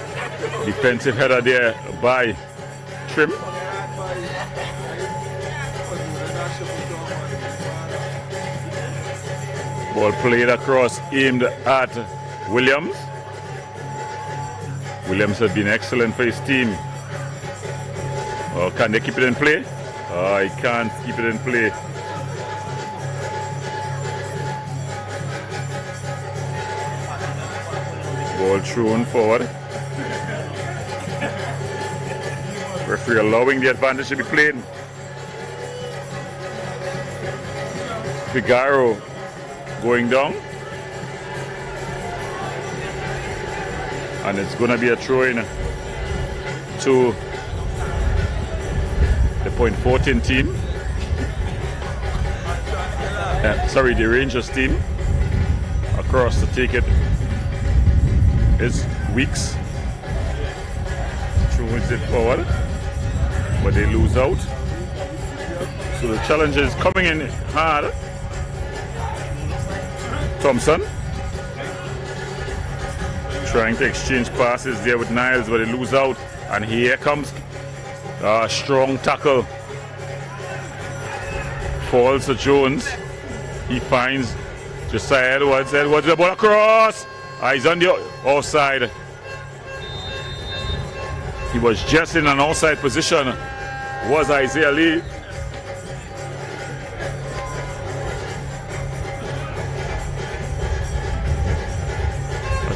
Defensive header there by Trim. Ball played across, aimed at Williams. Williams has been excellent for his team. Oh, can they keep it in play? Oh, he can't keep it in play. Ball thrown forward. Referee allowing the advantage to be played. Figaro going down. And it's going to be a throw-in to the Point Fortin team. Sorry, the Rangers team. Across to take it is Weeks. Throws it forward, but they lose out. So the challenge is coming in hard. Thompson trying to exchange passes there with Niles, but they lose out. And here comes a strong tackle. Falls to Jones. He finds Josiah Edwards. Edwards the ball across. He's on the offside. He was just in an offside position. Was Isaiah Lee.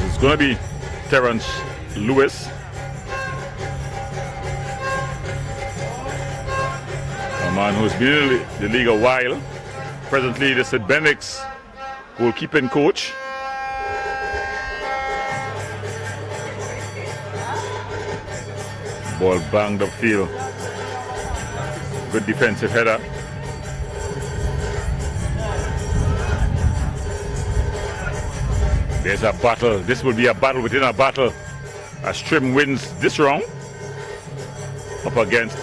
It's going to be Terrence Lewis. A man who's been in the league a while. Presently, the Terminix goalkeeping coach. Ball banged upfield. Good defensive header. There's a battle. This will be a battle within a battle. As Trim wins this round up against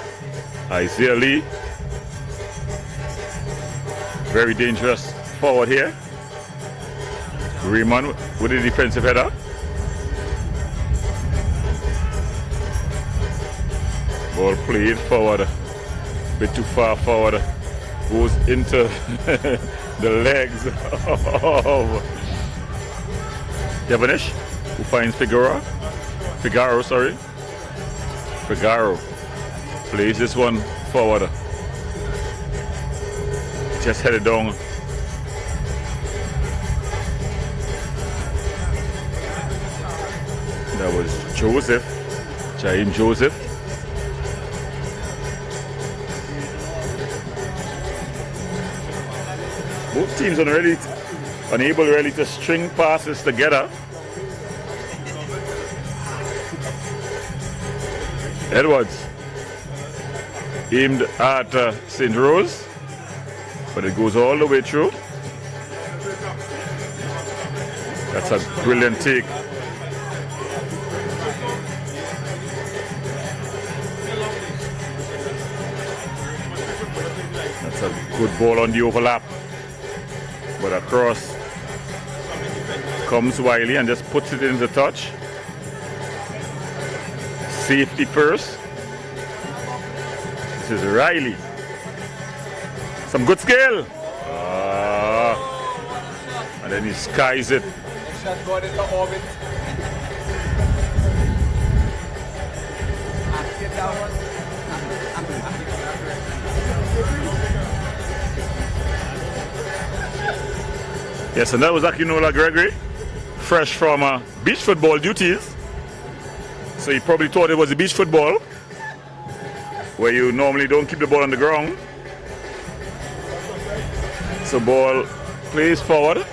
Isaiah Lee. Very dangerous forward here. Raymond with a defensive header. Ball played forward. A bit too far forward. Goes into the legs of Devonish, who finds Figaro, plays this one forward. Just headed down. That was Joseph, Jaime Joseph. Both teams unable really to string passes together. Edwards aimed at St. Rose, but it goes all the way through. That's a brilliant take. That's a good ball on the overlap. But across comes Wiley and just puts it into touch. Safety first. This is Riley. Some good skill. And then he skies it. Shot going into orbit. Yes, and that was Akinola Gregory, fresh from beach football duties. So he probably thought it was a beach football, where you normally don't keep the ball on the ground. So ball plays forward,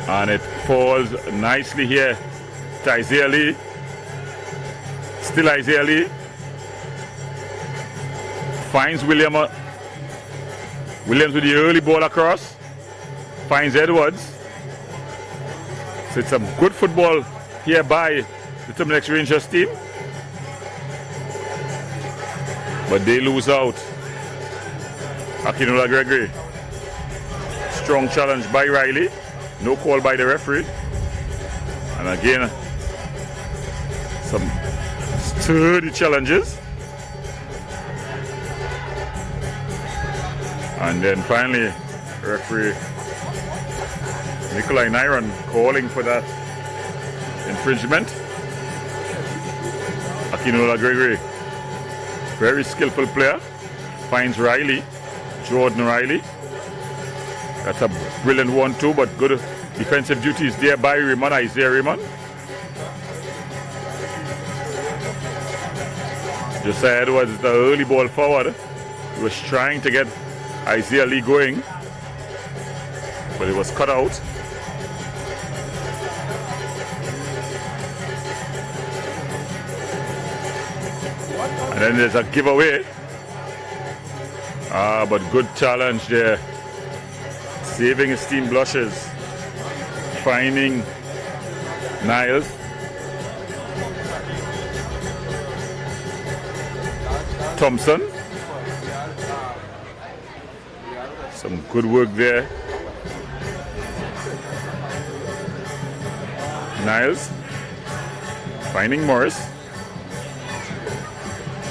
and it falls nicely here to Isaiah Lee. Still Isaiah Lee. Finds Williams with the early ball across. Finds Edwards. So it's some good football here by the Terminix Rangers team. But they lose out. Akinola Gregory. Strong challenge by Riley. No call by the referee. And again, some sturdy challenges. And then finally, referee Nikolai Nyron calling for that infringement. Akinola Gregory, very skillful player, finds Riley, Jordan Riley. That's a brilliant 1-2, but good defensive duties there by Raymond, Isaiah Raymond. Josiah Edwards, the early ball forward. He was trying to get Isaiah Lee going, but it was cut out. And then there's a giveaway. But good challenge there. Saving his team blushes. Finding Niles. Thompson. Some good work there. Niles. Finding Morris.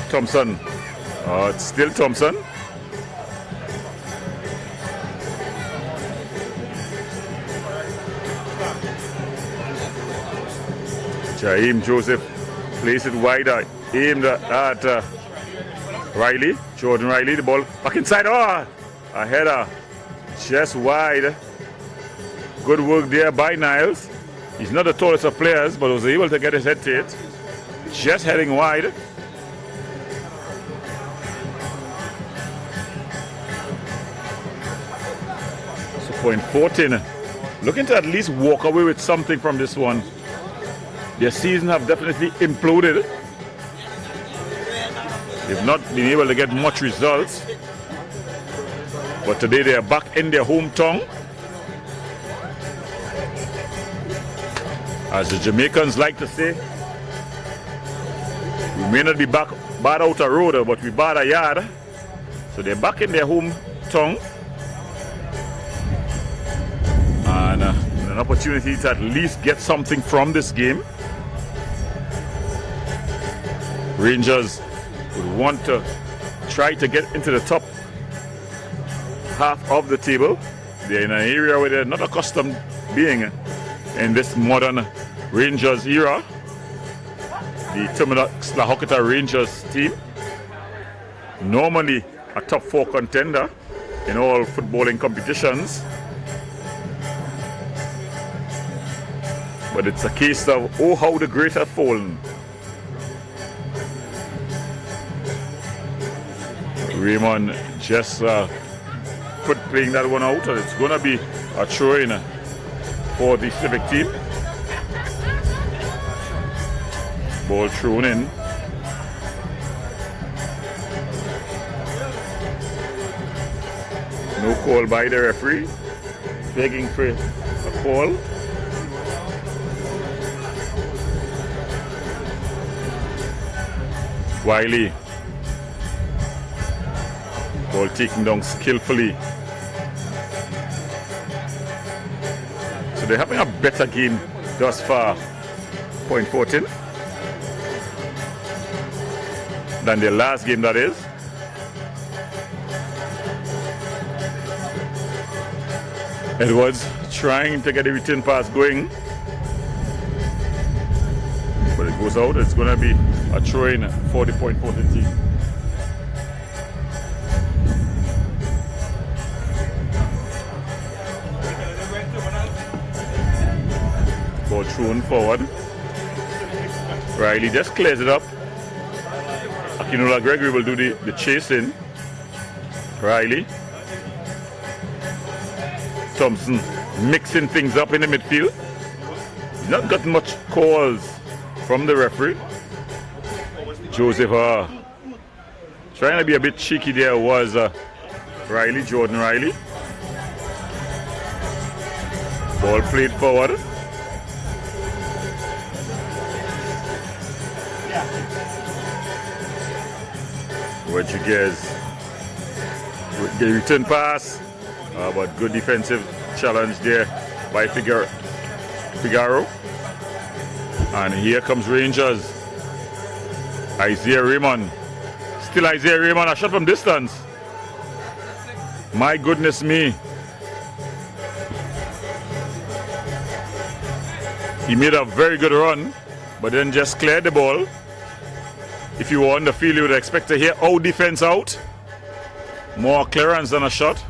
Thompson. It's still Thompson. Jaime Joseph plays it wider, aimed at Riley, Jordan Riley, the ball back inside. A header just wide. Good work there by Niles. He's not the tallest of players, but was able to get his head to it. Just heading wide. So point 14. Looking to at least walk away with something from this one. Their season have definitely imploded. They've not been able to get much results. But today they are back in their hometown. As the Jamaicans like to say, we may not be back bad out a road, but we bad a yard. So they're back in their hometown. And an opportunity to at least get something from this game. Rangers would want to try to get into the top half of the table. They're in an area where they're not accustomed being in this modern Rangers era. The Terminix Rangers team, normally a top 4 contender in all footballing competitions. But it's a case of, oh, how the great have fallen. Raymond just playing that one out, and it's going to be a throw-in for the Civic team. Ball thrown in. No call by the referee. Begging for a call. Wiley. Ball taken down skillfully. So they're having a better game thus far, point 14, than their last game, that is. Edwards trying to get a return pass going, but it goes out. It's going to be a throw-in for the point 14 team. Ball thrown forward. Riley just clears it up. Akinola Gregory will do the chasing. Riley. Thompson mixing things up in the midfield. He's not got much calls from the referee. Joseph trying to be a bit cheeky there was Jordan Riley. Ball played forward. Rodriguez with the return pass, but good defensive challenge there by Figaro. And here comes Rangers. Isaiah Raymond. Still Isaiah Raymond, a shot from distance. My goodness me. He made a very good run, but then just cleared the ball. If you were on the field, you would expect to hear out defense out. More clearance than a shot.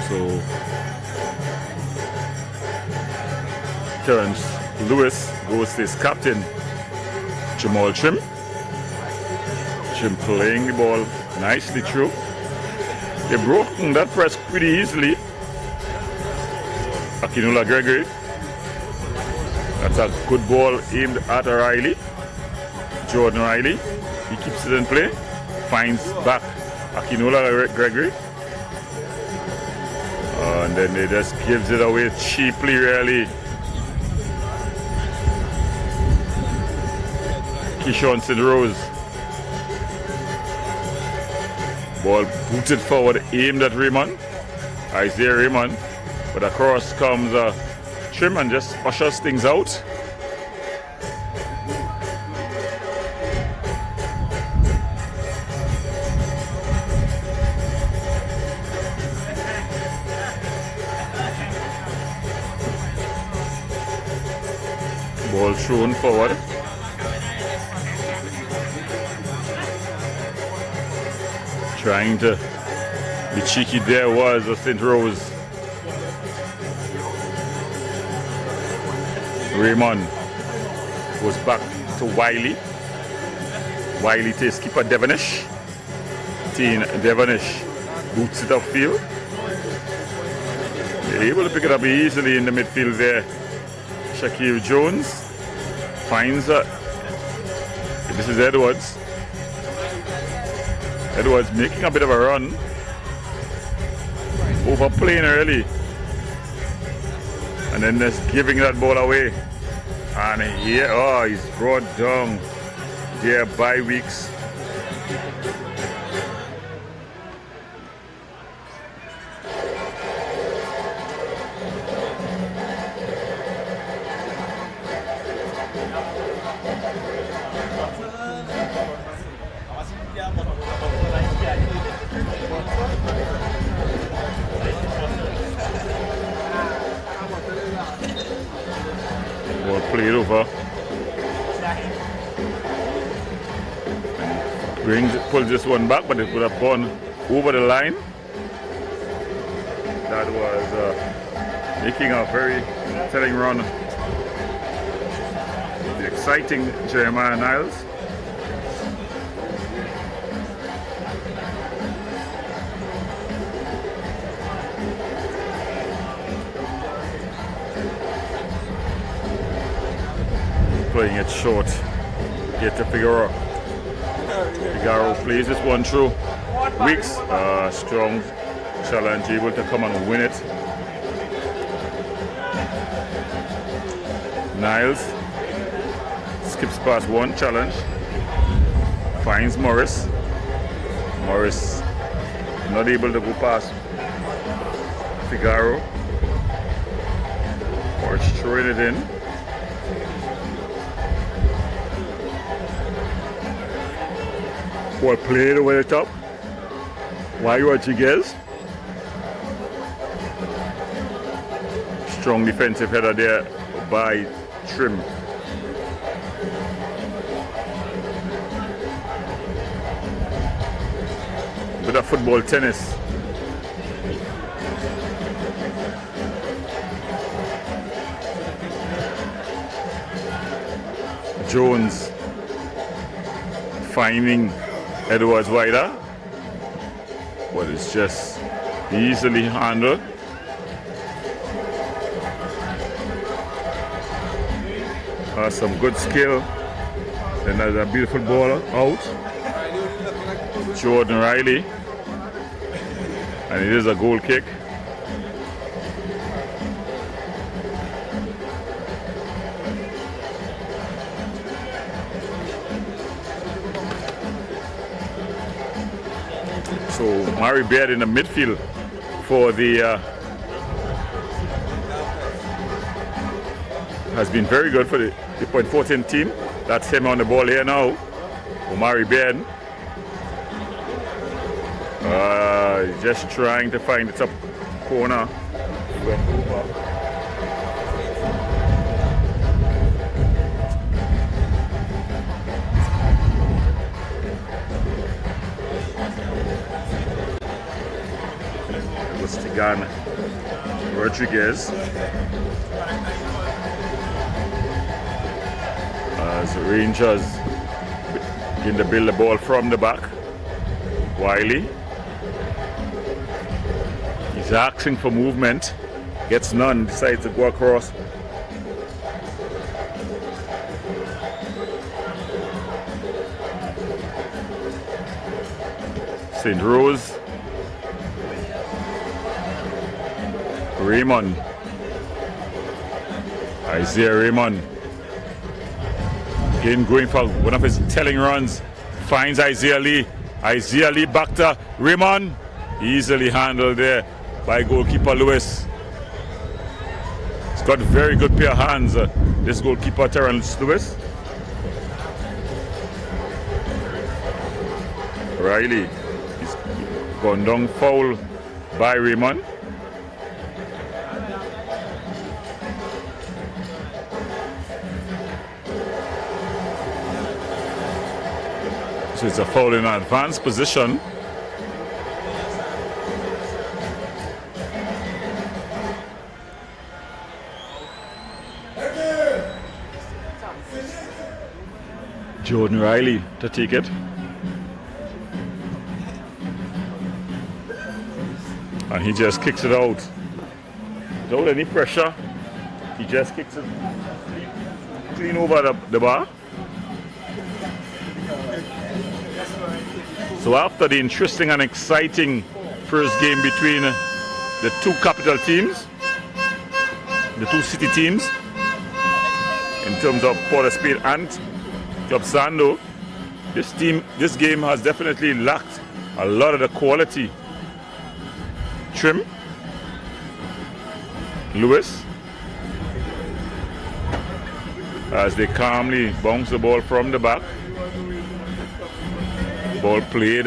So Terrence Lewis goes to his captain, Jamal Trim. Trim playing the ball nicely through. They've broken that press pretty easily. Akinola Gregory. That's a good ball aimed at Riley. Jordan Riley. He keeps it in play. Finds back Akinola Gregory. And then they just gives it away cheaply, really. Keyshawn Rose. Ball booted forward, aimed at Raymond. Isaiah Raymond. But across comes Trim and just ushers things out. forward. Trying to be cheeky there was St. Rose. Raymond goes back to Wiley. Wiley takes keeper Devonish. Devonish boots it upfield. They're able to pick it up easily in the midfield there. Shaquille Jones finds this is Edwards. Edwards making a bit of a run. Overplaying early. And then just giving that ball away. And here, he's brought down there by Weeks. Ball played over. Pulls this one back, but it would have gone over the line. That was making a very telling run. The exciting Jeremiah Niles. Playing it short. Get to Figueroa. Figueroa plays this one through. Weeks, strong challenge, able to come and win it. Niles skips past one challenge. Finds Morris. Morris not able to go past Figueroa. Morris throwing it in. Ball played over the top. Why Rodriguez? Strong defensive header there by Trim. Bit of football tennis. Jones finding Edwards wider, but it's just easily handled. Some good skill. Then there's a beautiful ball out. Jordan Riley, and it is a goal kick. So Murray Baird in the midfield for the has been very good for the Fortin team. That's him on the ball here now. Omari Baird. Just trying to find the top corner. Tigan Rodriguez as the Rangers begin to build the ball from the back. Wiley, he's asking for movement, gets none, decides to go across. St. Rose, Raymond, Isaiah Raymond, again going for one of his telling runs, finds Isaiah Lee. Isaiah Lee back to Raymond, easily handled there by goalkeeper Lewis. He's got a very good pair of hands, this goalkeeper Terrence Lewis. Riley, he's gone down foul by Raymond. So it's a foul in an advanced position. Jordan Riley to take it. And he just kicks it out. Without any pressure. He just kicks it clean over the bar. So after the interesting and exciting first game between the two capital teams, the two city teams, in terms of Port of Spain and Club Sando, this game has definitely lacked a lot of the quality. Trim, Lewis, as they calmly bounce the ball from the back. Ball played.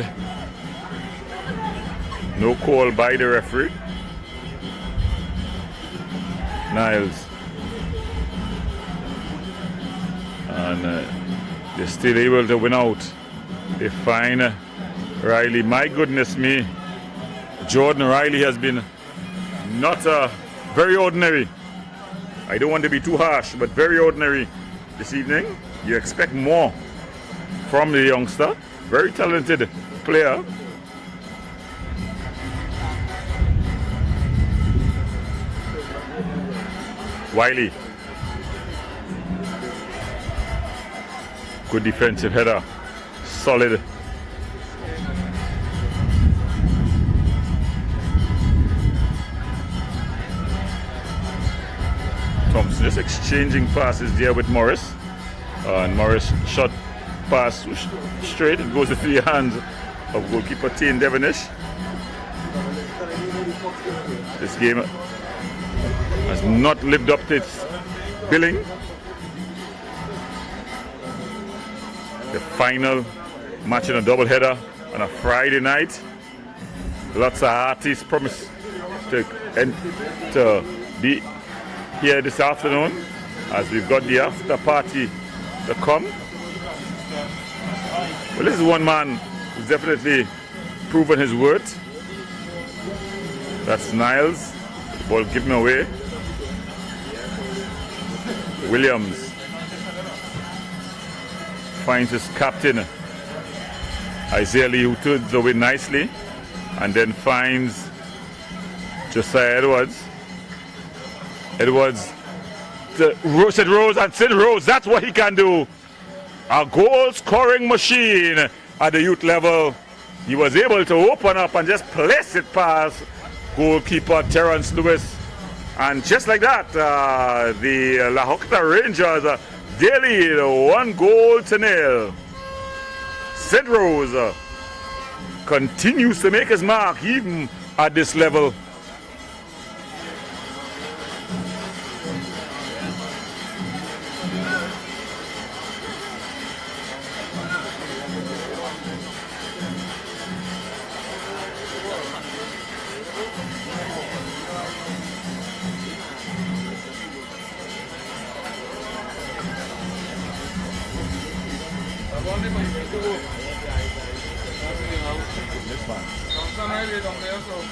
No call by the referee. Niles. And they're still able to win out. They find Riley. My goodness me. Jordan Riley has been not very ordinary. I don't want to be too harsh, but very ordinary this evening. You expect more from the youngster. Very talented player. Wiley. Good defensive header. Solid. Thompson just exchanging passes there with Morris. And Morris shot pass straight. It goes into the hands of goalkeeper Tane Devonish. This game has not lived up to its billing. The final match in a doubleheader on a Friday night. Lots of artists promise to be here this afternoon as we've got the after party to come. Well, this is one man who's definitely proven his worth. That's Niles. The ball given away. Williams finds his captain, Isaiah Lee, who turns away nicely, and then finds Josiah Edwards. Edwards to Sid Rose, and Sid Rose, that's what he can do. A goal scoring machine at the youth level. He was able to open up and just place it past goalkeeper Terrence Lewis. And just like that, the La Hocta Rangers they lead 1-0. Sid Rose continues to make his mark even at this level.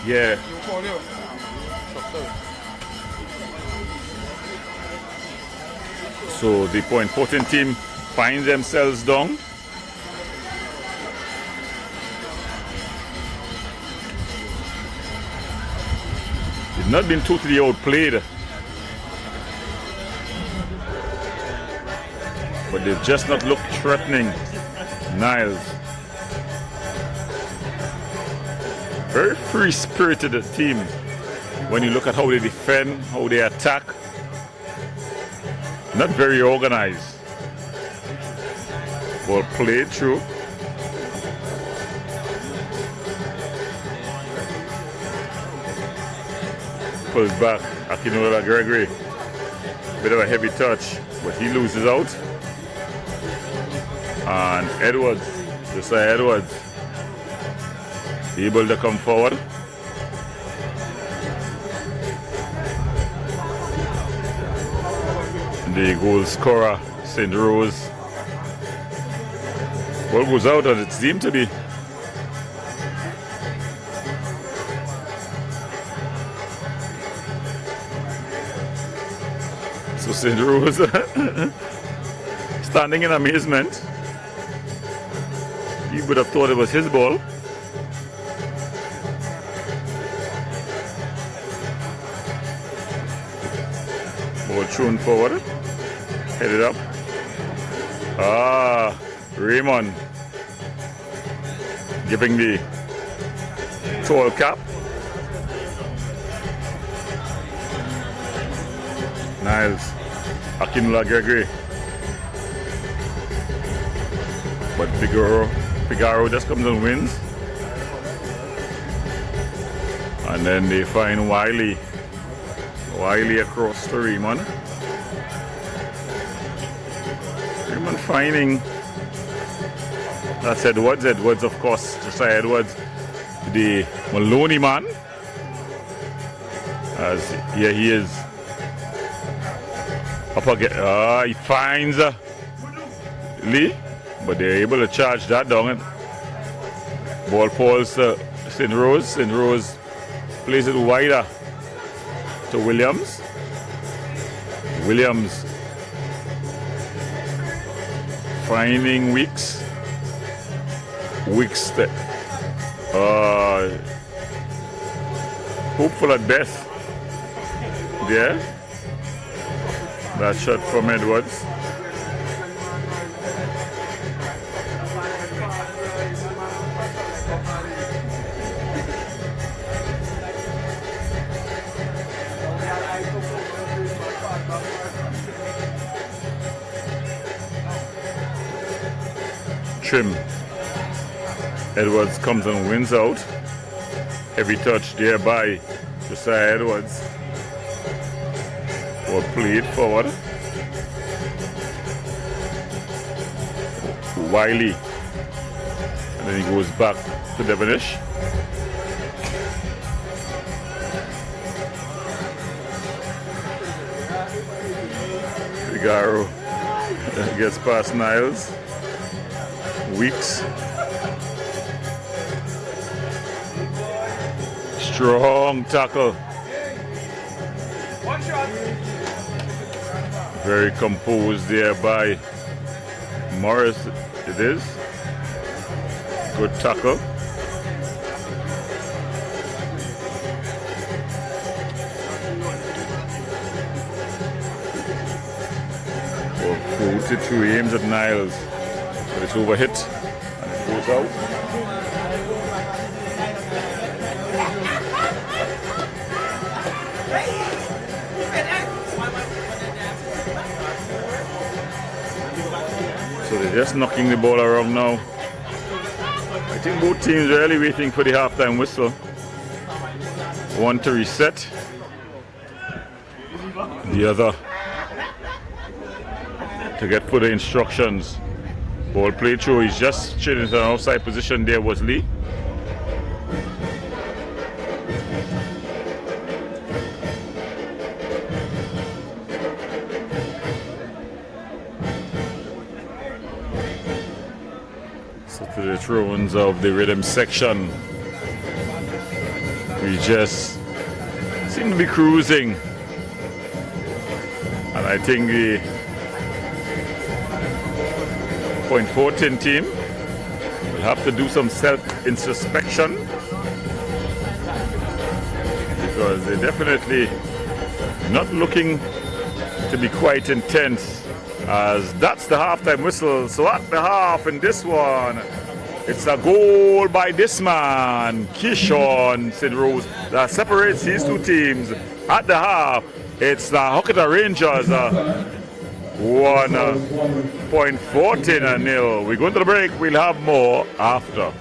Yeah. So the Fortin team finds themselves down. They've not been totally outplayed, but they've just not looked threatening. Niles. Very free-spirited team when you look at how they defend, how they attack. Not very organized. Ball played through. Pulls back. Akinola Gregory. Bit of a heavy touch, but he loses out. And Edwards, Josiah Edwards, able to come forward. The goal scorer, St. Rose, Ball goes out and it seemed to be. So St. Rose standing in amazement. He would have thought it was his ball. Ball thrown forward. Headed up. Raymond giving the tall cap. Niles, Akinula Gregory. But Figaro just comes and wins. And then they find Wiley. Wiley across to Raymond. Raymond finding, that's Edwards. Edwards, of course, Josiah Edwards, the Maloney man. As here he is. Up again. He finds Lee, but they're able to charge that down. Ball falls to St. Rose. St. Rose plays it wider to Williams. Williams finding Weeks. Weeks hopeful at best there. That shot from Edwards. Trim. Edwards comes and wins out. Heavy touch there by Josiah Edwards. Or played forward. Wiley. And then he goes back to Devonish. Figaro gets past Niles. Weeks. Strong tackle. Very composed there by Morris. It is. Good tackle. Well, 42 aims at Niles. But it's overhit and it goes out. So they're just knocking the ball around now. I think both teams are really waiting for the halftime whistle. One to reset. The other to get further instructions. Ball play through. He's just changing to an outside position. There was Lee. So to the throw-ins of the rhythm section. We just seem to be cruising. And I think the Fortin team will have to do some self-introspection because they're definitely not looking to be quite intense, as that's the halftime whistle. So at the half in this one, it's a goal by this man, Kishon St. Rose, that separates these two teams. At the half, it's the Hocketa Rangers 1.14-0. We go to the break. We'll have more after.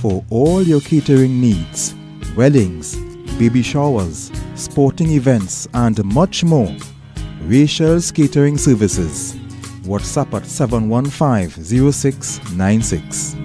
For all your catering needs, weddings, baby showers, sporting events and much more, Rachel's Catering Services. WhatsApp at 715-0696.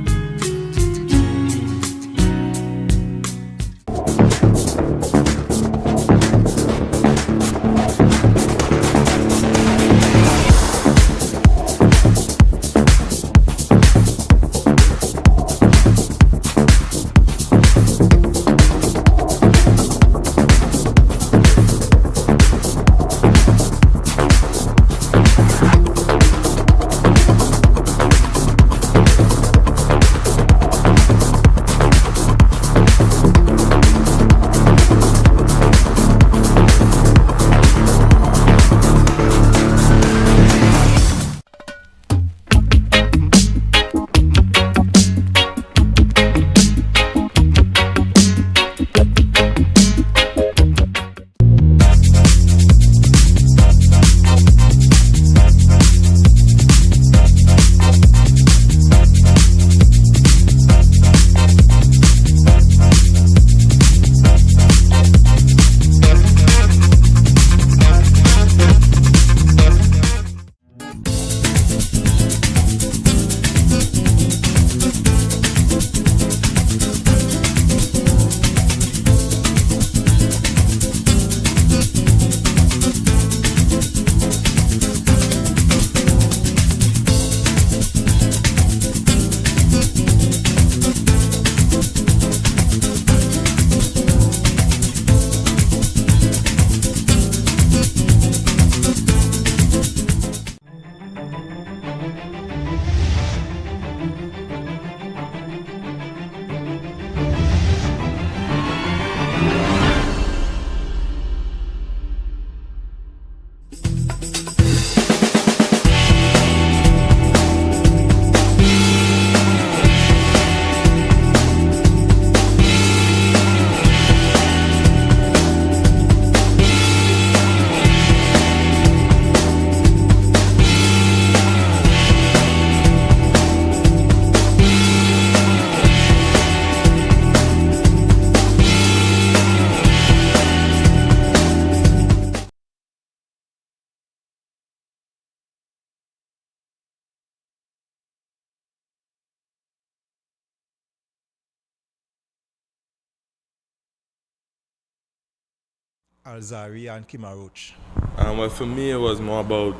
Alzari and Kimaroch? Well, for me, it was more about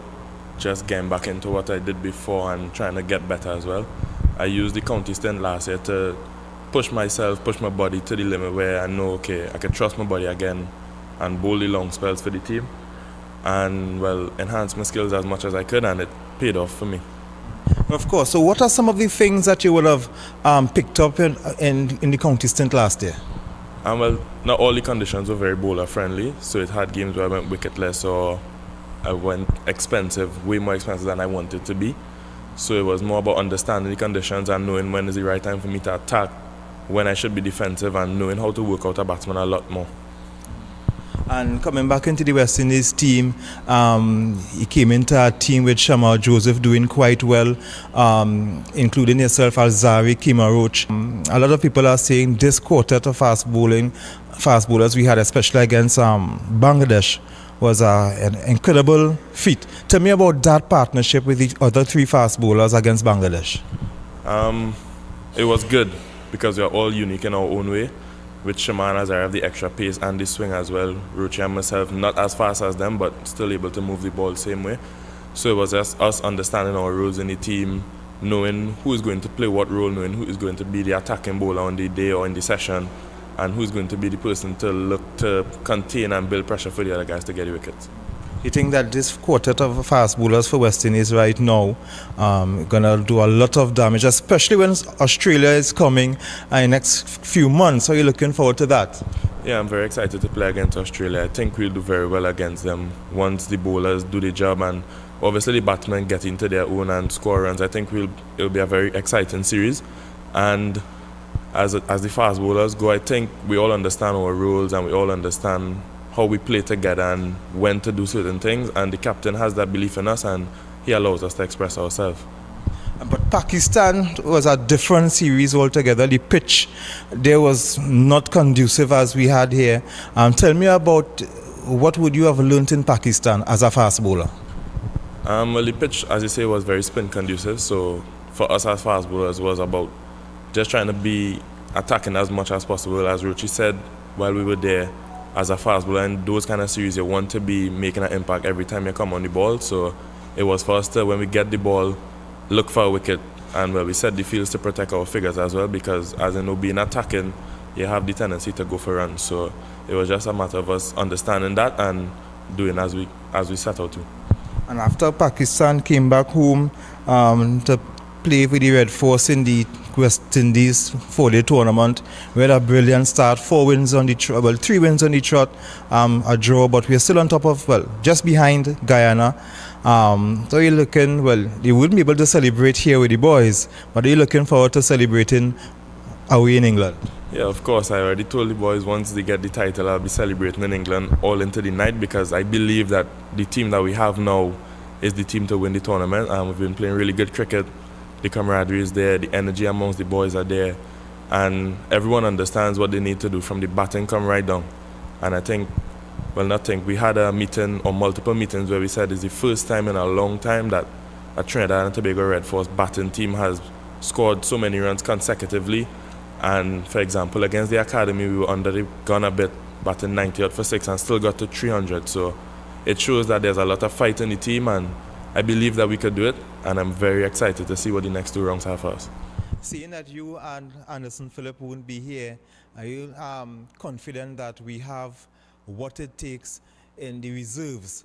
just getting back into what I did before and trying to get better as well. I used the county stint last year to push myself, push my body to the limit where I know, okay, I can trust my body again and bowl the long spells for the team. And, well, enhance my skills as much as I could, and it paid off for me. Of course. So what are some of the things that you would have picked up in the county stint last year? Well, not all the conditions were very bowler friendly, so it had games where I went wicketless or I went expensive, way more expensive than I wanted to be. So it was more about understanding the conditions and knowing when is the right time for me to attack, when I should be defensive, and knowing how to work out a batsman a lot more. And coming back into the West Indies team, he came into a team with Shamar Joseph doing quite well, including yourself, Alzari, Kimaroch. A lot of people are saying this quartet of fast bowlers we had, especially against Bangladesh, was an incredible feat. Tell me about that partnership with the other three fast bowlers against Bangladesh. It was good because we are all unique in our own way. With Shaman, as I have the extra pace and the swing as well. Ruchi and myself, not as fast as them, but still able to move the ball the same way. So it was just us understanding our roles in the team, knowing who is going to play what role, knowing who is going to be the attacking bowler on the day or in the session, and who's going to be the person to look to contain and build pressure for the other guys to get the wickets. You think that this quartet of fast bowlers for West Indies right now going to do a lot of damage, especially when Australia is coming in the next few months? Are you looking forward to that? Yeah, I'm very excited to play against Australia. I think we'll do very well against them once the bowlers do the job and obviously the batsmen get into their own and score runs. I think it'll be a very exciting series. And as the fast bowlers go, I think we all understand our roles and we all understand how we play together and when to do certain things, and the captain has that belief in us and he allows us to express ourselves. But Pakistan was a different series altogether. The pitch there was not conducive as we had here. Tell me about what would you have learnt in Pakistan as a fast bowler? Well, the pitch, as you say, was very spin conducive. So for us as fast bowlers, was about just trying to be attacking as much as possible. As Ruchi said while we were there, as a fast bowler, in those kind of series, you want to be making an impact every time you come on the ball. So it was for us to, when we get the ball, look for a wicket, and well, we set the fields to protect our figures as well, because as you know, being attacking, you have the tendency to go for runs. So it was just a matter of us understanding that and doing as we set out to. And after Pakistan came back home to play with the Red Force in the West Indies 4-day tournament, we had a brilliant start, 4 wins on the trot, well, 3 wins on the trot, a draw, but we're still on top of, well, just behind Guyana. So you're looking, well, you wouldn't be able to celebrate here with the boys, but are you looking forward to celebrating away in England? Yeah, of course. I already told the boys once they get the title, I'll be celebrating in England all into the night, because I believe that the team that we have now is the team to win the tournament. We've been playing really good cricket. The camaraderie is there, the energy amongst the boys are there, and everyone understands what they need to do from the batting come right down. And I think, well, not think, we had a meeting or multiple meetings where we said it's the first time in a long time that a Trinidad and Tobago Red Force batting team has scored so many runs consecutively. And for example, against the academy, we were under the gun a bit, batting 90 out for 6 and still got to 300. So it shows that there's a lot of fight in the team, and I believe that we could do it. And I'm very excited to see what the next 2 rounds have for us. Seeing that you and Anderson Phillip won't be here, are you confident that we have what it takes in the reserves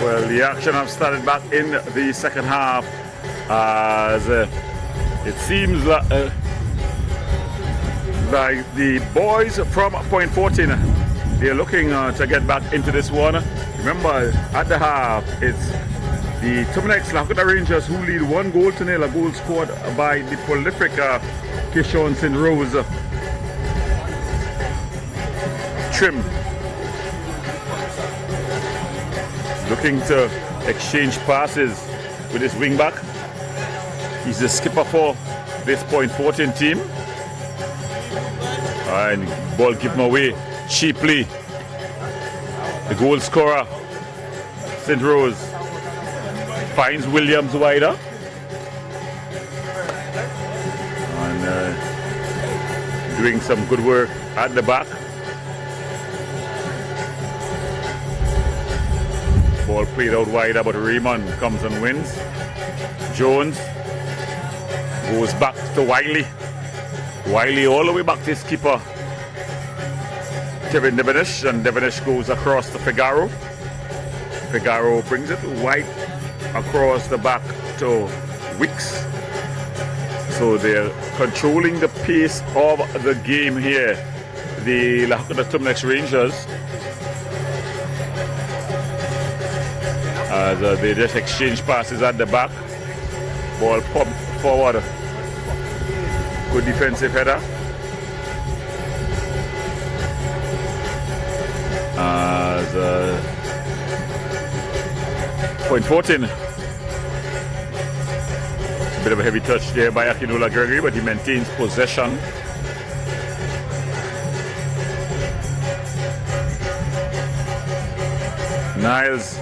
Well, the action have started back in the second half as it seems like the boys from Point Fortin, they're looking to get back into this one. Remember, at the half, it's the Terminix Rangers who lead 1-0, a goal scored by the prolific Kishon St. Rose. Trim looking to exchange passes with his wing back. He's the skipper for this Point Fortin team. And ball given away cheaply. The goal scorer, St. Rose, finds Williams wider. And doing some good work at the back. Ball played out wider, but Raymond comes and wins. Jones goes back to Wiley. Wiley all the way back to his keeper, Kevin Devenish, and Devenish goes across to Figaro. Figaro brings it wide across the back to Wicks. So they're controlling the pace of the game here, the Terminix Rangers, as they just exchange passes at the back. Ball pumped forward. Good defensive header. As Point Fortin. Bit of a heavy touch there by Akinola Gregory, but he maintains possession. Niles,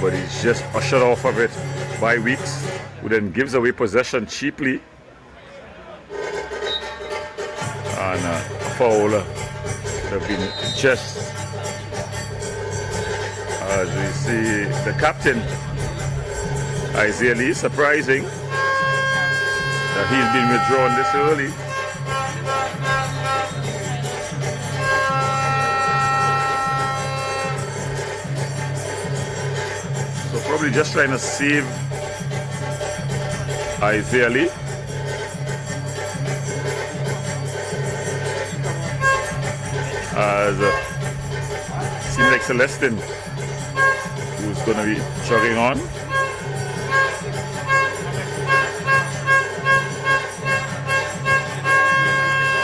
but he's just ushered off of it by Weeks, who then gives away possession cheaply. And a foul have been just, as we see the captain, Isaiah Lee, surprising that he's been withdrawn this early. So probably just trying to save Isaiah Lee. As seems like Celestin, who's going to be chugging on.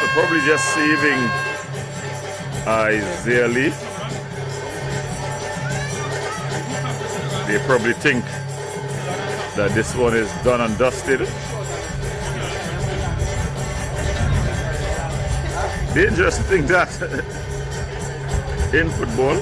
So probably just saving Isaiah Lee. They probably think that this one is done and dusted. Dangerous to think that in football.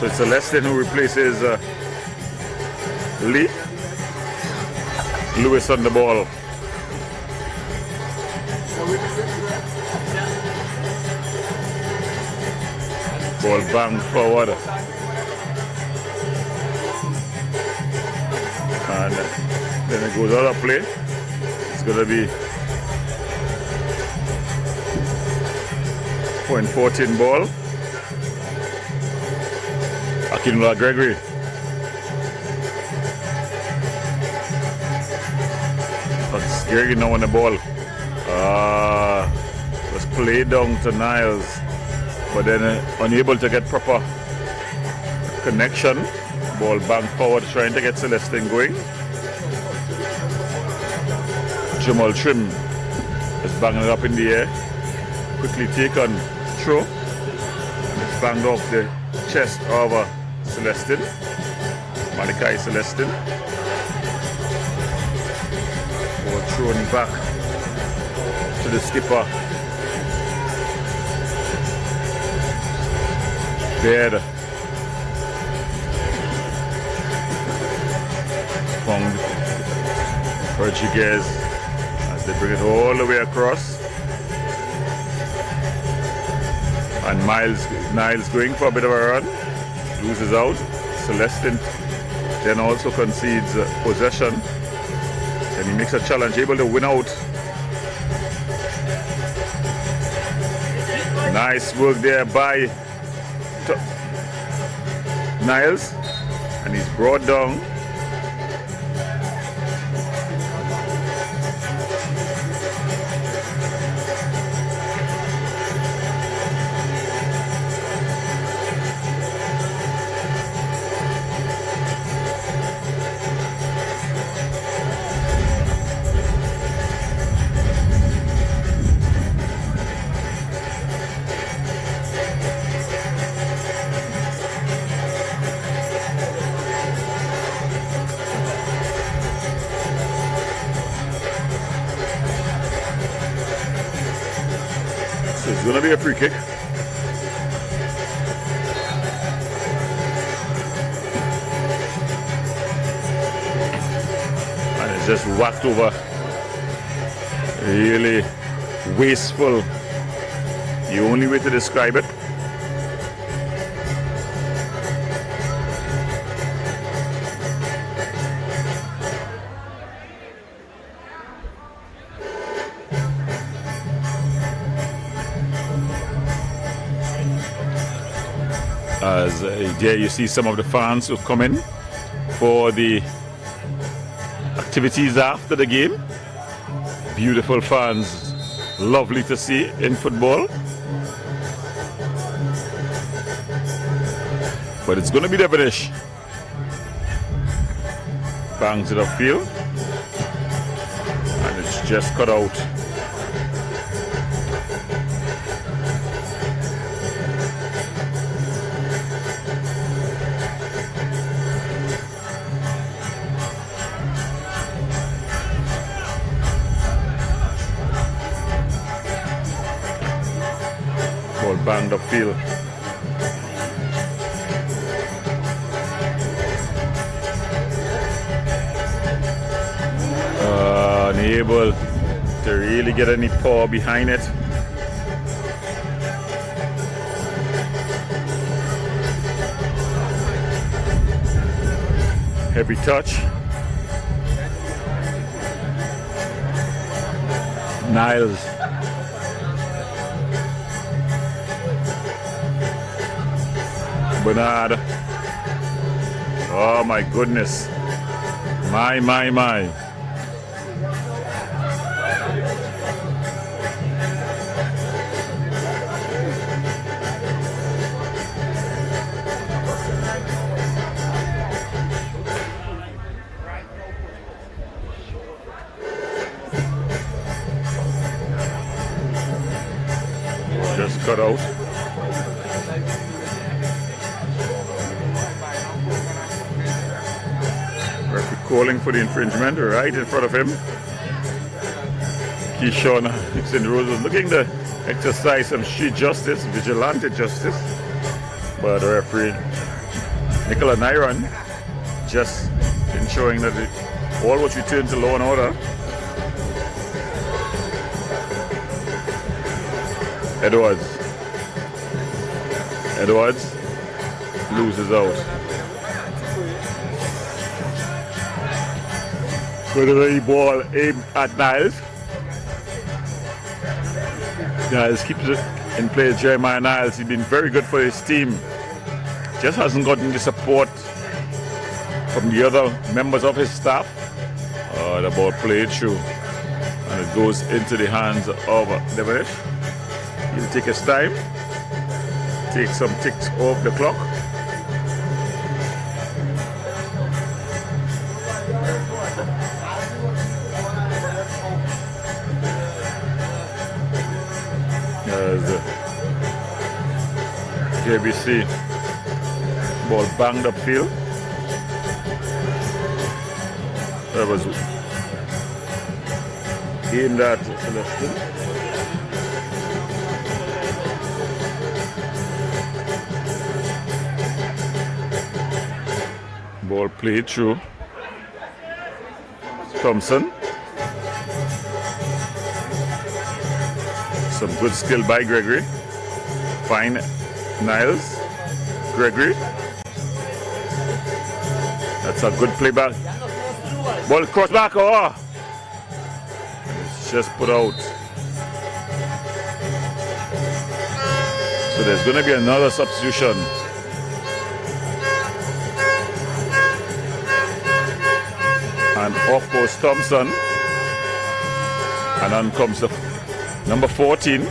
So it's Celestin who replaces Lee. Lewis on the ball. Ball banged forward. And then it goes out of play. It's going to be .14 ball. Akinula Gregory. That's Gregory now on the ball. Was played down to Niles, but then unable to get proper connection. Ball banged forward, trying to get Celestin going. Jamal Trim is banging it up in the air. Quickly taken throw. And it's banged off the chest of Celestin. Malachi Celestin. Ball thrown back to the skipper. There. Found Rodriguez as they bring it all the way across. And Niles going for a bit of a run. Loses out. Celestin then also concedes possession. And he makes a challenge, able to win out. Nice work there by Niles. And he's brought down. So it's going to be a free kick. And it's just whacked over. Really wasteful. The only way to describe it. As there you see some of the fans who've come in for the activities after the game. Beautiful fans, lovely to see in football. But it's going to be the finish. Bangs it upfield. And it's just cut out. Banged upfield. Unable to really get any power behind it. Heavy touch. Niles. Bernard. Oh my goodness. My. Just cut out. Calling for the infringement right in front of him. Keyshawn St. Rose was looking to exercise some street justice, vigilante justice, but the referee Nicola Nyron just ensuring that all was returned to law and order. Edwards loses out. Good away ball aimed at Niles. Niles keeps it in play. Jeremiah Niles, he's been very good for his team. Just hasn't gotten the support from the other members of his staff. The ball played through and it goes into the hands of Devonish. He'll take his time, take some ticks off the clock. There's the JBC ball banged upfield. That was aimed at Celestin. Ball played through Thompson. Some good skill by Gregory. Fine Niles. Gregory. That's a good play back. Ball cross back. Oh! It's just put out. So there's going to be another substitution. And off goes Thompson. And on comes the number 14.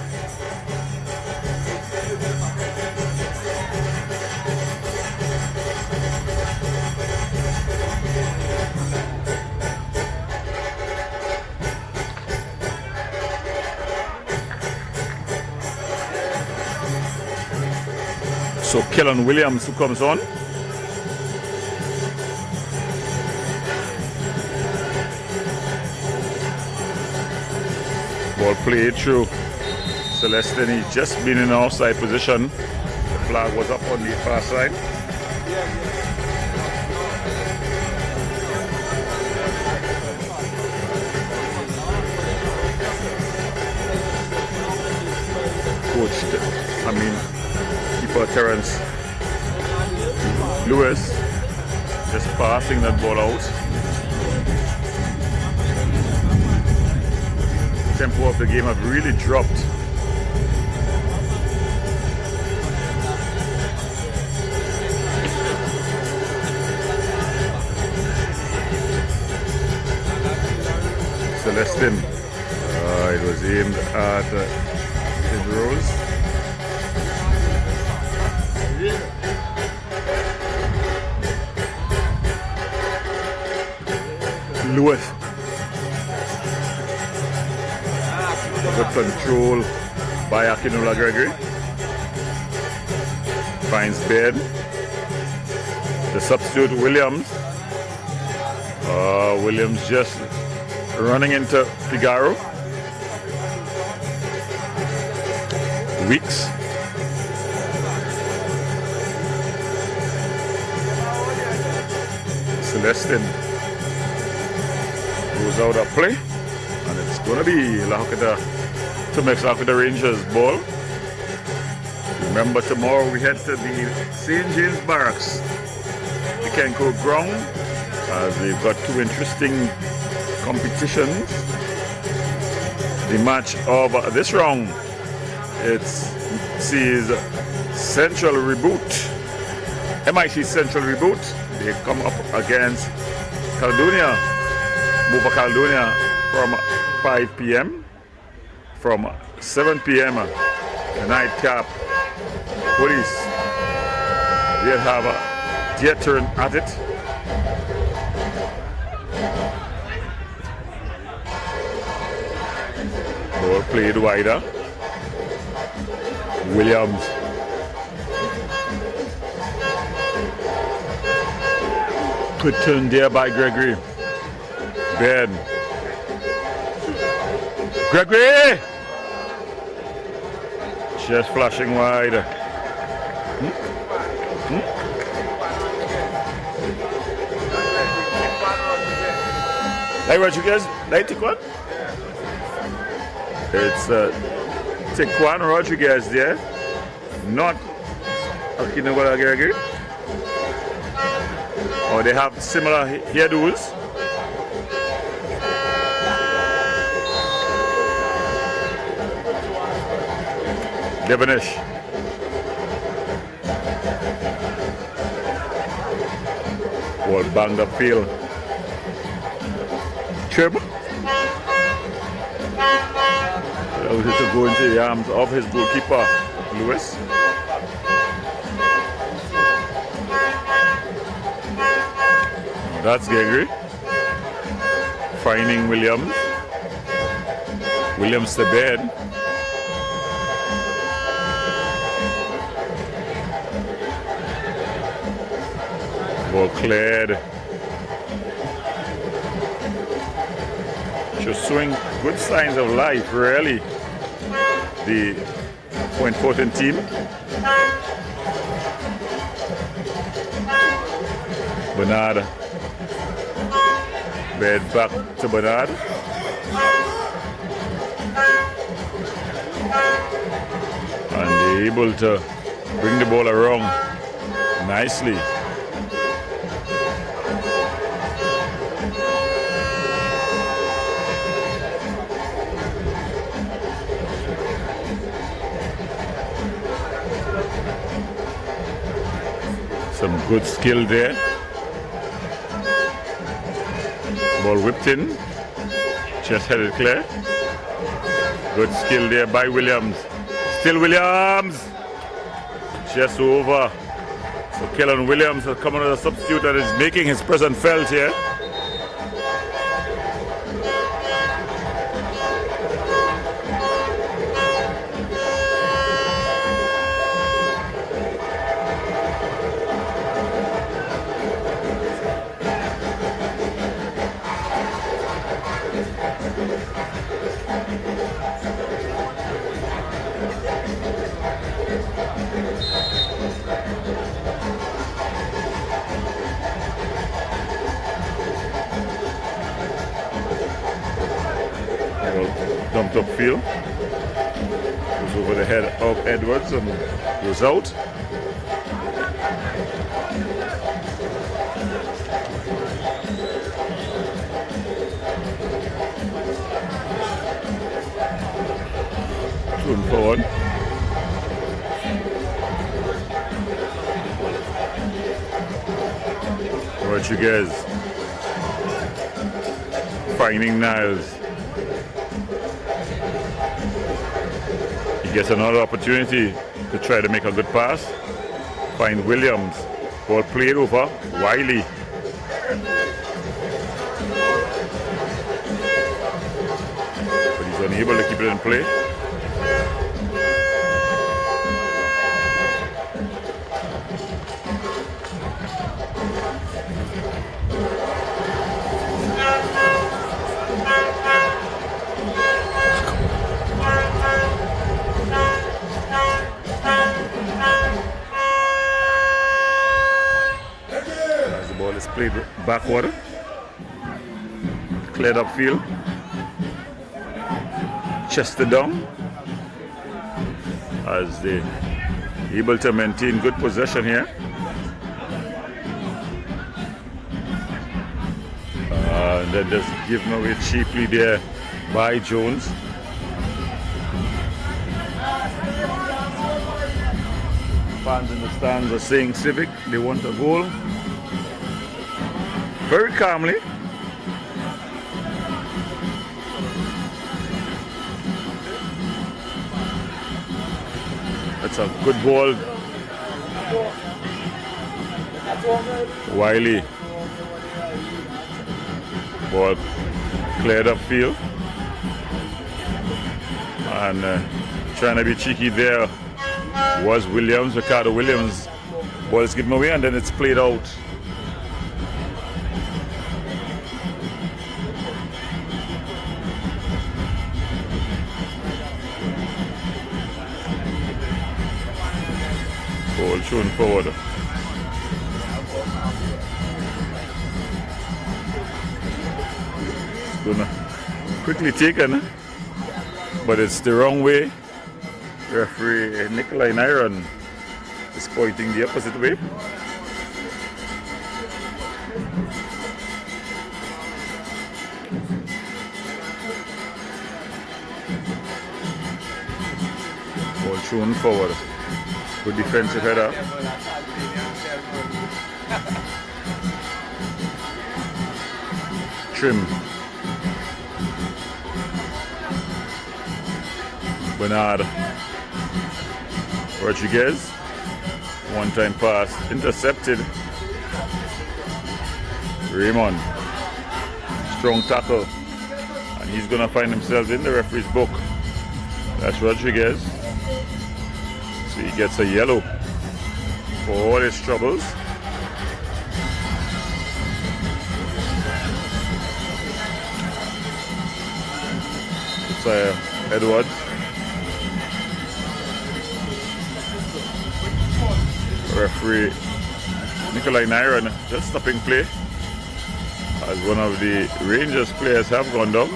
So Kellen Williams who comes on. Ball played through Celestin. He's just been in an offside position. The flag was up on the far side. Keeper Terrence Lewis just passing that ball out. Tempo of the game have really dropped. Celestin, it was aimed at Rose. Lewis. Good control by Akinola Gregory. Finds bed. The substitute Williams. Williams just running into Figaro. Weeks. Celestin goes out of play, and it's going to be Lahokita to mix up with the Rangers ball. Remember, tomorrow we head to the St. James Barracks, the Kenko ground, as we've got two interesting competitions. The match of this round, it sees Central Reboot, MIC Central Reboot. They come up against Caledonia, Mova Caledonia from 5 p.m. From 7 p.m. the nightcap police. They'll have their turn at it. Ball played wider. Williams. Good turn there by Gregory. Ben. Gregory! Just flashing wide. Hey, Rodriguez, they take one? It's Tequan Rodriguez there, not Akinogolagere. Or they have similar hairdos. Devonish. Ball banged up field. Chirp. Allows it to go into the arms of his goalkeeper, Lewis. That's Gregory. Finding Williams. Williams to bed. Ball cleared. Just showing good signs of life, really. The Fortin team. Bernard. Bed back to Bernard. And they're able to bring the ball around nicely. Some good skill there. Ball whipped in. Just headed clear. Good skill there by Williams. Still Williams. Just over. So Kellen Williams has come on as a substitute and is making his presence felt here. Dumped upfield. Goes over the head of Edwards and goes out. Thrown forward. Rodriguez finding Niles. He gets another opportunity to try to make a good pass. Find Williams. Ball played over. Wiley. But he's unable to keep it in play. Played backward, cleared up field, chested down as they able to maintain good possession here. And then just given away cheaply there by Jones. Fans in the stands are saying Civic, they want a goal. Very calmly. That's a good ball. Wiley. Ball cleared up field. And trying to be cheeky there was Williams, Ricardo Williams. Ball is given away and then it's played out. Ball shown forward. Gonna quickly taken, but it's the wrong way. Referee Nikolai Nyron is pointing the opposite way. Ball thrown forward. Good defensive header. Trim. Bernard Rodriguez. One time pass. Intercepted. Raymond. Strong tackle. And he's going to find himself in the referee's book. That's Rodriguez. So he gets a yellow for all his troubles. It's Edwards. Referee Nikolai Nyron just stopping play as one of the Rangers players have gone down.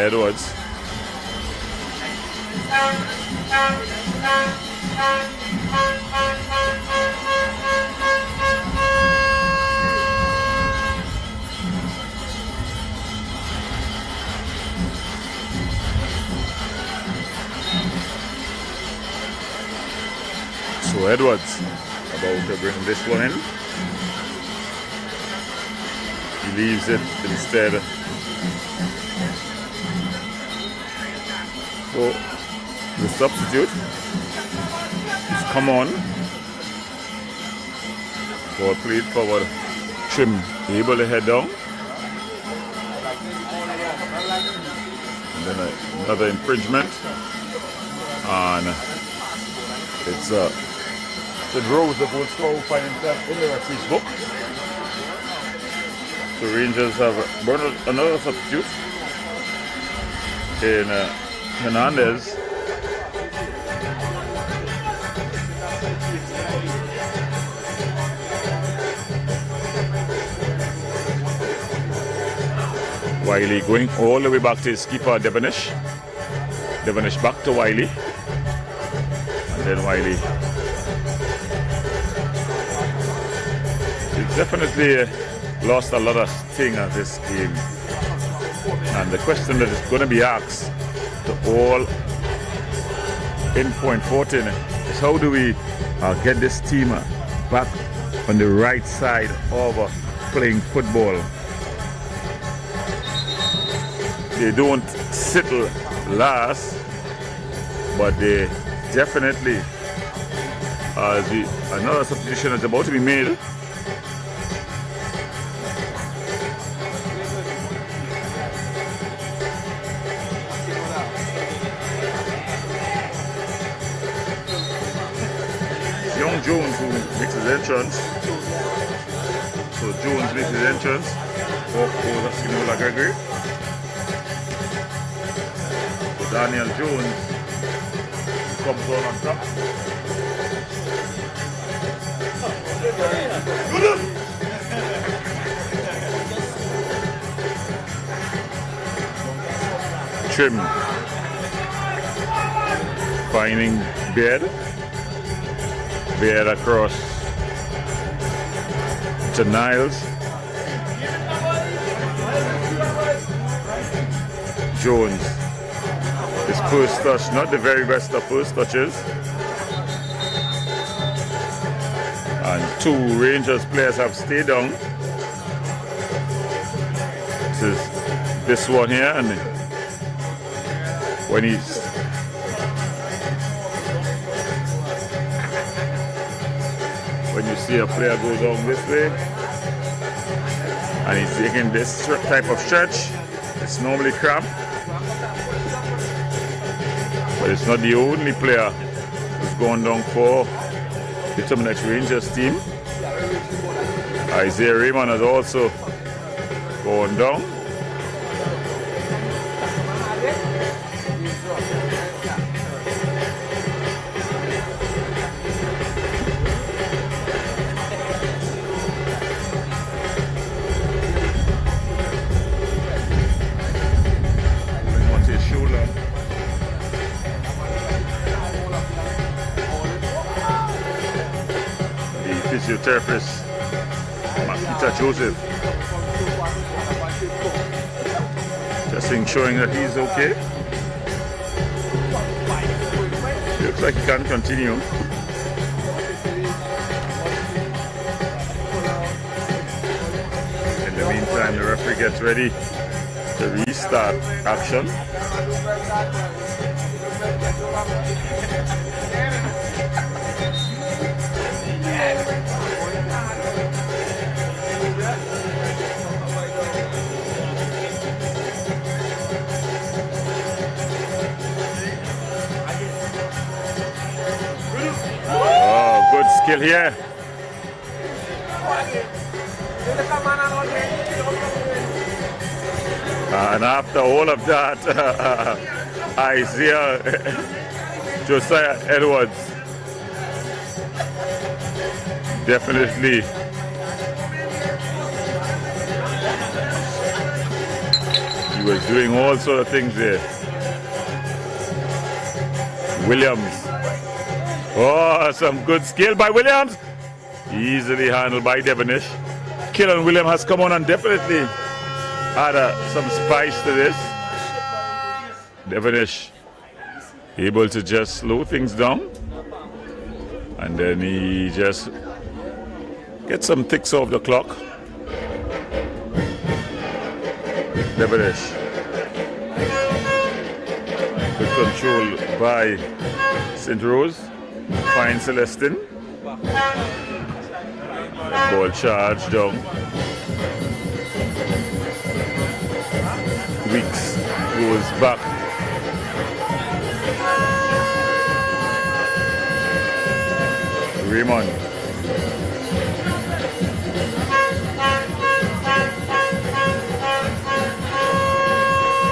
Edwards. So Edwards about to bring this one in. He leaves it instead. So the substitute is come on. Ball played forward. Trim able to head down. And then another infringement. And it's Sid Rose, the goal scorer, who find himself in the referee's book. So Rangers have brought another substitute in Hernandez. Wiley going all the way back to his keeper Devonish. Devonish back to Wiley. And then Wiley. He definitely lost a lot of sting at this game. And the question that is going to be asked to all in Point Fortin is how do we get this team back on the right side of playing football. They don't settle last, but they definitely, another substitution is about to be made. Young Jones who makes his entrance. So Jones makes his entrance. Off over Sinola Gregory. So Daniel Jones comes on top. Trim finding Beard. Beard across to Niles. Jones. His first touch, not the very best of first touches. And two Rangers players have stayed down. This one here, and when you see a player go down this way and he's taking this type of stretch, it's normally cramp, but it's not the only player who's going down for the Terminix Rangers team. Isaiah Raymond has also gone down. Physiotherapist Peter Joseph just ensuring that he's okay. Looks like he can continue. In the meantime, the referee gets ready to restart action. Oh, good skill here. And after all of that, Isaiah Josiah Edwards definitely he was doing all sort of things there. Williams. Oh, some good skill by Williams. Easily handled by Devonish. Killen William has come on and definitely had some spice to this. Devonish able to just slow things down. And then he just gets some ticks off the clock. Devonish. Good control by St. Rose. Fine Celestin. Ball charged down. Weeks goes back. Raymond.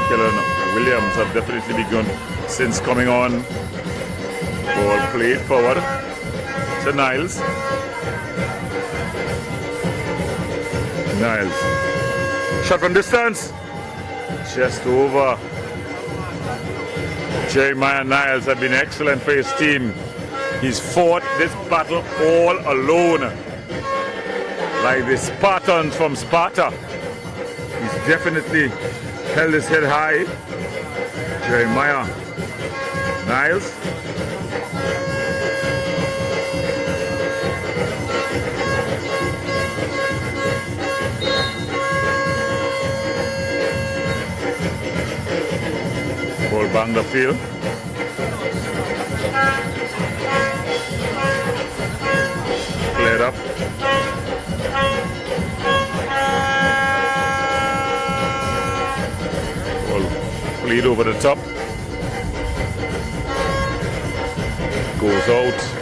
Killen Williams have definitely begun since coming on. Ball played forward to Niles. Niles. Shot from distance. Just over. Jeremiah Niles has been excellent for his team. He's fought this battle all alone. Like the Spartans from Sparta. He's definitely held his head high. Jeremiah Niles. Ball bang the field. Cleared up. Ball played over the top. Goes out.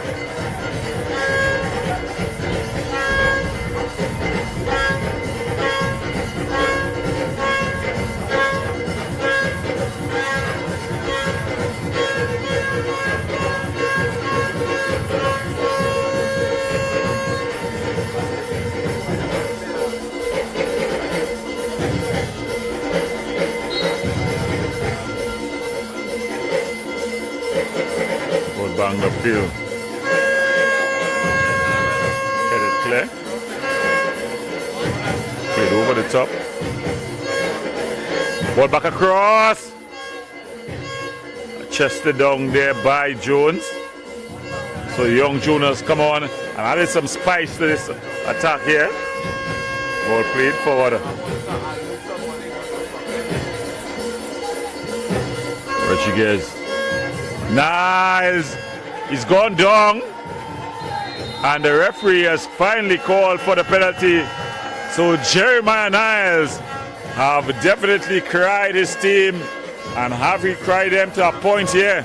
Bang the field. Headed clear. Played over the top. Ball back across. Chested down there by Jones. So young Jonas come on and added some spice to this attack here. Ball played forward. Rodriguez. Niles. He's gone down, and the referee has finally called for the penalty. So Jeremiah Niles have definitely cried his team, and have he cried them to a point here.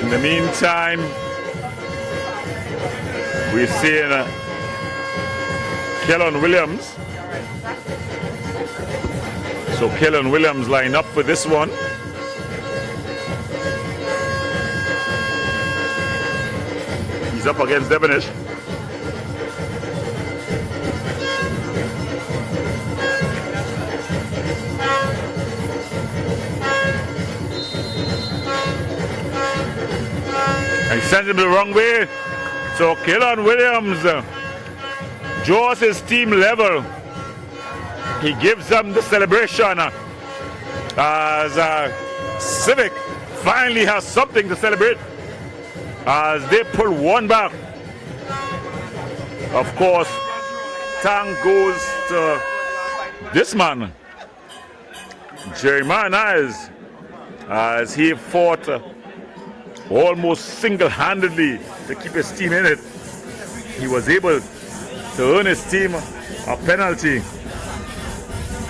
In the meantime, we're seeing Kellen Williams. So Kellen Williams line up for this one. He's up against Devonish. And he sends him the wrong way. So Kellen Williams draws his team level. He gives them the celebration as Civic finally has something to celebrate as they pull one back. Of course, thank goes to this man, Jeremiah Niles, as he fought almost single-handedly to keep his team in it. He was able to earn his team a penalty.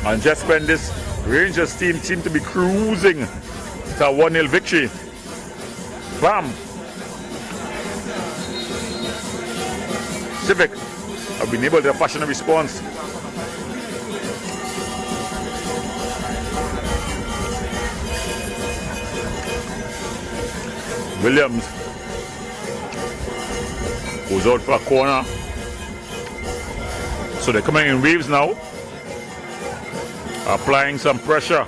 And just when this Rangers team seemed to be cruising to a 1-0 victory, bam! Civic have been able to fashion a response. Williams goes out for a corner. So they're coming in waves now, applying some pressure.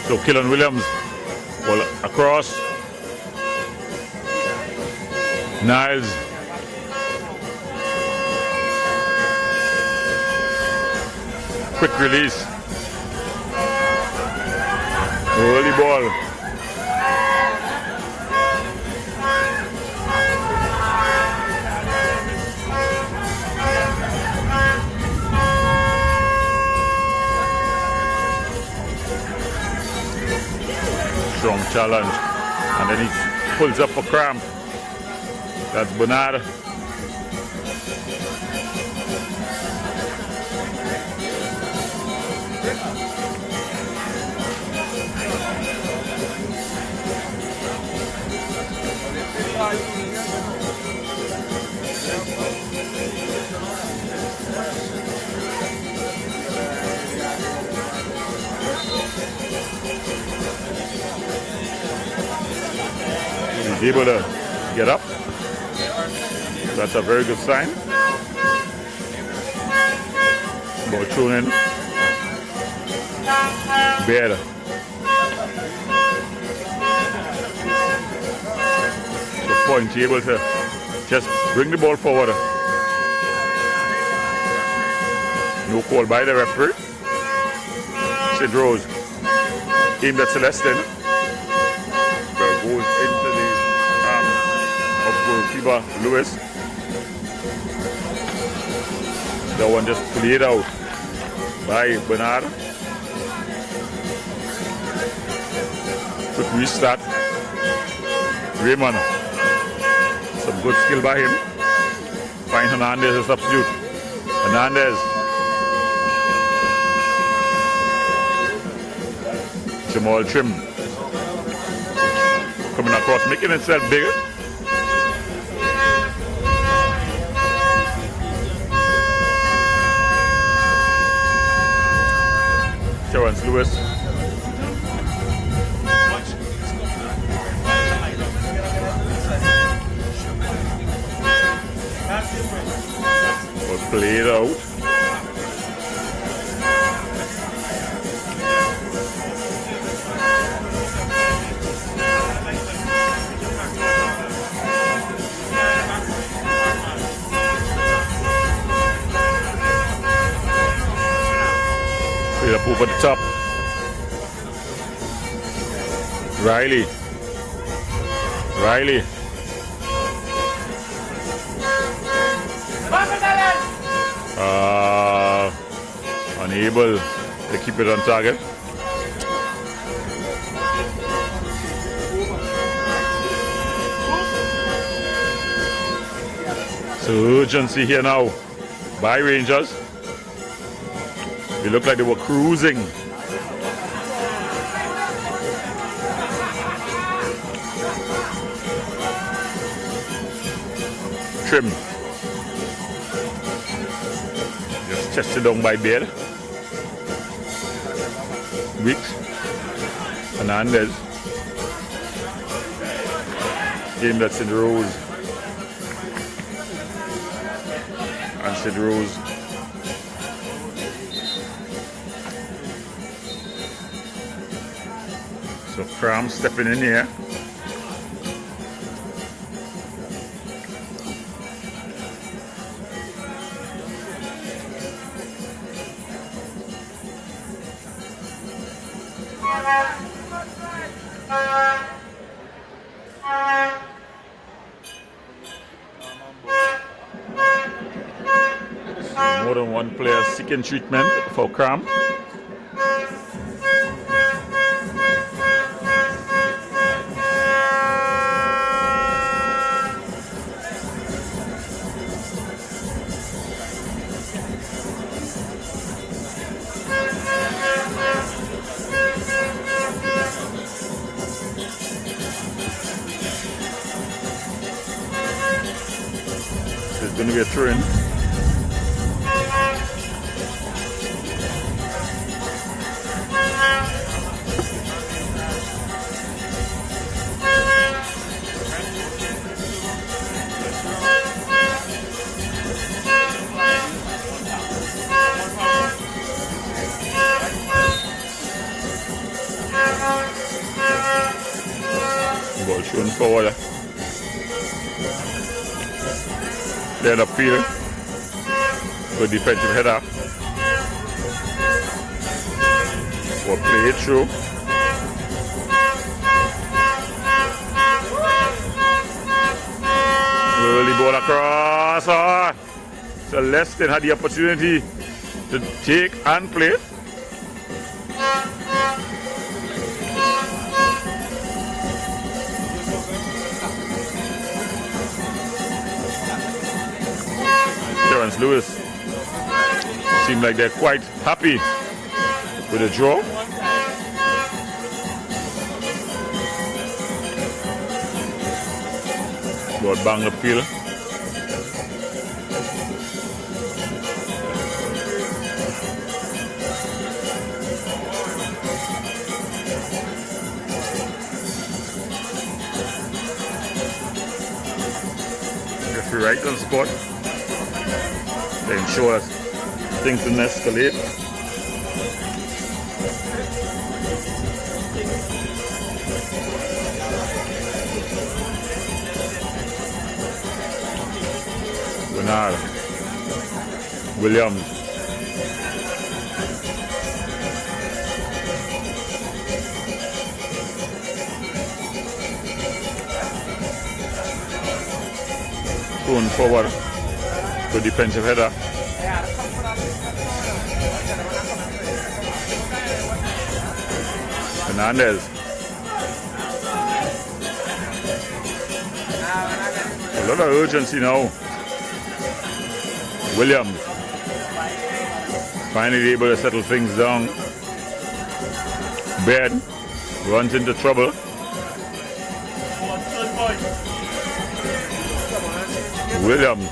So Kellen Williams, well, across. Niles. Quick release. Early ball. Strong challenge, and then he pulls up for cramp. That's Bernard. He's able to get up. That's a very good sign. Ball thrown in. Better. So Point able to just bring the ball forward. No call by the referee. Sid Rose aimed at Celestin. But goes into the arm of goalkeeper Lewis. That one just played out by Bernard. Quick restart. Raymond. Some good skill by him. Find Hernandez as substitute. Hernandez. Jamal Trim. Coming across, making himself bigger. Terrence Lewis. Was played out. Played up over the top. Riley. Unable to keep it on target. So urgency here now by Rangers. They look like they were cruising. Trim. Just chested down by Beard. Weeks. Hernandez. Game that's in Rose. And Sid Rose. So Cram stepping in here. More than one player seeking treatment for cramp. There's going to be a throw-in. Ball shown forward. There upfield. Good defensive header. Or play it through. Early ball across. So Leston had the opportunity to take and play. Terrence Lewis seem like they're quite happy with the draw. Ball bang upfield. Referee right on spot. They ensure things didn't escalate. Bernard. Williams. Going forward. Good defensive header. Hernandez. A lot of urgency now. Williams. Finally able to settle things down. Baird runs into trouble. Williams.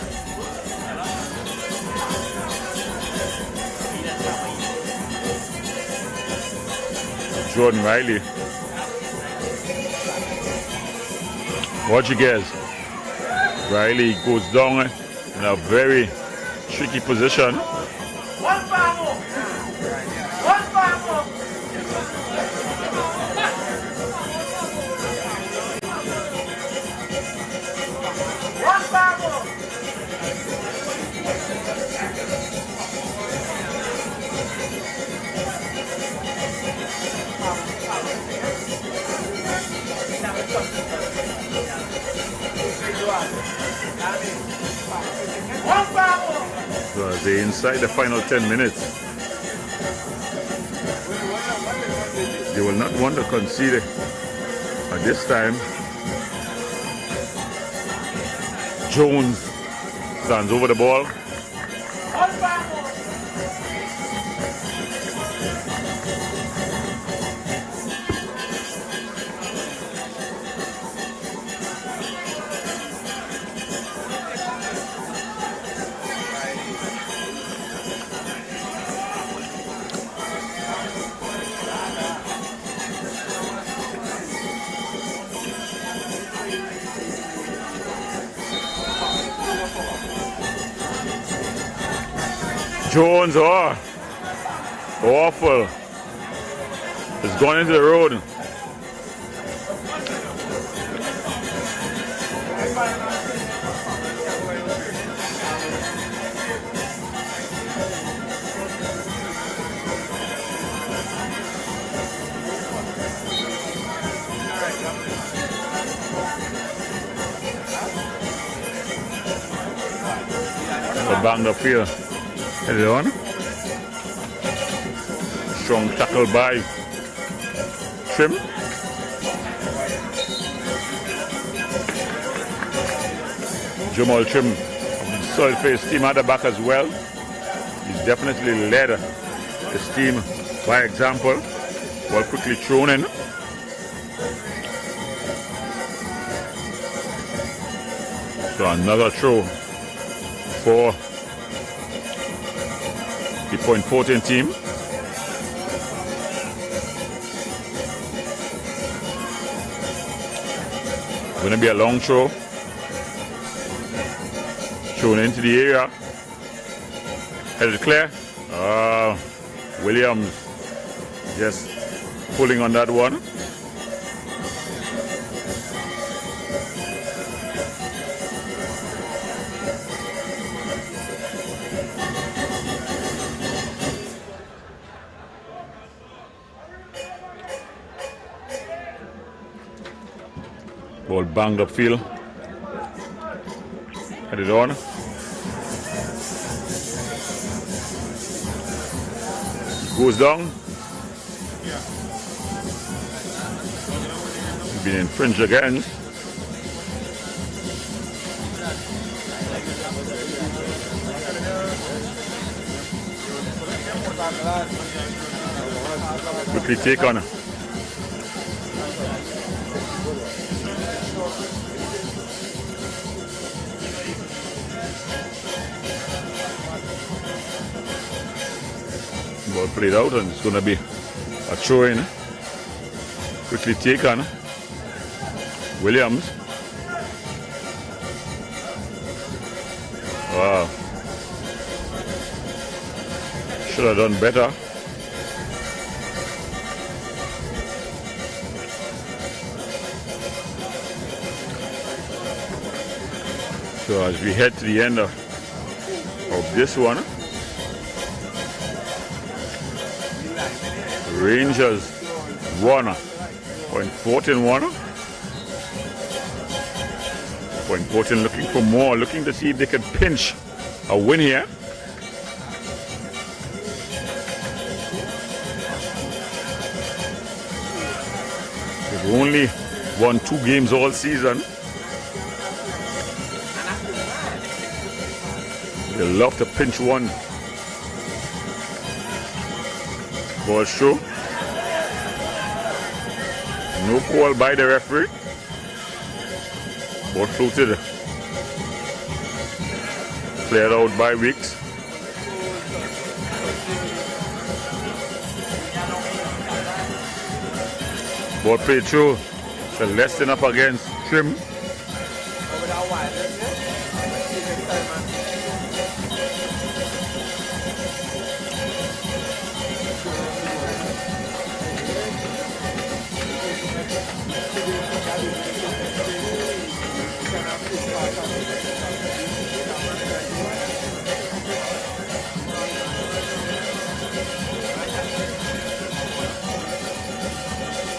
Jordan Riley. Rodriguez. Riley goes down in a very tricky position. So as they inside the final 10 minutes, they will not want to concede it. At this time, Jones stands over the ball. Jones, awful. It's gone into the road. The banged up here. Headed on. Strong tackle by Trim. Jamal Trim of the Soil Face team at the back as well. He's definitely led his team by example. Ball quickly thrown in. So another throw for the Point Fortin team. Going to be a long throw. Thrown into the area. Headed clear. Williams just pulling on that one. Ball banged upfield. Headed on. Goes down. Been infringed again. Quickly take on. Ball played out and it's going to be a throw in. Quickly taken. Williams. Wow. Should have done better. So as we head to the end of this one, Rangers 1, Point Fortin 1. Point Fortin looking for more, looking to see if they can pinch a win here. They've only won 2 games all season. They love to pinch one. Ball show. No call by the referee. Ball floated. Cleared out by Weeks. Ball played through. Celestin up against Trim.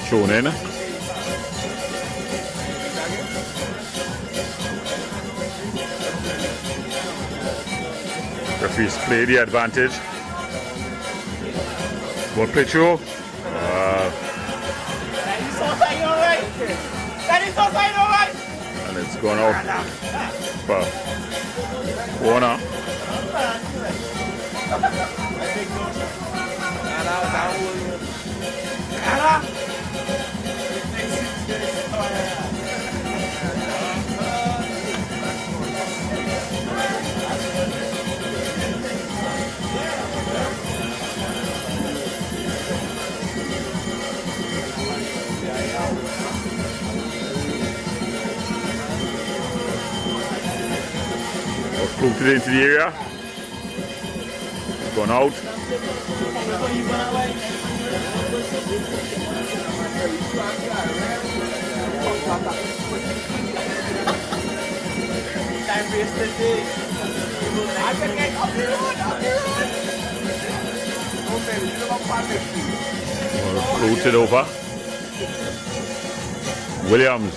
Thrown in. Referees play the advantage. Ball play through. And it's gone out. Corner. Floated into the area. Gone out. Time wasted. I can get up the road. Floated over. Williams.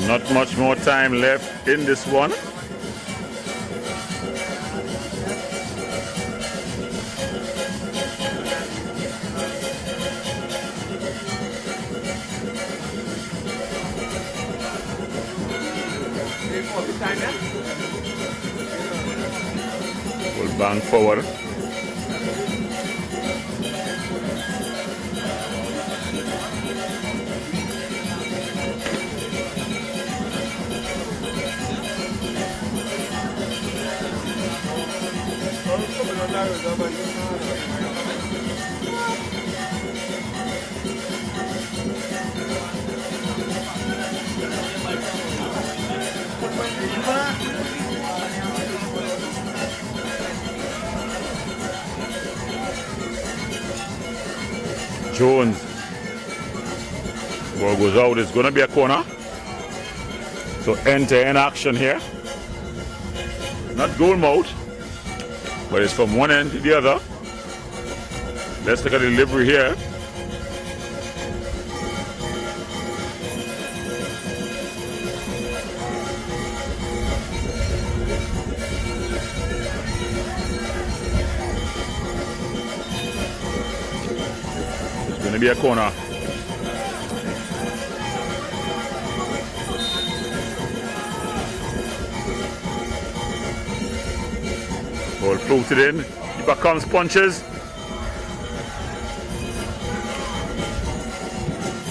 Not much more time left in this one. We'll bang forward. Jones. Ball goes out. It's going to be a corner. So end-to-end action here. Not goal mouth, but it's from one end to the other. Let's look at the delivery here. It's going to be a corner. Ball floated in. Keeper comes, punches.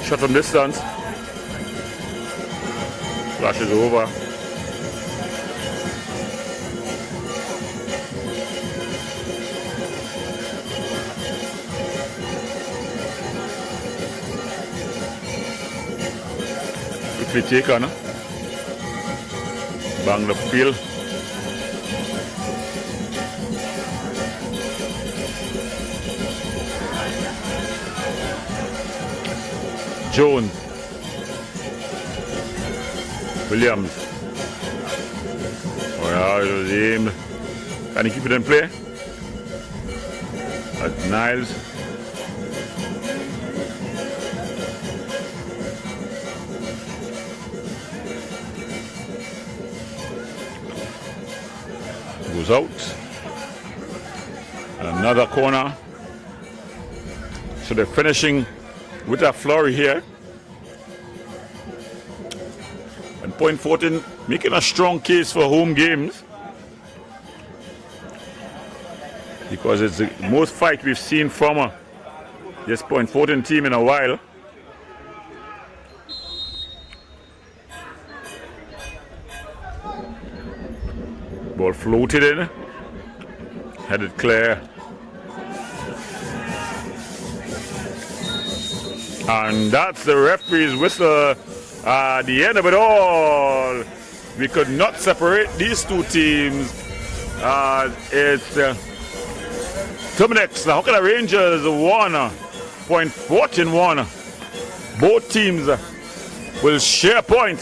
Shot from distance. Flashes over. Quickly taken. Bang the field. Jones. Williams. Oh yeah, it was aimed. Can he keep it in play? That's Niles. Goes out. Another corner. So they're finishing with a flurry here. And Point Fortin making a strong case for home games, because it's the most fight we've seen from this Point Fortin team in a while. Ball floated in, headed clear. And that's the referee's whistle at the end of it all. We could not separate these two teams. It's Terminix, the Hockey Rangers won. Point Fortin won. Both teams will share a point.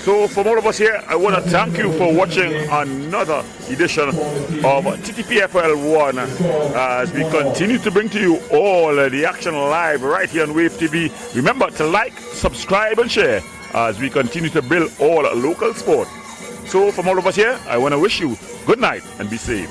So from all of us here, I want to thank you for watching another edition of Ttpfl 1 as we continue to bring to you all the action live right here on Wave TV. Remember to like, subscribe and share as we continue to build all local sport. So from all of us here, I want to wish you good night and be safe.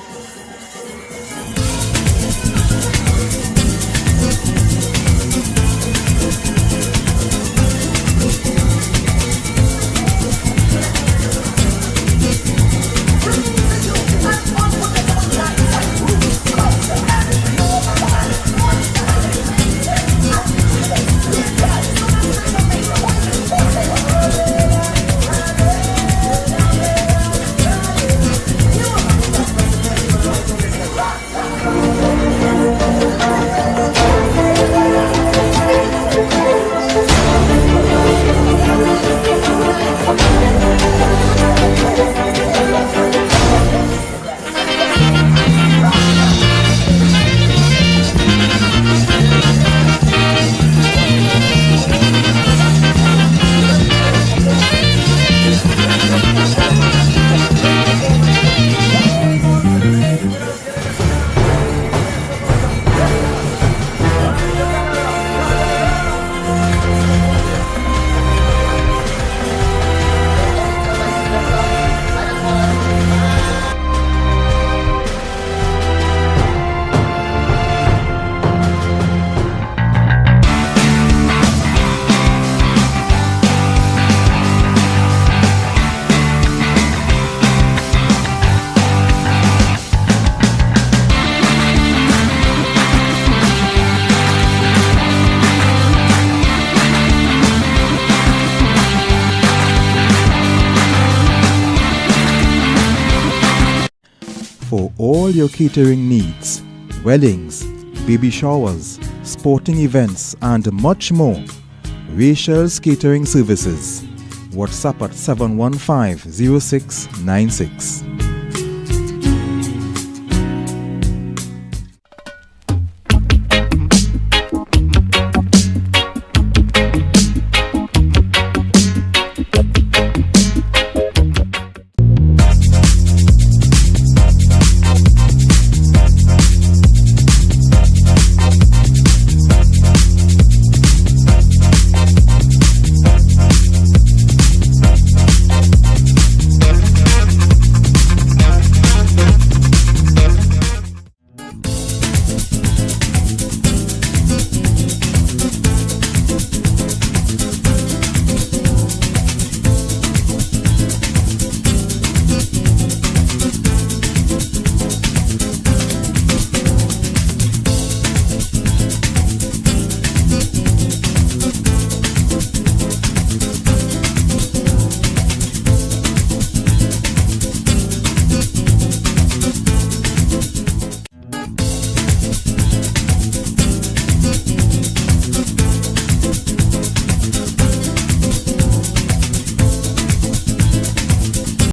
For all your catering needs, weddings, baby showers, sporting events and much more, Rachel's Catering Services. WhatsApp at 715-0696.